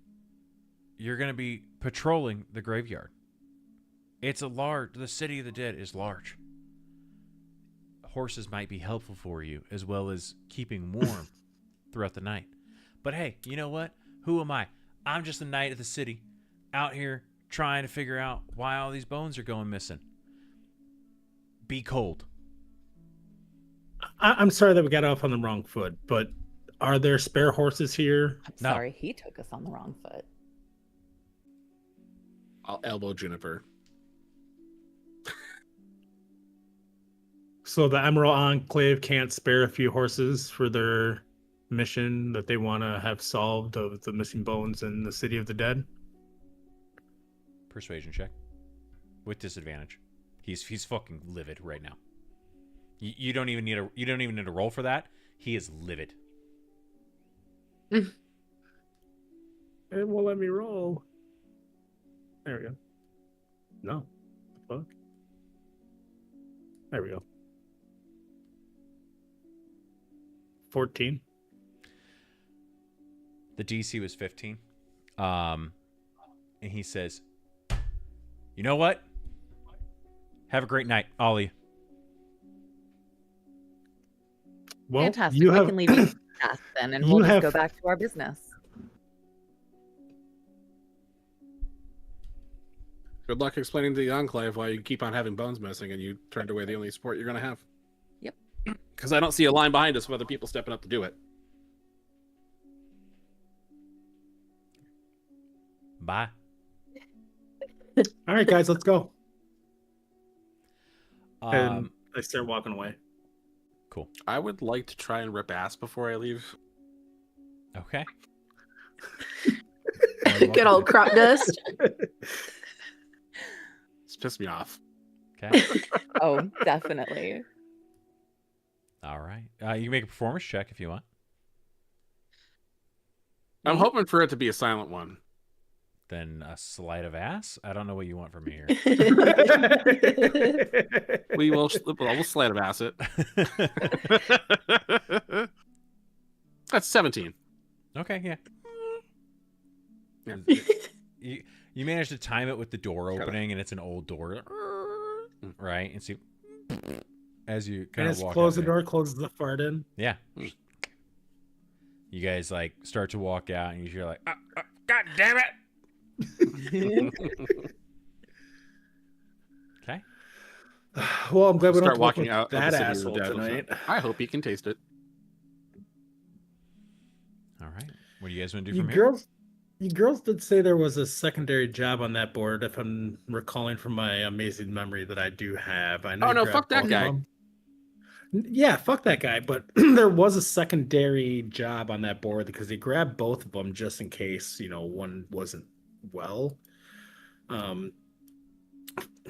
You're going to be patrolling the graveyard. The city of the dead is large. Horses might be helpful for you, as well as keeping warm throughout the night. But hey, you know what? Who am I? I'm just a knight of the city, out here trying to figure out why all these bones are going missing. Be cold. I'm sorry that we got off on the wrong foot, but are there spare horses here? I'm No. sorry, he took us on the wrong foot. I'll elbow Juniper. So the Emerald Enclave can't spare a few horses for their mission that they want to have solved of the missing bones in the city of the dead? Persuasion check. With disadvantage. He's fucking livid right now. You don't even need a roll for that. He is livid. It won't let me roll. There we go. No. The fuck? There we go. 14. The DC was 15. And he says, "You know what? Have a great night, Ollie." Well, Fantastic. you We have can leave you to task then, and you we'll just have- go back to our business. Good luck explaining to the Enclave why you keep on having bones missing and you turned away the only support you're going to have. Yep. Because I don't see a line behind us of other people stepping up to do it. Bye. All right, guys, let's go. And Um, I start walking away. cool. I would like to try and rip ass before I leave. Okay. Get all crop dust. It's pissed me off. Okay. Oh, definitely. All right. You can make a performance check if you want. I'm hoping for it to be a silent one. Then a sleight of ass. I don't know what you want from me here. We'll sleight of ass it. That's 17. Okay. Yeah. Yeah. You managed to time it with the door opening, and it's an old door, right? And see, as you And kind of as walk close out the there. door, closes the fart in. Yeah. You guys like start to walk out, and you're like, "God damn it!" Okay. Well, I'm glad we don't Start have to walking walk out with of the that city of the asshole dead. tonight. I hope he can taste it. All right. What do you guys want to do You from here? girls did say there was a secondary job on that board, if I'm recalling from my amazing memory that I do have. I know. Oh, you no, grabbed fuck that both of guy. them. Yeah, fuck that guy. But there was a secondary job on that board because they grabbed both of them just in case, one wasn't well.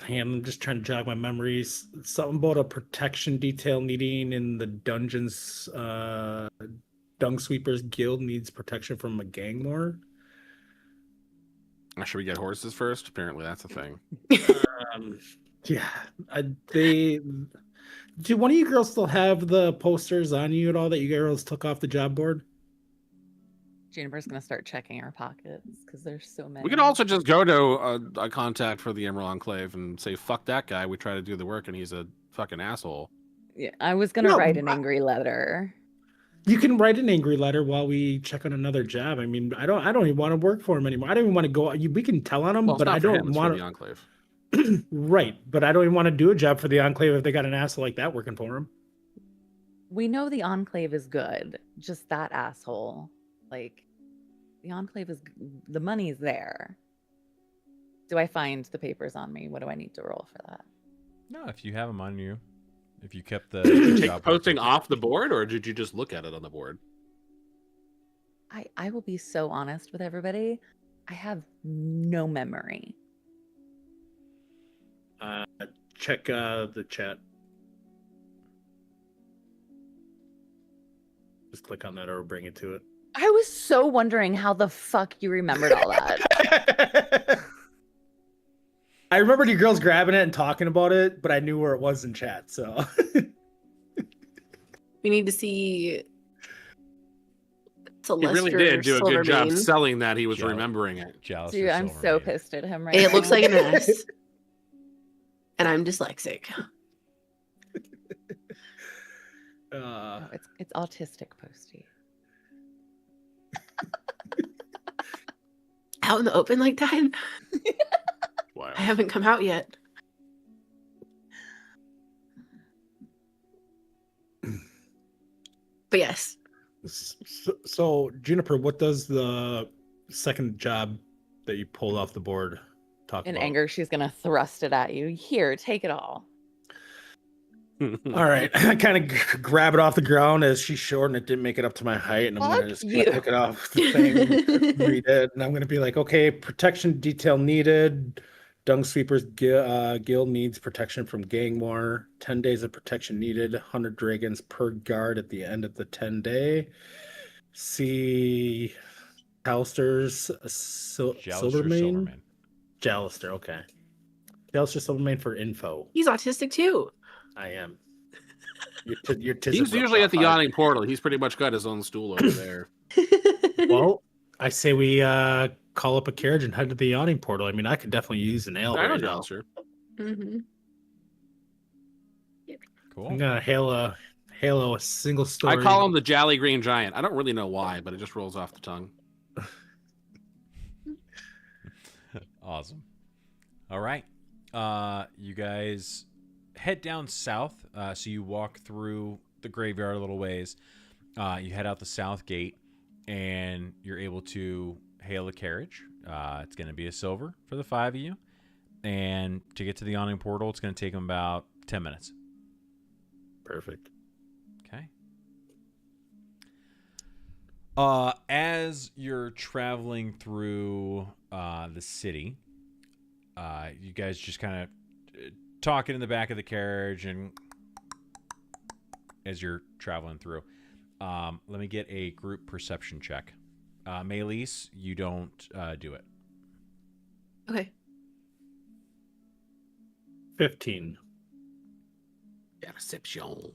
I'm just trying to jog my memories. Something about a protection detail needing in the dungeons. Dung Sweepers Guild needs protection from a gang war. Should we get horses first? Apparently, that's a thing. Yeah, do one of you girls still have the posters on you at all that you girls took off the job board? Juniper's gonna start checking her pockets because there's so many. We could also just go to a contact for the Emerald Enclave and say, fuck that guy. We try to do the work and he's a fucking asshole. Yeah, I was gonna No, write an angry letter. You can write an angry letter while we check on another job. I mean, I don't even want to work for him anymore. I don't even want to go. We can tell on him, Well, but I don't want the Enclave. Right, but I don't even want to do a job for the Enclave if they got an asshole like that working for them. We know the Enclave is good. Just that asshole. Like, the Enclave is, the money's there. Do I find the papers on me? What do I need to roll for that? No, if you have them on you. If you kept the Did you take job posting board. off the board, or did you just look at it on the board? I will be so honest with everybody. I have no memory. Check the chat. Just click on that or bring it to it. I was so wondering how the fuck you remembered all that. I remembered you girls grabbing it and talking about it, but I knew where it was in chat, so. We need to see He really did do a good job Silvermane. selling that he was Jealous. remembering it. Jealous Dude, of I'm so Silvermane. pissed at him right now. It looks like an S. And I'm dyslexic. No, it's autistic posty. Out in the open like that? Wow. I haven't come out yet. But yes. So, Juniper, what does the second job that you pulled off the board talk In about? anger, she's gonna thrust it at you. Here, take it all. All right, I kind of grab it off the ground as she's short and it didn't make it up to my height, and I'm Fuck gonna just you. pick it off the thing, read it, and I'm gonna be like, okay, protection detail needed. Dung Sweepers Guild needs protection from gang war. 10 days of protection needed. 100 dragons per guard at the end of the 10-day. See Calisters Silvermane. Jalister, okay. Jalister Silvermane for info. He's autistic too. I am. Your He's usually at the yawning portal. He's pretty much got his own stool over there. Well, I say we call up a carriage and head to the yawning portal. I mean, I could definitely use an ale I know right now. Jalster. Mm-hmm. Cool. I'm gonna hail a single story. I call him the Jolly Green Giant. I don't really know why, but it just rolls off the tongue. Awesome. All right. You guys head down south. So you walk through the graveyard a little ways. You head out the south gate, and you're able to hail a carriage. It's going to be a silver for the 5 of you. And to get to the yawning portal, it's going to take them about 10 minutes. Perfect. Okay. As you're traveling through the city, you guys just kind of talking in the back of the carriage, and as you're traveling through, let me get a group perception check. Maelise, you don't do it. Okay. 15. Yeah, perception.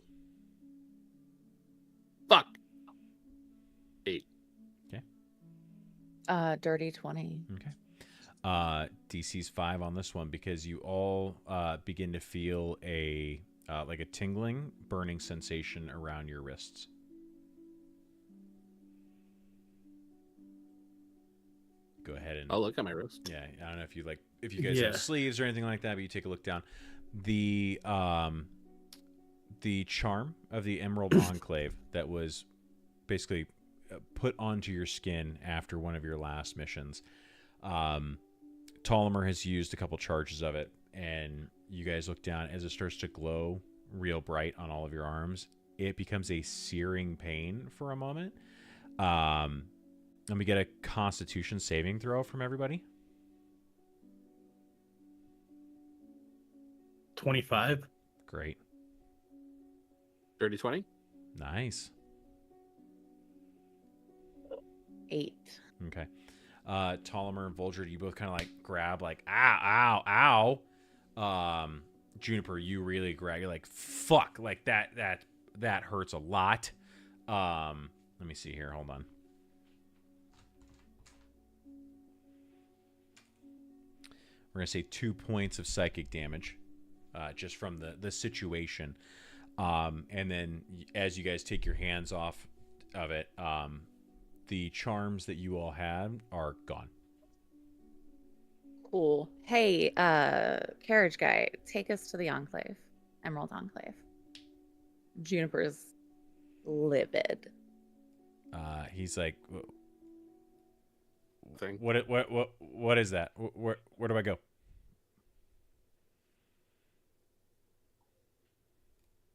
Fuck. 8. Dirty 20. Okay. DC's 5 on this one because you all begin to feel a like a tingling, burning sensation around your wrists. Go ahead and Oh, look at my wrist. yeah, I don't know if you guys have sleeves or anything like that, but you take a look down. The charm of the Emerald Enclave that was basically put onto your skin after one of your last missions. Ptolemy has used a couple charges of it, and you guys look down as it starts to glow real bright on all of your arms. It becomes a searing pain for a moment. Let me get a Constitution saving throw from everybody. 25. Great. Dirty 20. Nice. 8. Okay. Ptolemy and Vulture, you both kind of like grab like ow, ow, ow. Juniper, you really grab. You're like fuck, like that hurts a lot. Let me see here. Hold on. We're gonna say 2 points of psychic damage, just from the situation. And then as you guys take your hands off of it, the charms that you all had are gone. Cool. Hey, carriage guy, take us to the Enclave, Emerald Enclave. Juniper's livid. He's like, Thing. what is that? Where do I go?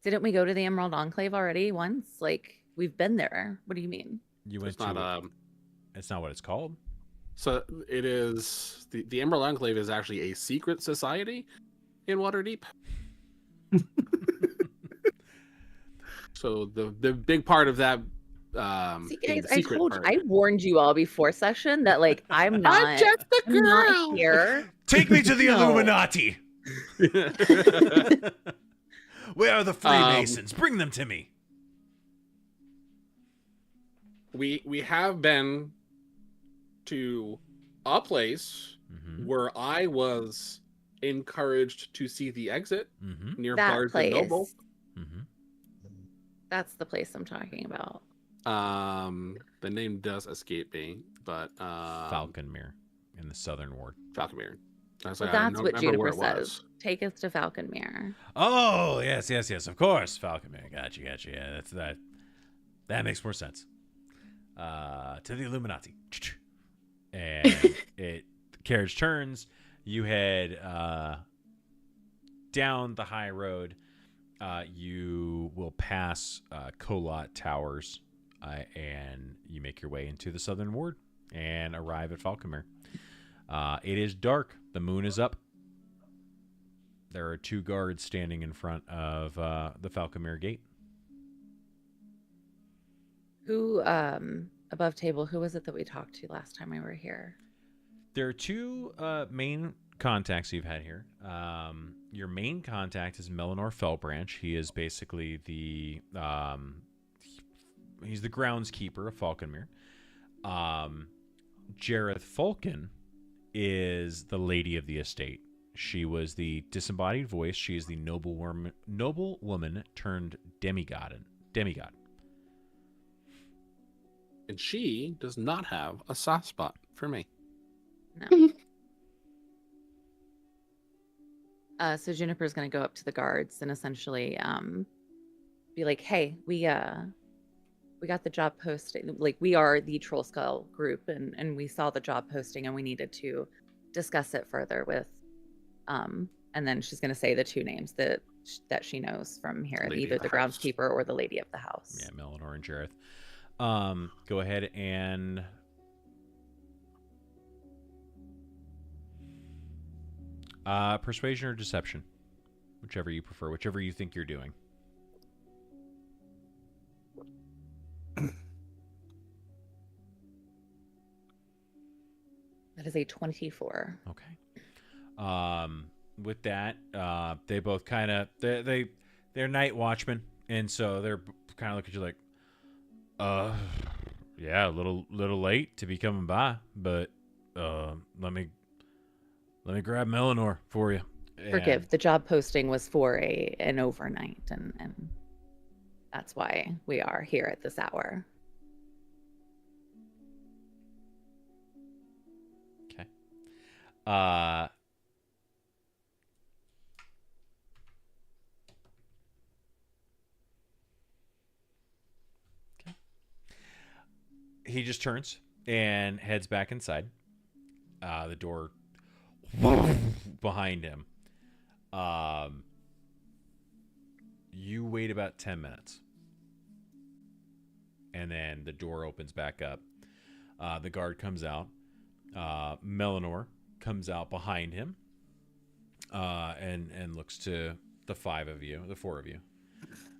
Didn't we go to the Emerald Enclave already once? Like, we've been there. What do you mean? You went It's not to. It's not what it's called. So it is the Emerald Enclave is actually a secret society in Waterdeep. So the big part of that See, being guys, the secret part. I warned you all before session that like I'm not just a I'm not here. Take me to the No. Illuminati. Where are the Freemasons? Bring them to me. we have been to a place Mm-hmm. where I was encouraged to see the exit Mm-hmm. near That Bards place. and Noble. Mm-hmm. That's the place I'm talking about. The name does escape me, but Falconmere in the Southern Ward. Falconmere. Well, that's what Juniper says. Take us to Falconmere. Oh, yes. Of course, Falconmere. Gotcha. Yeah, that's that. That makes more sense. To the Illuminati. And the carriage turns. You head down the high road. You will pass Colot Towers, and you make your way into the Southern Ward and arrive at Falconmere. It is dark. The moon is up. There are 2 guards standing in front of the Falconmere gate. Who above table, who was it that we talked to last time we were here? There are 2 main contacts you've had here. Your main contact is Melanor Fellbranch. He is basically the he's the groundskeeper of Falconmere. Jareth Falcon is the lady of the estate. She was the disembodied voice. She is the noble woman turned demigod. And she does not have a soft spot for me. No. So Juniper's gonna go up to the guards and essentially be like, "Hey, we got the job posting. Like, we are the Troll Skull group, and we saw the job posting, and we needed to discuss it further with." And then she's gonna say the 2 names that she knows from here, Lady either of the the house. groundskeeper or the lady of the house. Yeah, Melanor and Jareth. Go ahead and persuasion or deception, whichever you prefer, whichever you think you're doing. That is a 24. Okay. With that, they both kind of they're night watchmen, and so they're kind of look at you like, yeah, a little late to be coming by, but let me grab Melanor for you. Forgive. The job posting was for an overnight, and that's why we are here at this hour. Okay. He just turns and heads back inside. The door behind him. You wait about 10 minutes. And then the door opens back up. The guard comes out. Melanor comes out behind him. and looks to the four of you,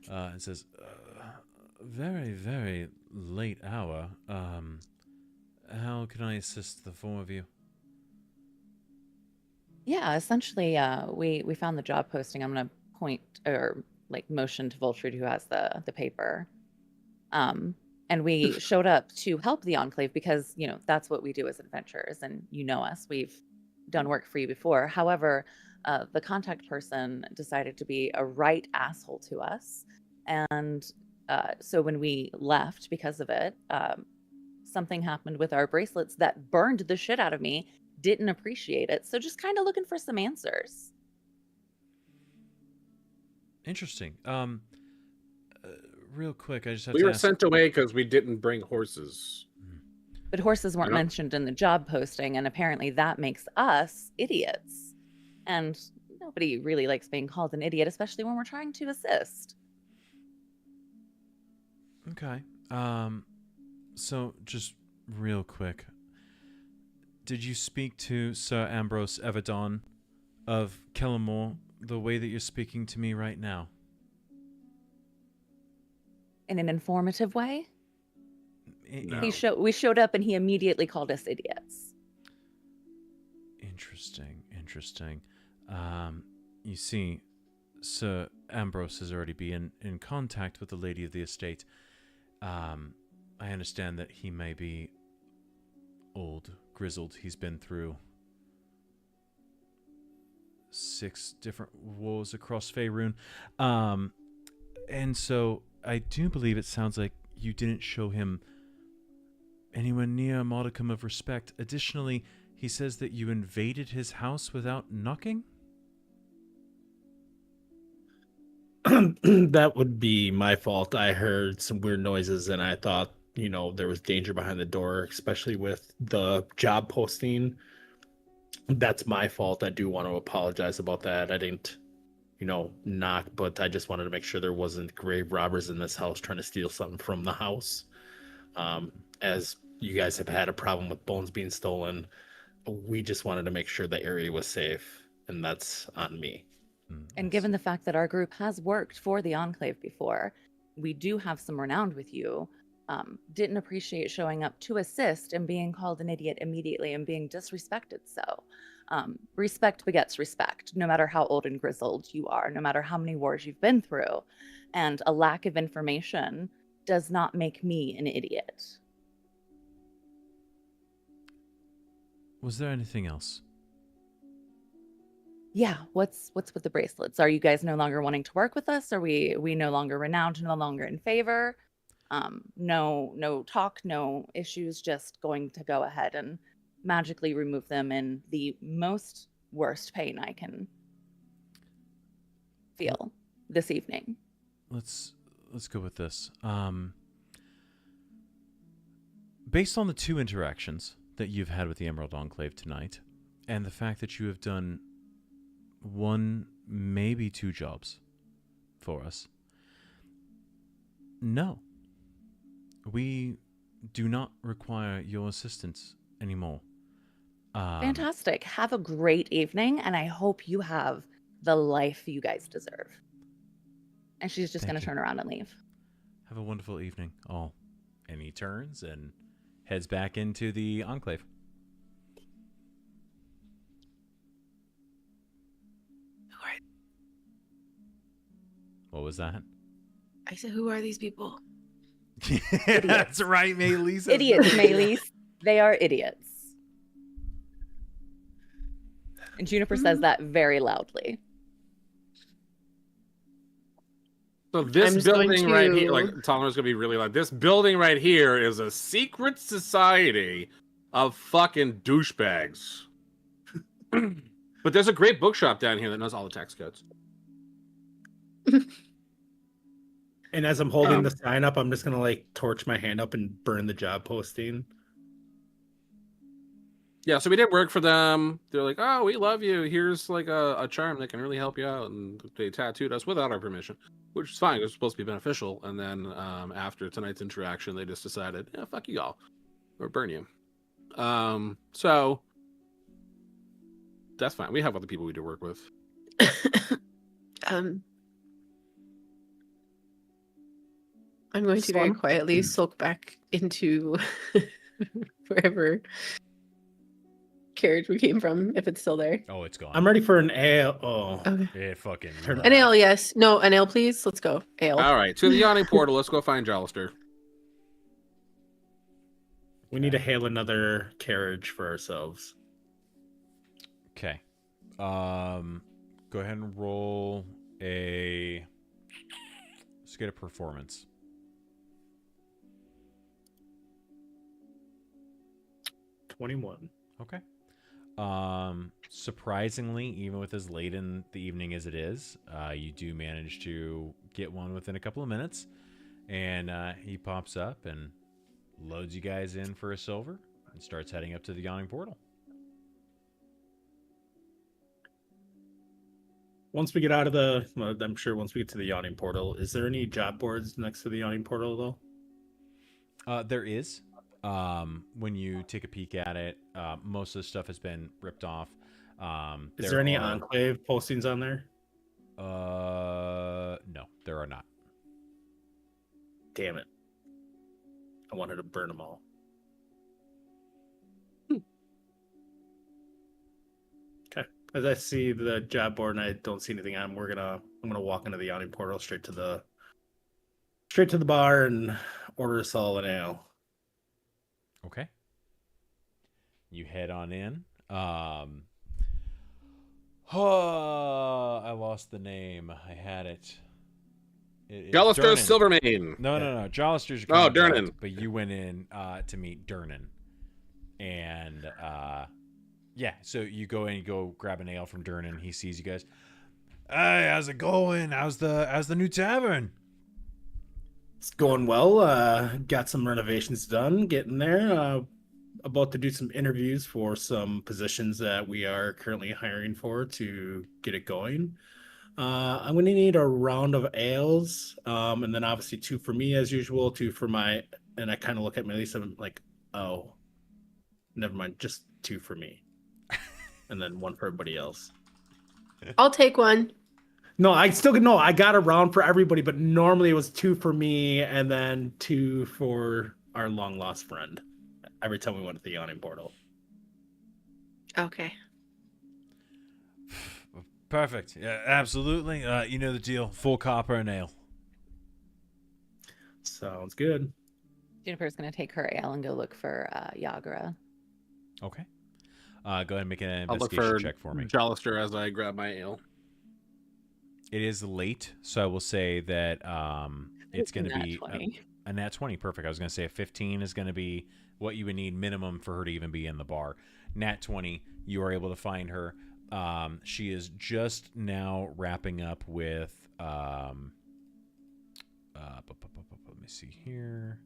and says, "Very, very late hour. How can I assist the four of you?" Yeah, essentially, we found the job posting. I'm gonna point or like motion to Vulture who has the paper. And we showed up to help the Enclave because, that's what we do as adventurers, and you know us. We've done work for you before. However, the contact person decided to be a right asshole to us. And so when we left because of it, something happened with our bracelets that burned the shit out of me. Didn't appreciate it. So just kind of looking for some answers. Interesting. Real quick, I just have We to were ask. sent away because we didn't bring horses. But horses weren't Yeah. mentioned in the job posting, and apparently that makes us idiots. And nobody really likes being called an idiot, especially when we're trying to assist. Okay. So just real quick, did you speak to Sir Ambrose Everdon of Kellamore the way that you're speaking to me right now? In an informative way? No. We showed up and he immediately called us idiots. Interesting. You see, Sir Ambrose has already been in contact with the lady of the estate. I understand that he may be old, grizzled. He's been through 6 different wars across Faerun. And so I do believe it sounds like you didn't show him anywhere near a modicum of respect. Additionally, he says that you invaded his house without knocking? That would be my fault. I heard some weird noises and I thought, there was danger behind the door, especially with the job posting. That's my fault. I do want to apologize about that. I didn't, knock, but I just wanted to make sure there wasn't grave robbers in this house trying to steal something from the house. As you guys have had a problem with bones being stolen, we just wanted to make sure the area was safe, and that's on me. And given the fact that our group has worked for the Enclave before, we do have some renown with you. Didn't appreciate showing up to assist and being called an idiot immediately and being disrespected. So respect begets respect, no matter how old and grizzled you are, no matter how many wars you've been through. And a lack of information does not make me an idiot. Was there anything else? Yeah, what's with the bracelets? Are you guys no longer wanting to work with us? Are we no longer renowned, no longer in favor? No talk, no issues, just going to go ahead and magically remove them in the most worst pain I can feel this evening. Let's go with this. Based on the 2 interactions that you've had with the Emerald Enclave tonight, and the fact that you have done 1, maybe 2 jobs for us, no, we do not require your assistance anymore. Fantastic. Have a great evening, and I hope you have the life you guys deserve. And she's just going to turn around and leave. Have a wonderful evening, all. And he turns and heads back into the Enclave. What was that? I said, who are these people? That's right, Maylise. Idiots, Maylise. They are idiots. And Juniper says that very loudly. So this building right here, like to- Toler's gonna be really loud. This building right here is a secret society of fucking douchebags. But there's a great bookshop down here that knows all the tax codes. And as I'm holding the sign up, I'm just gonna torch my hand up and burn the job posting. Yeah, so we did work for them. They're like, oh, we love you. Here's like a charm that can really help you out. And they tattooed us without our permission, which is fine. It was supposed to be beneficial. And then after tonight's interaction, they just decided, yeah, fuck you all. Or burn you. So that's fine. We have other people we do work with. I'm going to very Slum. quietly sulk back into wherever carriage we came from, if it's still there. Oh, it's gone. I'm ready for an ale. Oh, Okay. It fucking Turn- An ale, left. yes. No, an ale, please. Let's go. Ale. All right, to the yawning portal. Let's go find Jolister. we need to hail another carriage for ourselves. Okay. Go ahead and roll a. Let's get a performance. 21. Okay. Surprisingly, even with as late in the evening as it is, you do manage to get one within a couple of minutes, and he pops up and loads you guys in for a silver and starts heading up to the yawning portal. Once we get out of the, well, I'm sure once we get to the yawning portal, is there any job boards next to the yawning portal though? There is. When you take a peek at it, most of the stuff has been ripped off. Is there any enclave postings on there? No, there are not. Damn it. I wanted to burn them all. Okay. As I see the job board and I don't see anything on, I'm gonna walk into the yawning portal straight to the bar and order us all an ale. Okay. You head on in. I lost the name. I had it. Jolister Durnan. Silvermane. No. Jolister's your Oh, contact, Durnan. But you went in to meet Durnan. And yeah, so you go in, you go grab an ale from Durnan. He sees you guys. Hey, how's it going? How's the new tavern? It's going well. Got some renovations done, getting there. About to do some interviews for some positions that we are currently hiring for to get it going. I'm going to need a round of ales, and then obviously 2 for me as usual, 2 for my, and I kind of look at Melissa and I'm like, oh, never mind, just 2 for me. And then 1 for everybody else. I'll take one. No, I got a round for everybody, but normally it was 2 for me and then 2 for our long lost friend. Every time we went to the yawning portal. Okay. Perfect. Yeah, absolutely. You know the deal. Full copper and ale. Sounds good. Juniper's gonna take her ale and go look for Yagra. Okay. Go ahead and make an I'll look investigation for check for me. Jolister as I grab my ale. It is late, so I will say that it's going to Nat be 20. a nat 20. Perfect. I was going to say a 15 is going to be what you would need minimum for her to even be in the bar. Nat 20, you are able to find her. She is just now wrapping up with. Let me see here.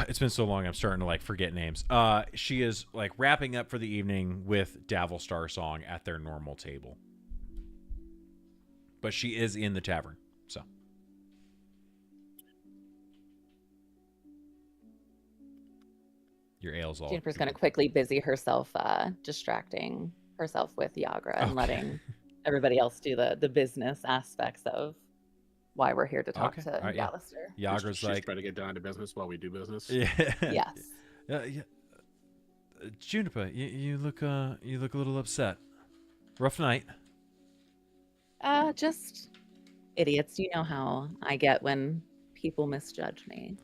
It's been so long, I'm starting to forget names. She is wrapping up for the evening with Davelstar Song at their normal table. But she is in the tavern, so. Your ale's all. Juniper's gonna quickly busy herself distracting herself with Yagra and letting everybody else do the business aspects of why we're here to talk to All right, yeah. Gallister. Yagra's She's trying to get down to business while we do business. Yeah. Yes. Yeah. Juniper, you look a little upset. Rough night. Just idiots. You know how I get when people misjudge me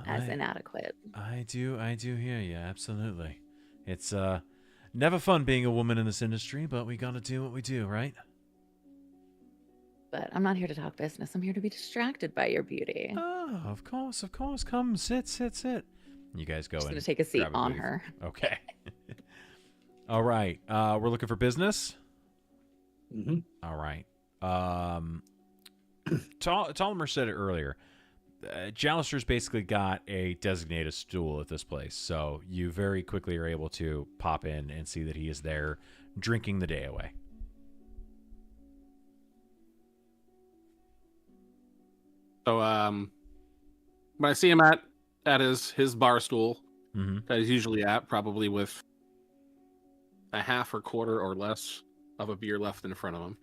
as inadequate. I do hear you, absolutely. It's never fun being a woman in this industry, but we gotta do what we do, right? But I'm not here to talk business. I'm here to be distracted by your beauty. Oh, of course. Come, sit. You guys go Just in. gonna take a seat grab on booth. her. Okay. All right. We're looking for business. Mm-hmm. All right. Tollimer said it earlier. Jallister's basically got a designated stool at this place, so you very quickly are able to pop in and see that he is there drinking the day away. So when I see him at his bar stool Mm-hmm. that he's usually at, probably with a half or quarter or less of a beer left in front of him.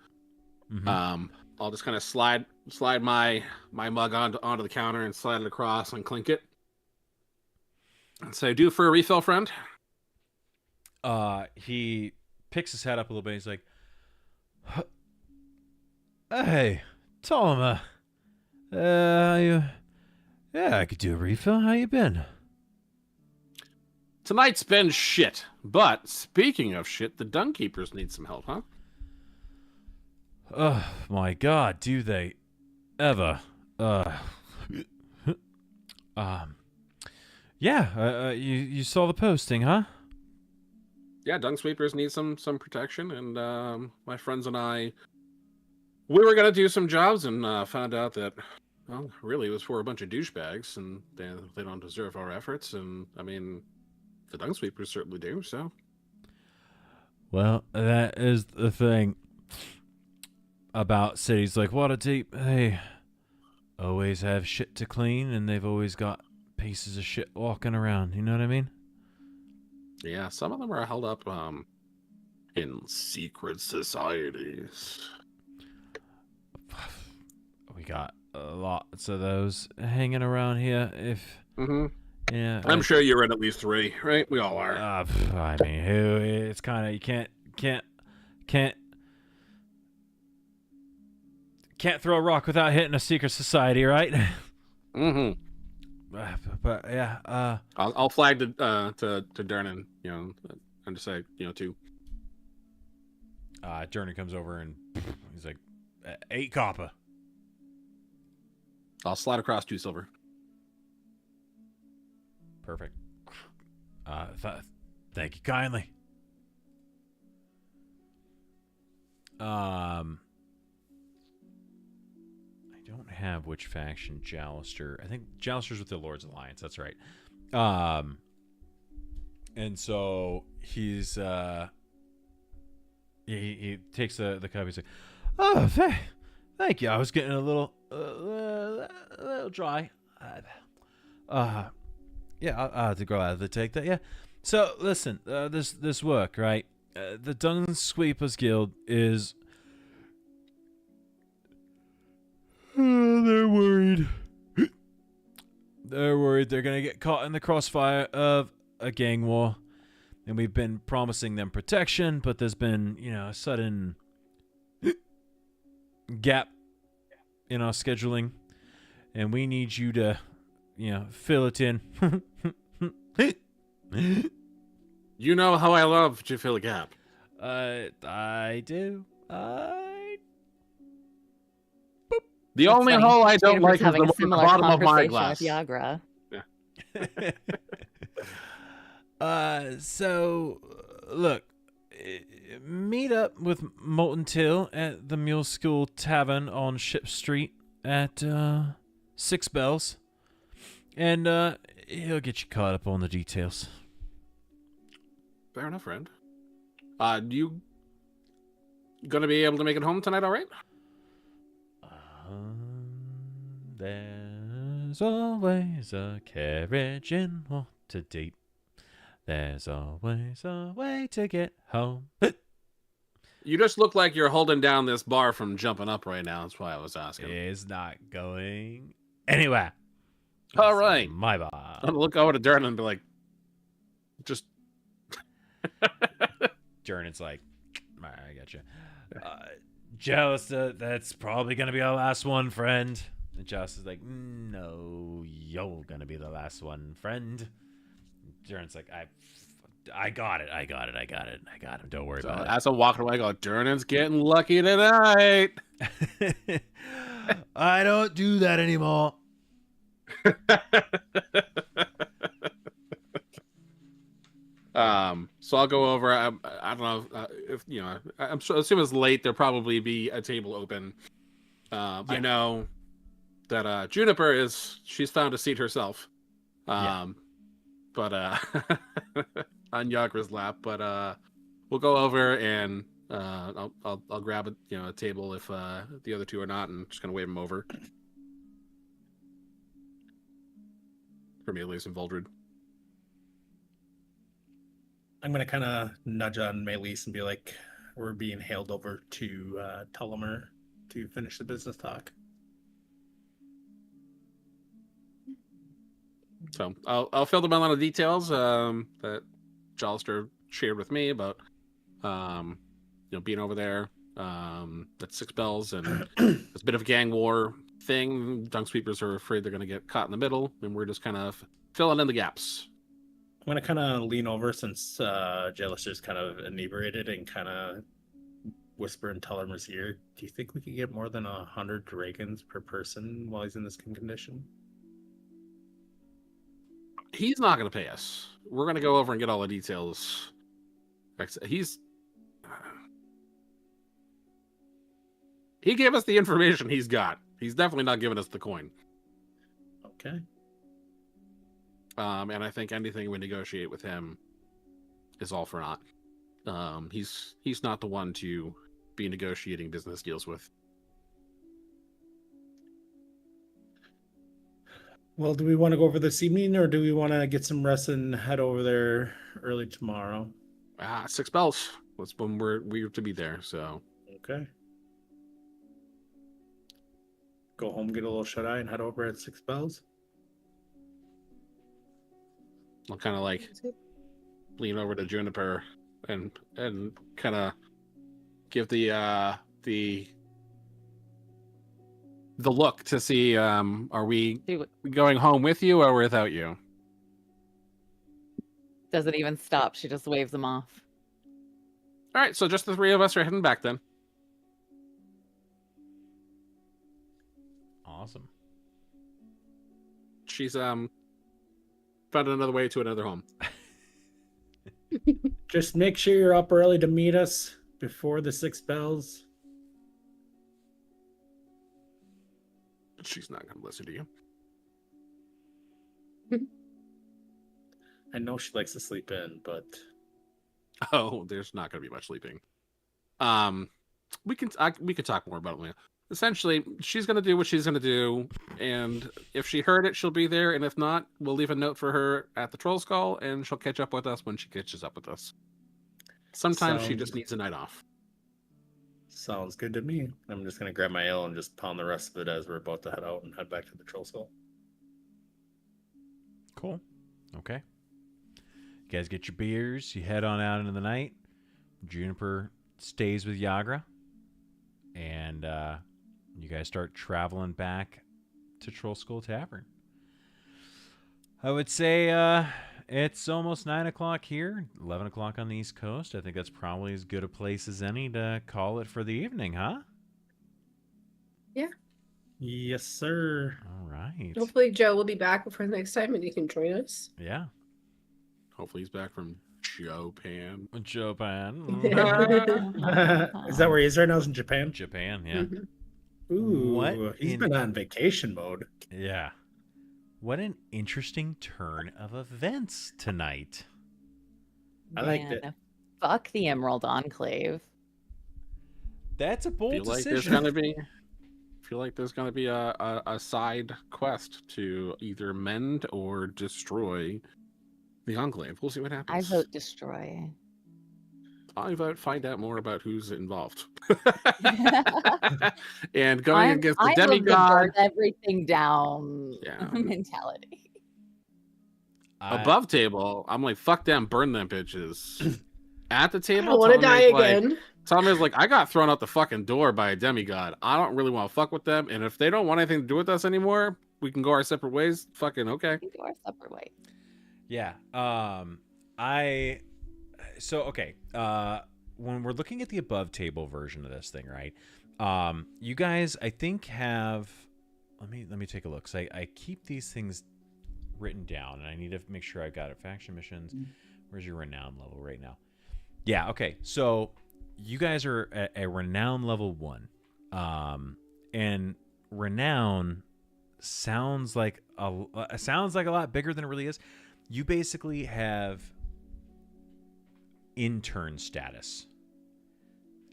Mhm. I'll just kind of slide my mug onto the counter and slide it across and clink it. And say, "Due for a refill, friend?" He picks his head up a little bit. He's like, "Hey, Tom. Yeah, I could do a refill. How you been?" Tonight's been shit. But speaking of shit, the Dung Keepers need some help, huh? Oh my God, do they ever? Yeah. You saw the posting, huh? Yeah, Dung Sweepers need some protection, and my friends and I, we were gonna do some jobs and found out that, well, really it was for a bunch of douchebags, and they don't deserve our efforts. And I mean, the Dung Sweepers certainly do. So Well, that is the thing about cities like Waterdeep. They always have shit to clean, and they've always got pieces of shit walking around. You know what I mean? yeah, some of them are held up in secret societies. We got lots of those hanging around here. Yeah, I'm sure you're in at least 3, right? We all are. I mean, who? It's kind of you can't throw a rock without hitting a secret society, right? Mm-hmm. But yeah, I'll flag to Dernan, and just say, 2. Journey comes over and he's like, 8 copper. I'll slide across 2 silver. Perfect. Thank you kindly. I don't have which faction Jallister. I think Jallister's with the Lord's Alliance. That's right. And so he's he takes the cup. He's like, "Oh, thank you. I was getting a little dry. Yeah, I'll have to go out of the take that. Yeah. So listen, this work, right? The Dung Sweepers Guild is. They're worried. They're worried they're gonna get caught in the crossfire of a gang war, and we've been promising them protection, but there's been, a sudden gap in our scheduling, and we need you to, fill it in. You know how I love to fill a gap. I do. The That's only funny. hole I don't Juniper's like is having the a one at the similar bottom of my conversation glass. with Yagra. So look, meet up with Molten Till at the Mule School Tavern on Ship Street at 6 bells, and he'll get you caught up on the details. Fair enough, friend. You gonna be able to make it home tonight, all right? There's always a carriage in Waterdeep. There's always a way to get home. You just look like you're holding down this bar from jumping up right now. That's why I was asking. It's not going anywhere. All right. My I'm bar. gonna look over to Durnan and be like, just. Jernan's like, all right, I got you. Jealous, that's probably going to be our last one, friend. And Jealous is like, no, you're going to be the last one, friend. Jernan's like, I got it. I got him. Don't worry about As I'm walking away, I go, Durnan's getting lucky tonight. it. I don't do that anymore. So I'll go over. I don't know if I'm sure. Assuming it's late, there'll probably be a table open. I know that Juniper she's found a seat herself. But on Yagra's lap. But we'll go over and I'll grab a table if the other 2 are not, and just gonna wave them over. Cornelius and Voldred. I'm gonna kind of nudge on Maelys and be like, we're being hailed over to Tullimer to finish the business talk. So I'll fill them in on the details that Jalister shared with me about being over there at Six Bells, and it's a bit of a gang war thing. Dunksweepers are afraid they're going to get caught in the middle, and we're just kind of filling in the gaps. I'm going to kind of lean over since Jalister's kind of inebriated and kind of whisper in Tullimer's ear. Do you think we could get more than 100 dragons per person while he's in this condition? He's not going to pay us. We're going to go over and get all the details. He gave us the information he's got. He's definitely not giving us the coin. Okay. And I think anything we negotiate with him is all for naught. He's not the one to be negotiating business deals with. Well, do we want to go over this evening, or do we want to get some rest and head over there early tomorrow? 6 Bells. That's when we're to be there. So okay. Go home, get a little shut eye, and head over at 6 Bells. I'll kind of like lean over to Juniper and kind of give the look to see are we going home with you or without you? Doesn't even stop. She just waves them off. All right, so just the three of us are heading back then. Awesome. She's found another way to another home. Just make sure you're up early to meet us before the 6 Bells. She's not going to listen to you. I know she likes to sleep in, but oh, there's not going to be much sleeping. We can talk more about it later. Essentially, she's going to do what she's going to do, and if she heard it, she'll be there, and if not, we'll leave a note for her at the Troll Skull, and she'll catch up with us when she catches up with us. Sometimes she just needs a night off. Sounds good to me. I'm just going to grab my ale and just pound the rest of it as we're about to head out and head back to the Troll Skull. Cool. Okay. You guys get your beers. You head on out into the night. Juniper stays with Yagra. And you guys start traveling back to Troll Skull Tavern. I would say it's almost 9 o'clock here, 11 o'clock on the East Coast. I think that's probably as good a place as any to call it for the evening, huh? Yeah. Yes, sir. All right. Hopefully Joe will be back before the next time and he can join us. Yeah. Hopefully he's back from Japan. Japan. Is that where he is right now? Is in Japan? Japan, yeah. Mm-hmm. Ooh, he's been on vacation mode. Yeah. What an interesting turn of events tonight. I liked it. Fuck the Emerald Enclave. That's a bold decision. Feel like there's gonna be a side quest to either mend or destroy the Enclave. We'll see what happens. I vote destroy. I vote find out more about who's involved. And going against the demigod. Burn everything down Yeah. mentality. Above table, I'm like, fuck them, burn them bitches. At the I table, don't want to die again. Tommy's like, I got thrown out the fucking door by a demigod. I don't really want to fuck with them. And if they don't want anything to do with us anymore, we can go our separate ways. Fucking okay. We can go our separate ways. Yeah. When we're looking at the above table version of this thing, right? You guys, I think have. Let me take a look. So I keep these things written down, and I need to make sure I've got it. Faction missions. Where's your renown level right now? Yeah. Okay. So you guys are at a renown level 1, and renown sounds like a lot bigger than it really is. You basically have intern status,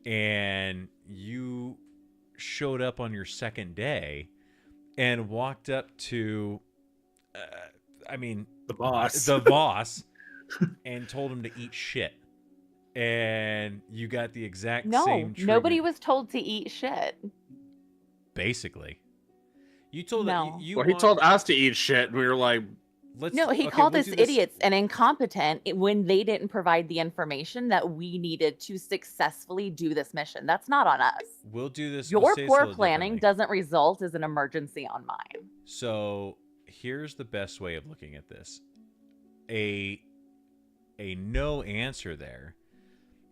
and you showed up on your second day and walked up to the boss and told him to eat shit. and you got the exact No, same treatment. nobody was told to eat shit. Basically. You told No. you Well, he told us to eat shit, and we were like, No, he called us idiots and incompetent when they didn't provide the information that we needed to successfully do this mission. That's not on us. We'll do this. Your we'll say this a poor little planning differently. doesn't result as an emergency on mine. So here's the best way of looking at this. A no answer there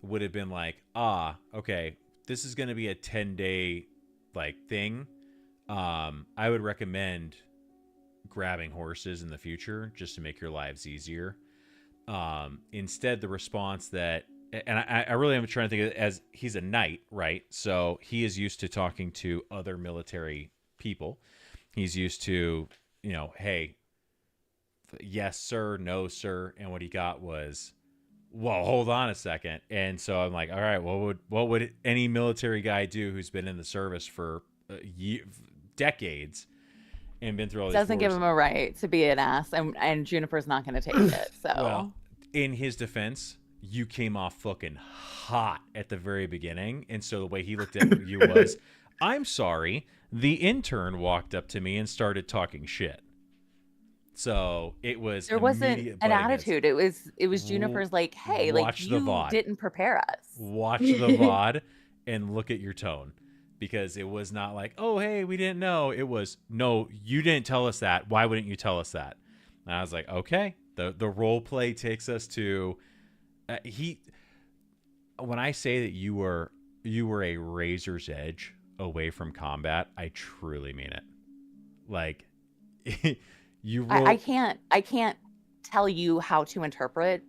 would have been like, okay, this is going to be a 10-day thing. I would recommend grabbing horses in the future just to make your lives easier. Instead, the response that, and I really am trying to think of it as he's a knight, right? So he is used to talking to other military people. He's used to, hey, yes, sir, no, sir. And what he got was, well, hold on a second. And so I'm like, all right, what would any military guy do who's been in the service for decades and been through all these Doesn't give wars? him a right to be an ass, and Juniper's not going to take it. So, Well, in his defense, you came off fucking hot at the very beginning, and so the way he looked at you was, I'm sorry, the intern walked up to me and started talking shit. So it was there wasn't immediate an butting heads. attitude. It was Juniper's like, hey, Watch the you VOD. didn't prepare us. Watch the VOD and look at your tone, because it was not like, oh, hey, we didn't know. It was, no, you didn't tell us that. Why wouldn't you tell us that? And I was like, okay. The role play takes us to when I say that you were a razor's edge away from combat, I truly mean it. Like you roll... I can't tell you how to interpret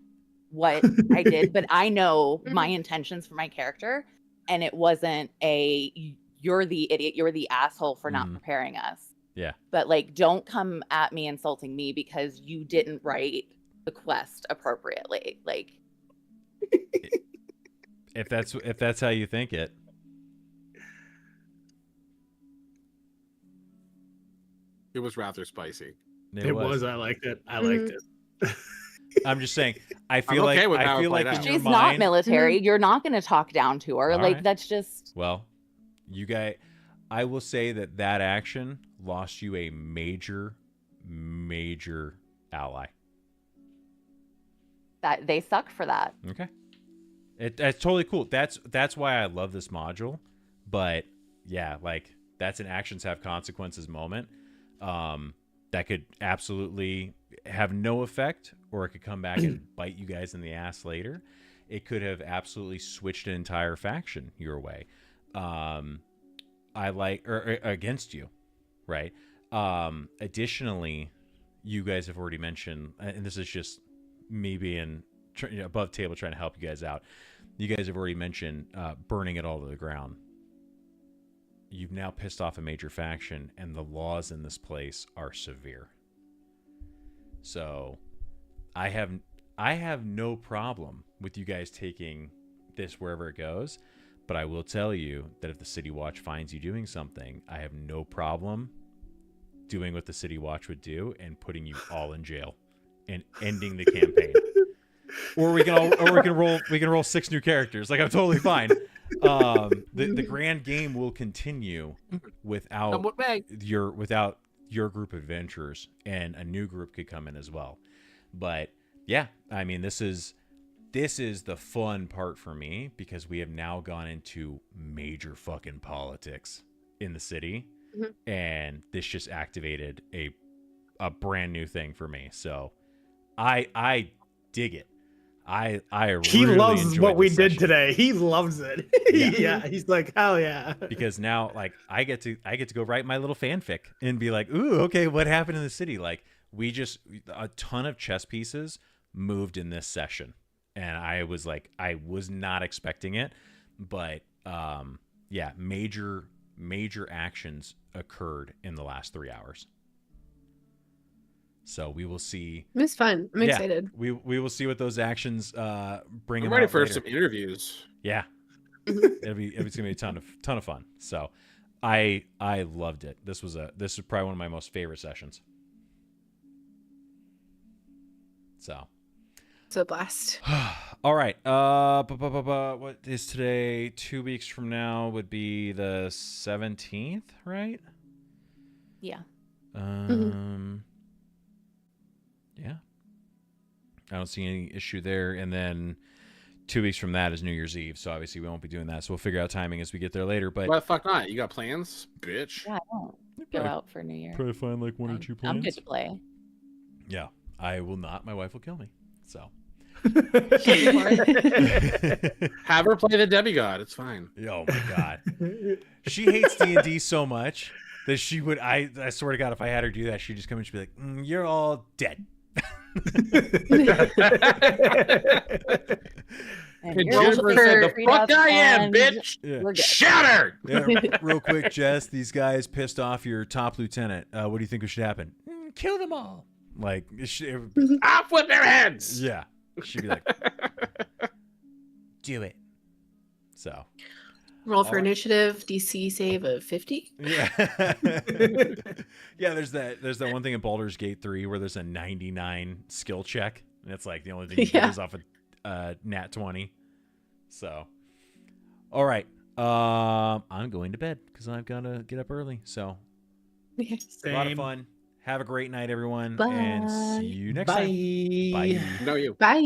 what I did, but I know my intentions for my character, and it wasn't you're the idiot, you're the asshole for not preparing us. Yeah. But don't come at me insulting me because you didn't write the quest appropriately. If that's how you think it. it was rather spicy. It was. I liked it. I liked it. I'm just saying. I feel okay like with how I it feel like played in out. your She's mind, not military. You're not going to talk down to her. All right. That's just. Well, you guys, I will say that action lost you a major ally. That they suck for that. Okay. That's totally cool. That's why I love this module. But yeah, that's an actions have consequences moment. That could absolutely have no effect, or it could come back and bite you guys in the ass later. It could have absolutely switched an entire faction your way. Or against you, right? Additionally, you guys have already mentioned, and this is just me being above table trying to help you guys out. You guys have already mentioned burning it all to the ground. You've now pissed off a major faction, and the laws in this place are severe. So I have no problem with you guys taking this wherever it goes, but I will tell you that if the City Watch finds you doing something, I have no problem doing what the City Watch would do and putting you all in jail and ending the campaign. Or we can roll 6 new characters. I'm totally fine. The grand game will continue without your group of adventurers, and a new group could come in as well. But yeah, I mean, this is the fun part for me, because we have now gone into major fucking politics in the city, and this just activated a brand new thing for me. So I dig it. I he really loves what we session. did today. He loves it. Yeah, he's like, hell yeah. Because now, I get to go write my little fanfic and be like, ooh, okay, what happened in the city? A ton of chess pieces moved in this session, and I was not expecting it, but yeah, major actions occurred in the last 3 hours. So we will see. It was fun. I'm excited. We will see what those actions bring. I'm ready about for later. some interviews. Yeah, it's gonna be a ton of fun. So I loved it. This is probably one of my most favorite sessions. So It's a blast. All right. What is today? 2 weeks from now would be the 17th, right? Yeah. Yeah. I don't see any issue there. And then 2 weeks from that is New Year's Eve, so obviously we won't be doing that. So we'll figure out timing as we get there later. But Why the fuck not? You got plans, bitch? Yeah, I don't go out for New Year. probably find like one or I'm- two plans. I'm good to play. Yeah, I will not. My wife will kill me. So Have her play the demigod. It's fine. oh my god, she hates D&D so much that she would. I swear to God, if I had her do that, she'd just come and she'd be like, "You're all dead." And And you're Jennifer all said, "The freed fuck up I am, and bitch! Yeah. We're good. Shatter!" Yeah, real quick, Jess. These guys pissed off your top lieutenant. What do you think should happen? Kill them all. Like, I'll flip their heads. yeah. She'd be like, do it. So, Roll for Alright. initiative, DC save of 50. yeah. Yeah, there's that one thing in Baldur's Gate 3 where there's a 99 skill check. And it's like the only thing you get Yeah. is off a nat 20. So, all right. I'm going to bed because I've got to get up early. So, a lot of fun. Have a great night, everyone. And see you next time. Bye. Bye. No, you. Bye. No.